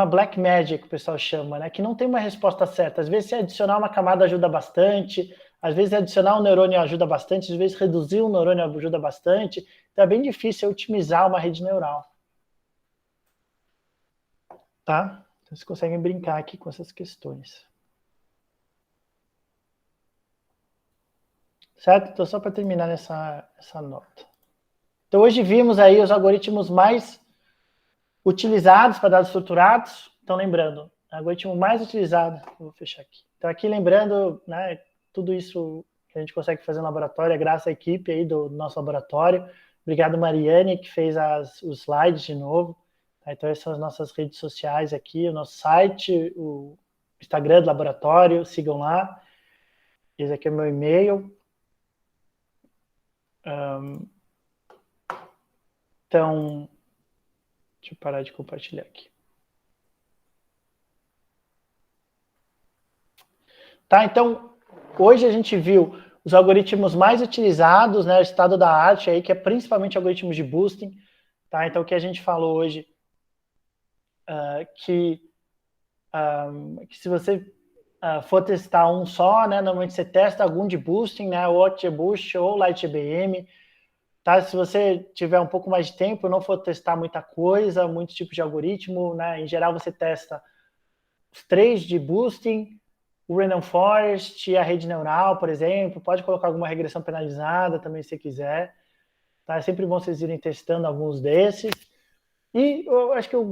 black magic, que o pessoal chama, né? Que não tem uma resposta certa. Às vezes, se adicionar uma camada ajuda bastante, às vezes, adicionar um neurônio ajuda bastante, às vezes, reduzir um neurônio ajuda bastante. Então, é bem difícil otimizar uma rede neural. Tá? Então, vocês conseguem brincar aqui com essas questões. Certo? Então, só para terminar essa nota. Então, hoje vimos aí os algoritmos mais utilizados para dados estruturados. Então, lembrando, o algoritmo mais utilizado, vou fechar aqui. Então, aqui lembrando, né, tudo isso que a gente consegue fazer no laboratório é graças à equipe aí do nosso laboratório. Obrigado, Mariane, que fez os slides de novo. Então, essas são as nossas redes sociais aqui, o nosso site, o Instagram do laboratório, sigam lá. Esse aqui é o meu e-mail. Então, deixa eu parar de compartilhar aqui. Tá, então, hoje a gente viu os algoritmos mais utilizados, né, o estado da arte aí, que é principalmente algoritmos de boosting. Tá, então, o que a gente falou hoje, que se você for testar um só, né, normalmente você testa algum de boosting, né, ou OctBoost ou LightGBM. Tá? Se você tiver um pouco mais de tempo, não for testar muita coisa, muitos tipos de algoritmo, né? Em geral você testa os 3 de boosting, o Random Forest e a rede neural, por exemplo. Pode colocar alguma regressão penalizada também, se quiser. Tá? É sempre bom vocês irem testando alguns desses. E eu acho que a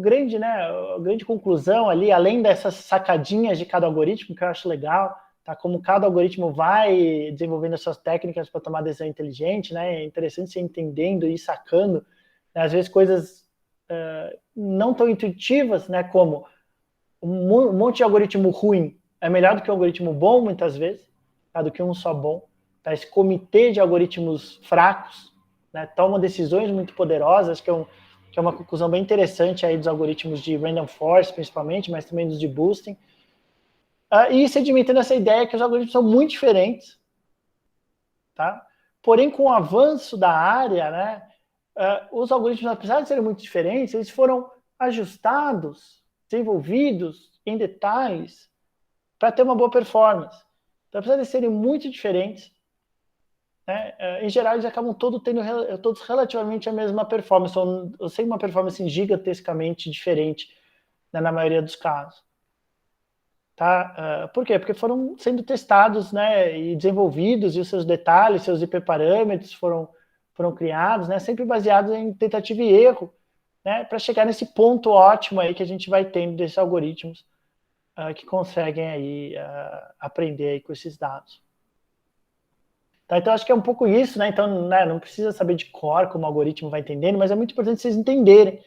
grande conclusão ali, além dessas sacadinhas de cada algoritmo, que eu acho legal, tá? Como cada algoritmo vai desenvolvendo as suas técnicas para tomar decisão inteligente, né? É interessante você entendendo e sacando, né? Às vezes coisas não tão intuitivas, né, como um monte de algoritmo ruim é melhor do que um algoritmo bom, muitas vezes, tá, do que um só bom. Tá? Esse comitê de algoritmos fracos, né, toma decisões muito poderosas, que é uma conclusão bem interessante aí dos algoritmos de random forest, principalmente, mas também dos de boosting. E sedimentando essa ideia que os algoritmos são muito diferentes, tá? Porém, com o avanço da área, né, os algoritmos, apesar de serem muito diferentes, eles foram ajustados, desenvolvidos em detalhes para ter uma boa performance. Então, apesar de serem muito diferentes, né, em geral, eles acabam todos relativamente a mesma performance, ou sem uma performance gigantescamente diferente, né, na maioria dos casos. Tá? Por quê? Porque foram sendo testados, né, e desenvolvidos, e os seus detalhes, seus hiperparâmetros foram criados, né, sempre baseados em tentativa e erro, né, para chegar nesse ponto ótimo aí que a gente vai tendo desses algoritmos que conseguem aí aprender aí com esses dados. Tá? Então, acho que é um pouco isso, né? Então, né, não precisa saber de cor como o algoritmo vai entendendo, mas é muito importante vocês entenderem,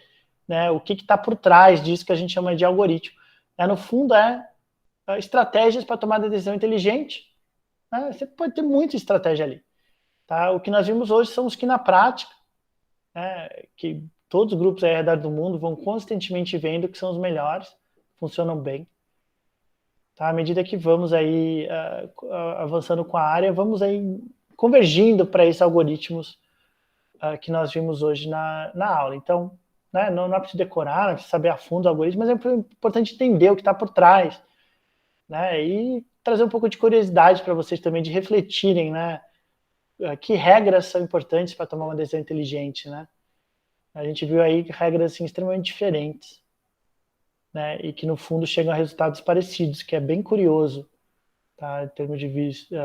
né, o que está por trás disso que a gente chama de algoritmo. No fundo, estratégias para tomar decisão inteligente. Né? Você pode ter muita estratégia ali. Tá? O que nós vimos hoje são os que, na prática, né, que todos os grupos ao redor do mundo vão constantemente vendo que são os melhores, funcionam bem. Tá? À medida que vamos aí avançando com a área, vamos aí convergindo para esses algoritmos que nós vimos hoje na aula. Então, né, não é preciso decorar, não é preciso saber a fundo os algoritmos, mas é importante entender o que está por trás, né, e trazer um pouco de curiosidade para vocês também, de refletirem, né, que regras são importantes para tomar uma decisão inteligente, né? A gente viu aí regras assim, extremamente diferentes, né, e que no fundo chegam a resultados parecidos, que é bem curioso, tá, em termos de vista,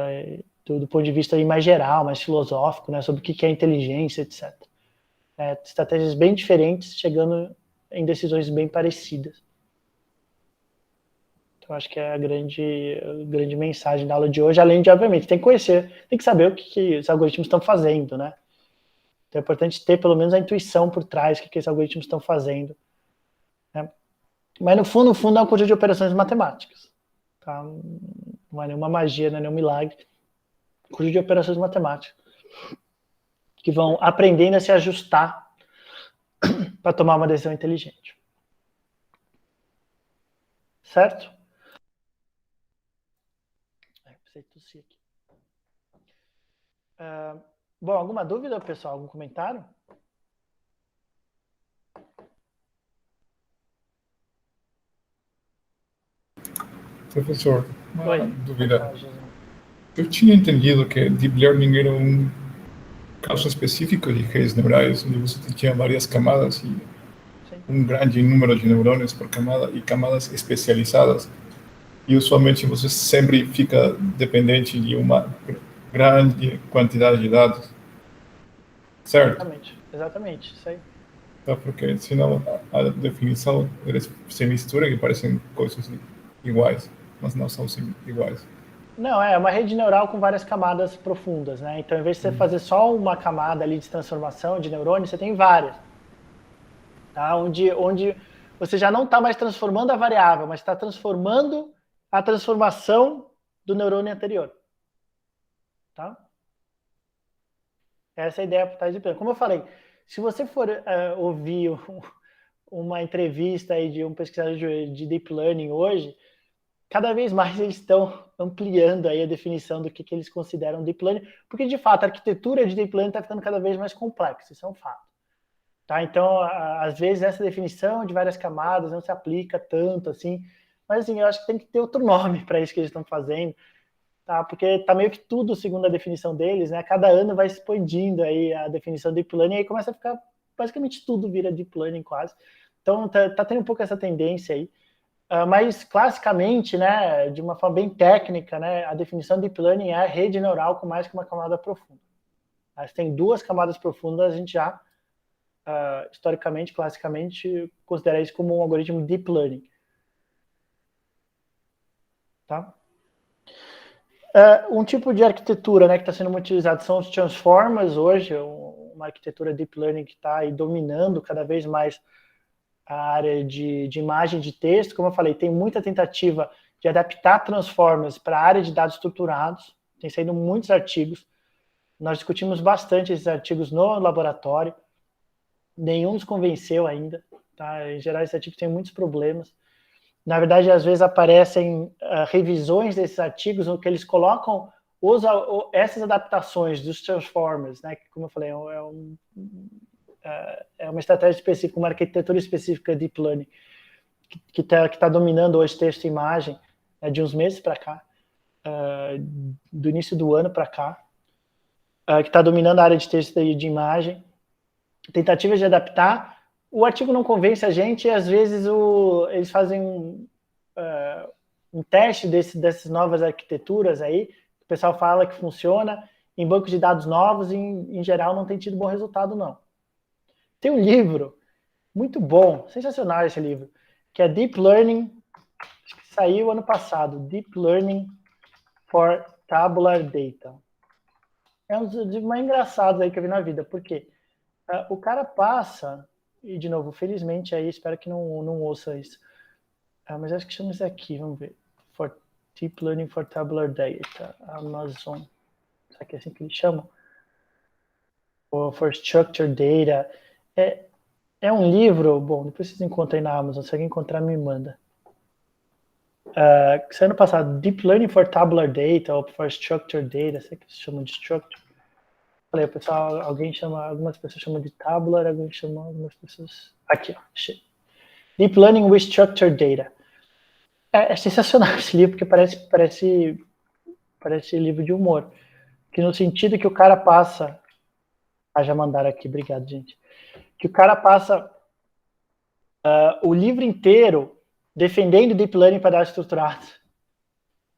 do ponto de vista aí mais geral, mais filosófico, né, sobre o que é inteligência, etc. Estratégias bem diferentes, chegando em decisões bem parecidas. Então, acho que é a grande mensagem da aula de hoje, além de, obviamente, tem que conhecer, tem que saber o que os algoritmos estão fazendo, né? Então, é importante ter, pelo menos, a intuição por trás do que esses algoritmos estão fazendo. Né? Mas, no fundo, é um conjunto de operações matemáticas. Tá? Não é nenhuma magia, não é nenhum milagre. É um conjunto de operações matemáticas que vão aprendendo a se ajustar para tomar uma decisão inteligente. Certo? Precisei tossir aqui. Bom, alguma dúvida, pessoal? Algum comentário? Professor, uma dúvida. Oi. Eu tinha entendido que Deep Learning era um caso específico de redes neurais, onde você tinha várias camadas e um grande número de neurônios por camada e camadas especializadas. E usualmente você sempre fica dependente de uma grande quantidade de dados. Certo? Exatamente, isso aí. Tá, porque senão a definição se mistura e parecem coisas iguais, mas não são iguais. Não, é uma rede neural com várias camadas profundas, né? Então, em vez de você fazer só uma camada ali de transformação de neurônio, você tem várias. Tá? Onde você já não está mais transformando a variável, mas está transformando a transformação do neurônio anterior. Tá? Essa é a ideia por trás de plano. Como eu falei, se você for ouvir uma entrevista aí de um pesquisador de Deep Learning hoje, cada vez mais eles estão ampliando aí a definição do que eles consideram Deep Learning, porque, de fato, a arquitetura de Deep Learning está ficando cada vez mais complexa, isso é um fato. Tá? Então, às vezes, essa definição de várias camadas não se aplica tanto, assim, mas, assim, eu acho que tem que ter outro nome para isso que eles estão fazendo, tá? Porque está meio que tudo segundo a definição deles, né? Cada ano vai expandindo aí a definição de Deep Learning, e aí começa a ficar, basicamente, tudo vira Deep Learning quase. Então, tá tendo um pouco essa tendência aí. Mas, classicamente, né, de uma forma bem técnica, né, a definição de Deep Learning é a rede neural com mais que uma camada profunda. Se tem duas camadas profundas, a gente já, historicamente, classicamente, considera isso como um algoritmo Deep Learning. Tá? Um tipo de arquitetura, né, que está sendo muito utilizado são os transformers hoje, uma arquitetura Deep Learning que está aí dominando cada vez mais a área de imagem de texto. Como eu falei, tem muita tentativa de adaptar Transformers para a área de dados estruturados. Tem saído muitos artigos. Nós discutimos bastante esses artigos no laboratório. Nenhum nos convenceu ainda. Tá? Em geral, esses artigos têm muitos problemas. Na verdade, às vezes aparecem revisões desses artigos no que eles colocam essas adaptações dos Transformers, né? Que, como eu falei, é uma estratégia específica, uma arquitetura específica de Deep Learning que tá dominando hoje texto e imagem, de uns meses para cá, do início do ano para cá, que está dominando a área de texto e de imagem. Tentativas de adaptar. O artigo não convence a gente, e às vezes eles fazem um teste dessas novas arquiteturas aí, o pessoal fala que funciona em bancos de dados novos e, em geral, não tem tido bom resultado, não. Tem um livro muito bom, sensacional esse livro, que é Deep Learning, acho que saiu ano passado, Deep Learning for Tabular Data. É um dos mais engraçados aí que eu vi na vida, porque o cara passa, e de novo, felizmente aí, espero que não ouça isso, mas acho que chama isso aqui, vamos ver, for Deep Learning for Tabular Data, Amazon, será que é assim que eles chamam? Ou for Structured Data. É um livro, bom, depois vocês encontram aí na Amazon, se alguém encontrar, me manda. Que saiu ano passado, Deep Learning for Tabular Data, ou for Structured Data, sei que eles chamam de Structure. Falei, o pessoal, algumas pessoas chamam de Tabular, algumas pessoas... Aqui, ó, achei. Deep Learning with Structured Data. É sensacional esse livro, porque parece livro de humor. Que no sentido que o cara passa... já mandaram aqui, obrigado, gente. Que o cara passa o livro inteiro defendendo Deep Learning para dados estruturados.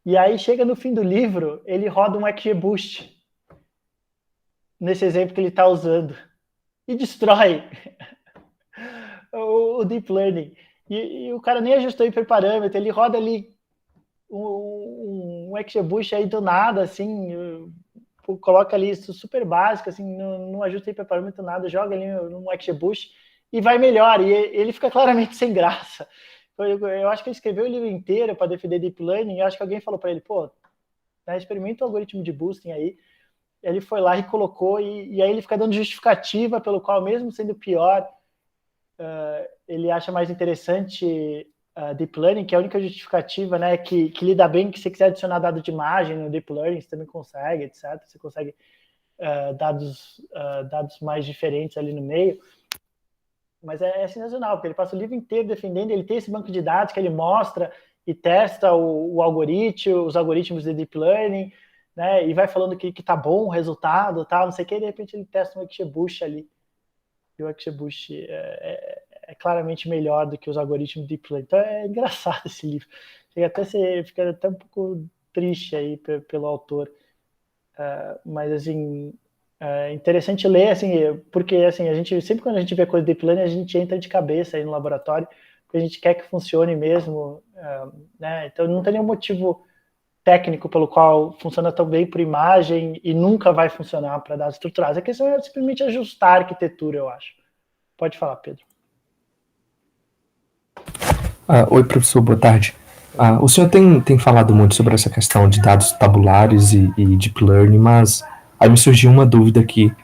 E aí chega no fim do livro, ele roda um XGBoost nesse exemplo que ele está usando e destrói o Deep Learning. E o cara nem ajustou o hiperparâmetro, ele roda ali um XGBoost aí do nada, assim, coloca ali isso super básico, assim, não ajusta o hiperparâmetro nada, joga ali um XGBoost e vai melhor, e ele fica claramente sem graça. Eu acho que ele escreveu o livro inteiro para defender Deep Learning, e acho que alguém falou para ele, pô, experimenta o algoritmo de boosting aí. Ele foi lá e colocou, e aí ele fica dando justificativa pelo qual, mesmo sendo pior, ele acha mais interessante Deep Learning, que é a única justificativa, né, que lida bem, que se você quiser adicionar dado de imagem no Deep Learning, você também consegue, etc. Você consegue dados mais diferentes ali no meio. Mas é sensacional, porque ele passa o livro inteiro defendendo, ele tem esse banco de dados que ele mostra e testa o algoritmo, os algoritmos de Deep Learning, né, e vai falando que tá bom o resultado, tal, não sei o que, e de repente ele testa um XGBoost ali. E o XGBoost é claramente melhor do que os algoritmos de Deep Learning. Então é engraçado esse livro. Fica até um pouco triste aí pelo autor. Mas, assim, é interessante ler, assim, porque, assim, sempre quando a gente vê coisa de Deep Learning, a gente entra de cabeça aí no laboratório, porque a gente quer que funcione mesmo, né? Então não tem nenhum motivo técnico pelo qual funciona tão bem por imagem e nunca vai funcionar para dados estruturados. A questão é simplesmente ajustar a arquitetura, eu acho. Pode falar, Pedro. Oi, professor, boa tarde. O senhor tem falado muito sobre essa questão de dados tabulares e Deep Learning, mas aí me surgiu uma dúvida aqui.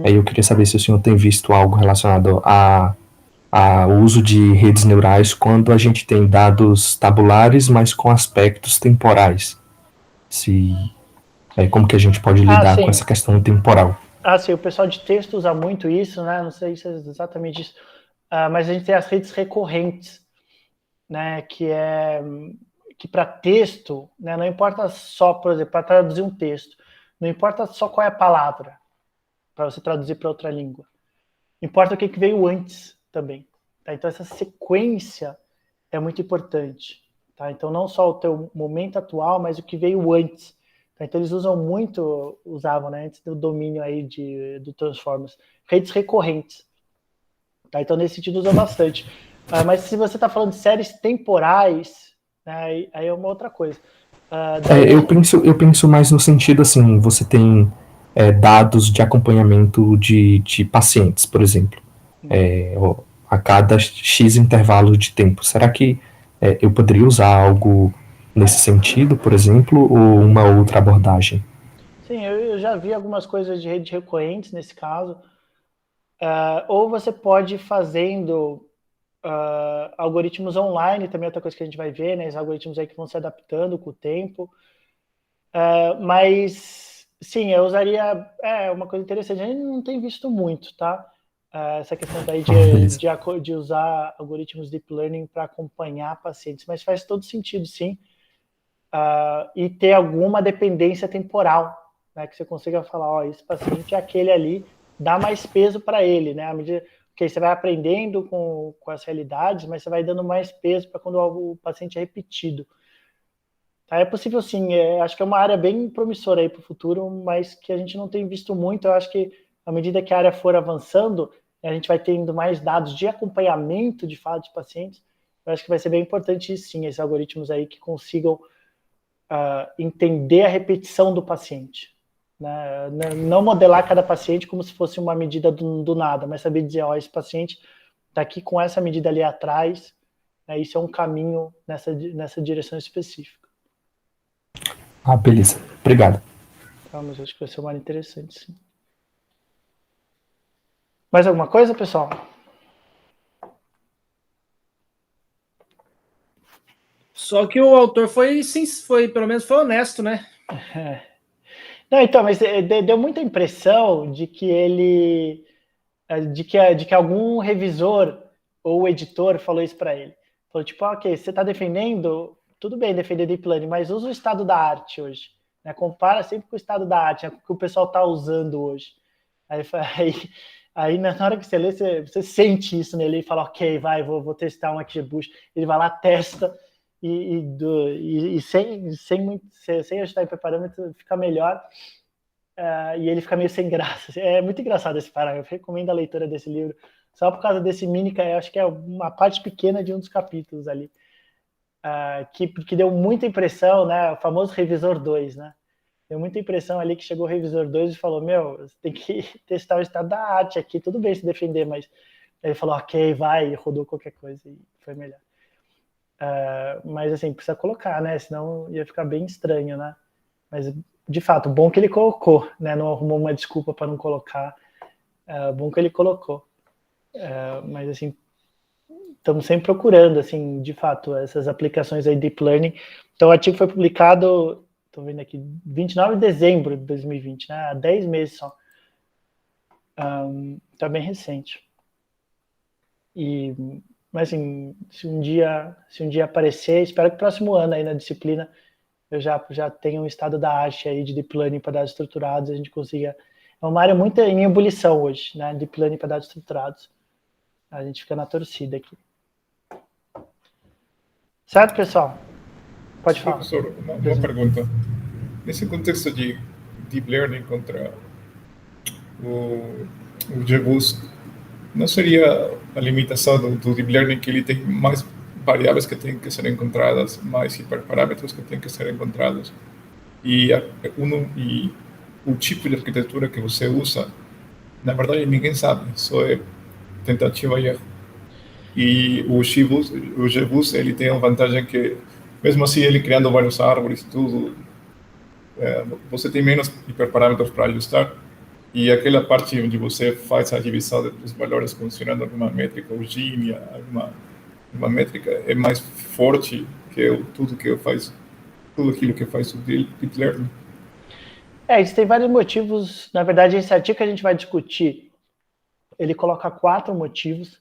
Aí eu queria saber se o senhor tem visto algo relacionado ao uso de redes neurais quando a gente tem dados tabulares, mas com aspectos temporais. Como que a gente pode lidar com essa questão temporal? Sim, o pessoal de texto usa muito isso, né? Não sei se é exatamente isso, mas a gente tem as redes recorrentes, né? Que para texto, né? Não importa só, por exemplo, para traduzir um texto, não importa só qual é a palavra para você traduzir para outra língua. Importa o que veio antes também. Tá? Então essa sequência é muito importante. Tá? Então não só o teu momento atual, mas o que veio antes. Tá? Então eles usavam, né, antes do domínio aí do Transformers, redes recorrentes. Tá? Então nesse sentido usa bastante. Mas se você está falando de séries temporais, né, aí é uma outra coisa. Eu penso mais no sentido assim, você tem dados de acompanhamento de pacientes, por exemplo. a cada X intervalo de tempo. Será que eu poderia usar algo nesse sentido, por exemplo, ou uma outra abordagem? Sim, eu já vi algumas coisas de redes recorrentes nesse caso. Ou você pode ir fazendo algoritmos online, também é outra coisa que a gente vai ver, né? Os algoritmos aí que vão se adaptando com o tempo. Mas, sim, eu usaria... uma coisa interessante, a gente não tem visto muito, tá? Essa questão daí de usar algoritmos deep learning para acompanhar pacientes, mas faz todo sentido, sim. E ter alguma dependência temporal, né? Que você consiga falar, ó, esse paciente é aquele ali, dá mais peso para ele, né? À medida que você vai aprendendo com as realidades, mas você vai dando mais peso para quando o paciente é repetido. Tá? É possível sim, acho que é uma área bem promissora aí para o futuro, mas que a gente não tem visto muito. Eu acho que à medida que a área for avançando, a gente vai tendo mais dados de acompanhamento de fato de pacientes. Eu acho que vai ser bem importante sim, esses algoritmos aí que consigam entender a repetição do paciente. Né? Não modelar cada paciente como se fosse uma medida do nada, mas saber dizer, ó, esse paciente está aqui com essa medida ali atrás, né? Isso é um caminho nessa direção específica. Beleza. Obrigado. Mas acho que vai ser uma área interessante, sim. Mais alguma coisa, pessoal? Só que o autor foi, pelo menos foi honesto, né? Não, então, mas deu muita impressão de que ele... de que algum revisor ou editor falou isso para ele. Falou, tipo, ok, você está defendendo... Tudo bem defender deep learning, mas usa o estado da arte hoje. Né? Compara sempre com o estado da arte, né? Com o que o pessoal está usando hoje. Aí, na hora que você lê, você sente isso nele e fala, ok, vou testar um XGBoost. Ele vai lá, testa, e sem ajustar o parâmetro, fica melhor. E ele fica meio sem graça. É muito engraçado esse parágrafo. Eu recomendo a leitura desse livro. Só por causa desse mini, eu acho que é uma parte pequena de um dos capítulos ali. Que deu muita impressão, né? O famoso revisor 2, né? Deu muita impressão ali que chegou o revisor 2 e falou, você tem que testar o estado da arte aqui, tudo bem se defender, mas ele falou, ok, vai, e rodou qualquer coisa e foi melhor. Mas assim, precisa colocar, né? Senão ia ficar bem estranho, né? Mas, de fato, bom que ele colocou, né? Não arrumou uma desculpa para não colocar. Bom que ele colocou. Mas, assim, estamos sempre procurando, assim, de fato, essas aplicações aí de Deep Learning. Então, o artigo foi publicado, estou vendo aqui, 29 de dezembro de 2020, né? Há 10 meses só. Está bem recente. Mas, assim, se um dia aparecer, espero que no próximo ano aí na disciplina eu já tenha um estado da arte aí de Deep Learning para dados estruturados, a gente consiga... É uma área muito em ebulição hoje, né? Deep Learning para dados estruturados. A gente fica na torcida aqui. Certo, pessoal? Pode falar. Professor, uma pergunta. Nesse contexto de Deep Learning contra o GBoost, não seria a limitação do Deep Learning que ele tem mais variáveis que têm que ser encontradas, mais hiperparâmetros que têm que ser encontrados, e o tipo de arquitetura que você usa, na verdade ninguém sabe, só é tentativa e erro. E o GBoost ele tem a vantagem que, mesmo assim, ele criando vários árvores, tudo, você tem menos hiperparâmetros para ajustar, e aquela parte onde você faz a divisão dos valores considerando alguma métrica, ou Gini, uma métrica, é mais forte que tudo aquilo que faz o Deep Learning. Isso tem vários motivos. Na verdade, esse artigo que a gente vai discutir, ele coloca 4 motivos,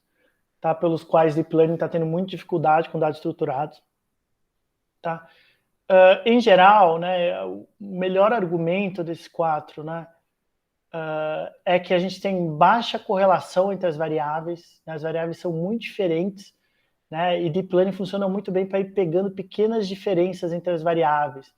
tá, pelos quais Deep Learning está tendo muita dificuldade com dados estruturados. Tá? Em geral, né, o melhor argumento desses 4, né, é que a gente tem baixa correlação entre as variáveis, né, as variáveis são muito diferentes, né, e Deep Learning funciona muito bem para ir pegando pequenas diferenças entre as variáveis.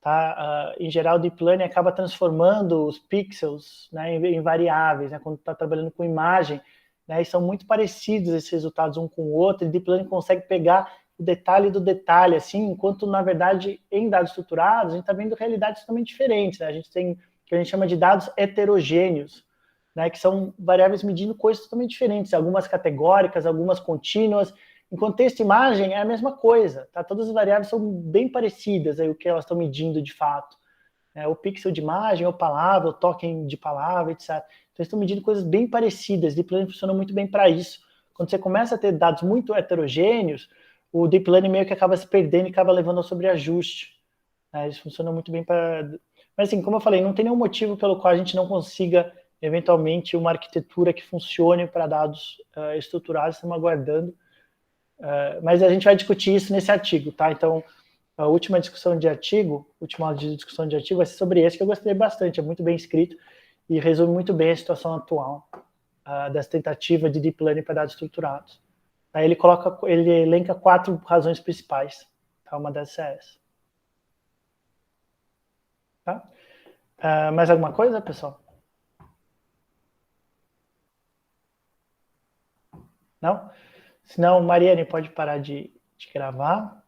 Tá? Em geral, Deep Learning acaba transformando os pixels, né, em variáveis, né, quando está trabalhando com imagem, né, e são muito parecidos esses resultados um com o outro, e Deep Learning consegue pegar o detalhe do detalhe, assim, enquanto, na verdade, em dados estruturados, a gente está vendo realidades totalmente diferentes. Né? A gente tem o que a gente chama de dados heterogêneos. né, que são variáveis medindo coisas totalmente diferentes, algumas categóricas, algumas contínuas. Em contexto e imagem é a mesma coisa, tá? Todas as variáveis são bem parecidas, aí, o que elas estão medindo de fato. O pixel de imagem, ou palavra, o token de palavra, etc. Então, eles estão medindo coisas bem parecidas. Deep Learning funciona muito bem para isso. Quando você começa a ter dados muito heterogêneos, o Deep Learning meio que acaba se perdendo e acaba levando ao sobreajuste. Isso funciona muito bem para... Mas, assim, como eu falei, não tem nenhum motivo pelo qual a gente não consiga, eventualmente, uma arquitetura que funcione para dados estruturados. Estamos aguardando. Mas a gente vai discutir isso nesse artigo, tá? Então, a última aula de discussão de artigo vai ser sobre esse, que eu gostei bastante, é muito bem escrito e resume muito bem a situação atual dessa tentativa de Deep Learning para dados estruturados. Aí ele elenca 4 razões principais, tá? Uma dessas é essa. Tá? Mais alguma coisa, pessoal? Não? Senão, Mariane, pode parar de gravar.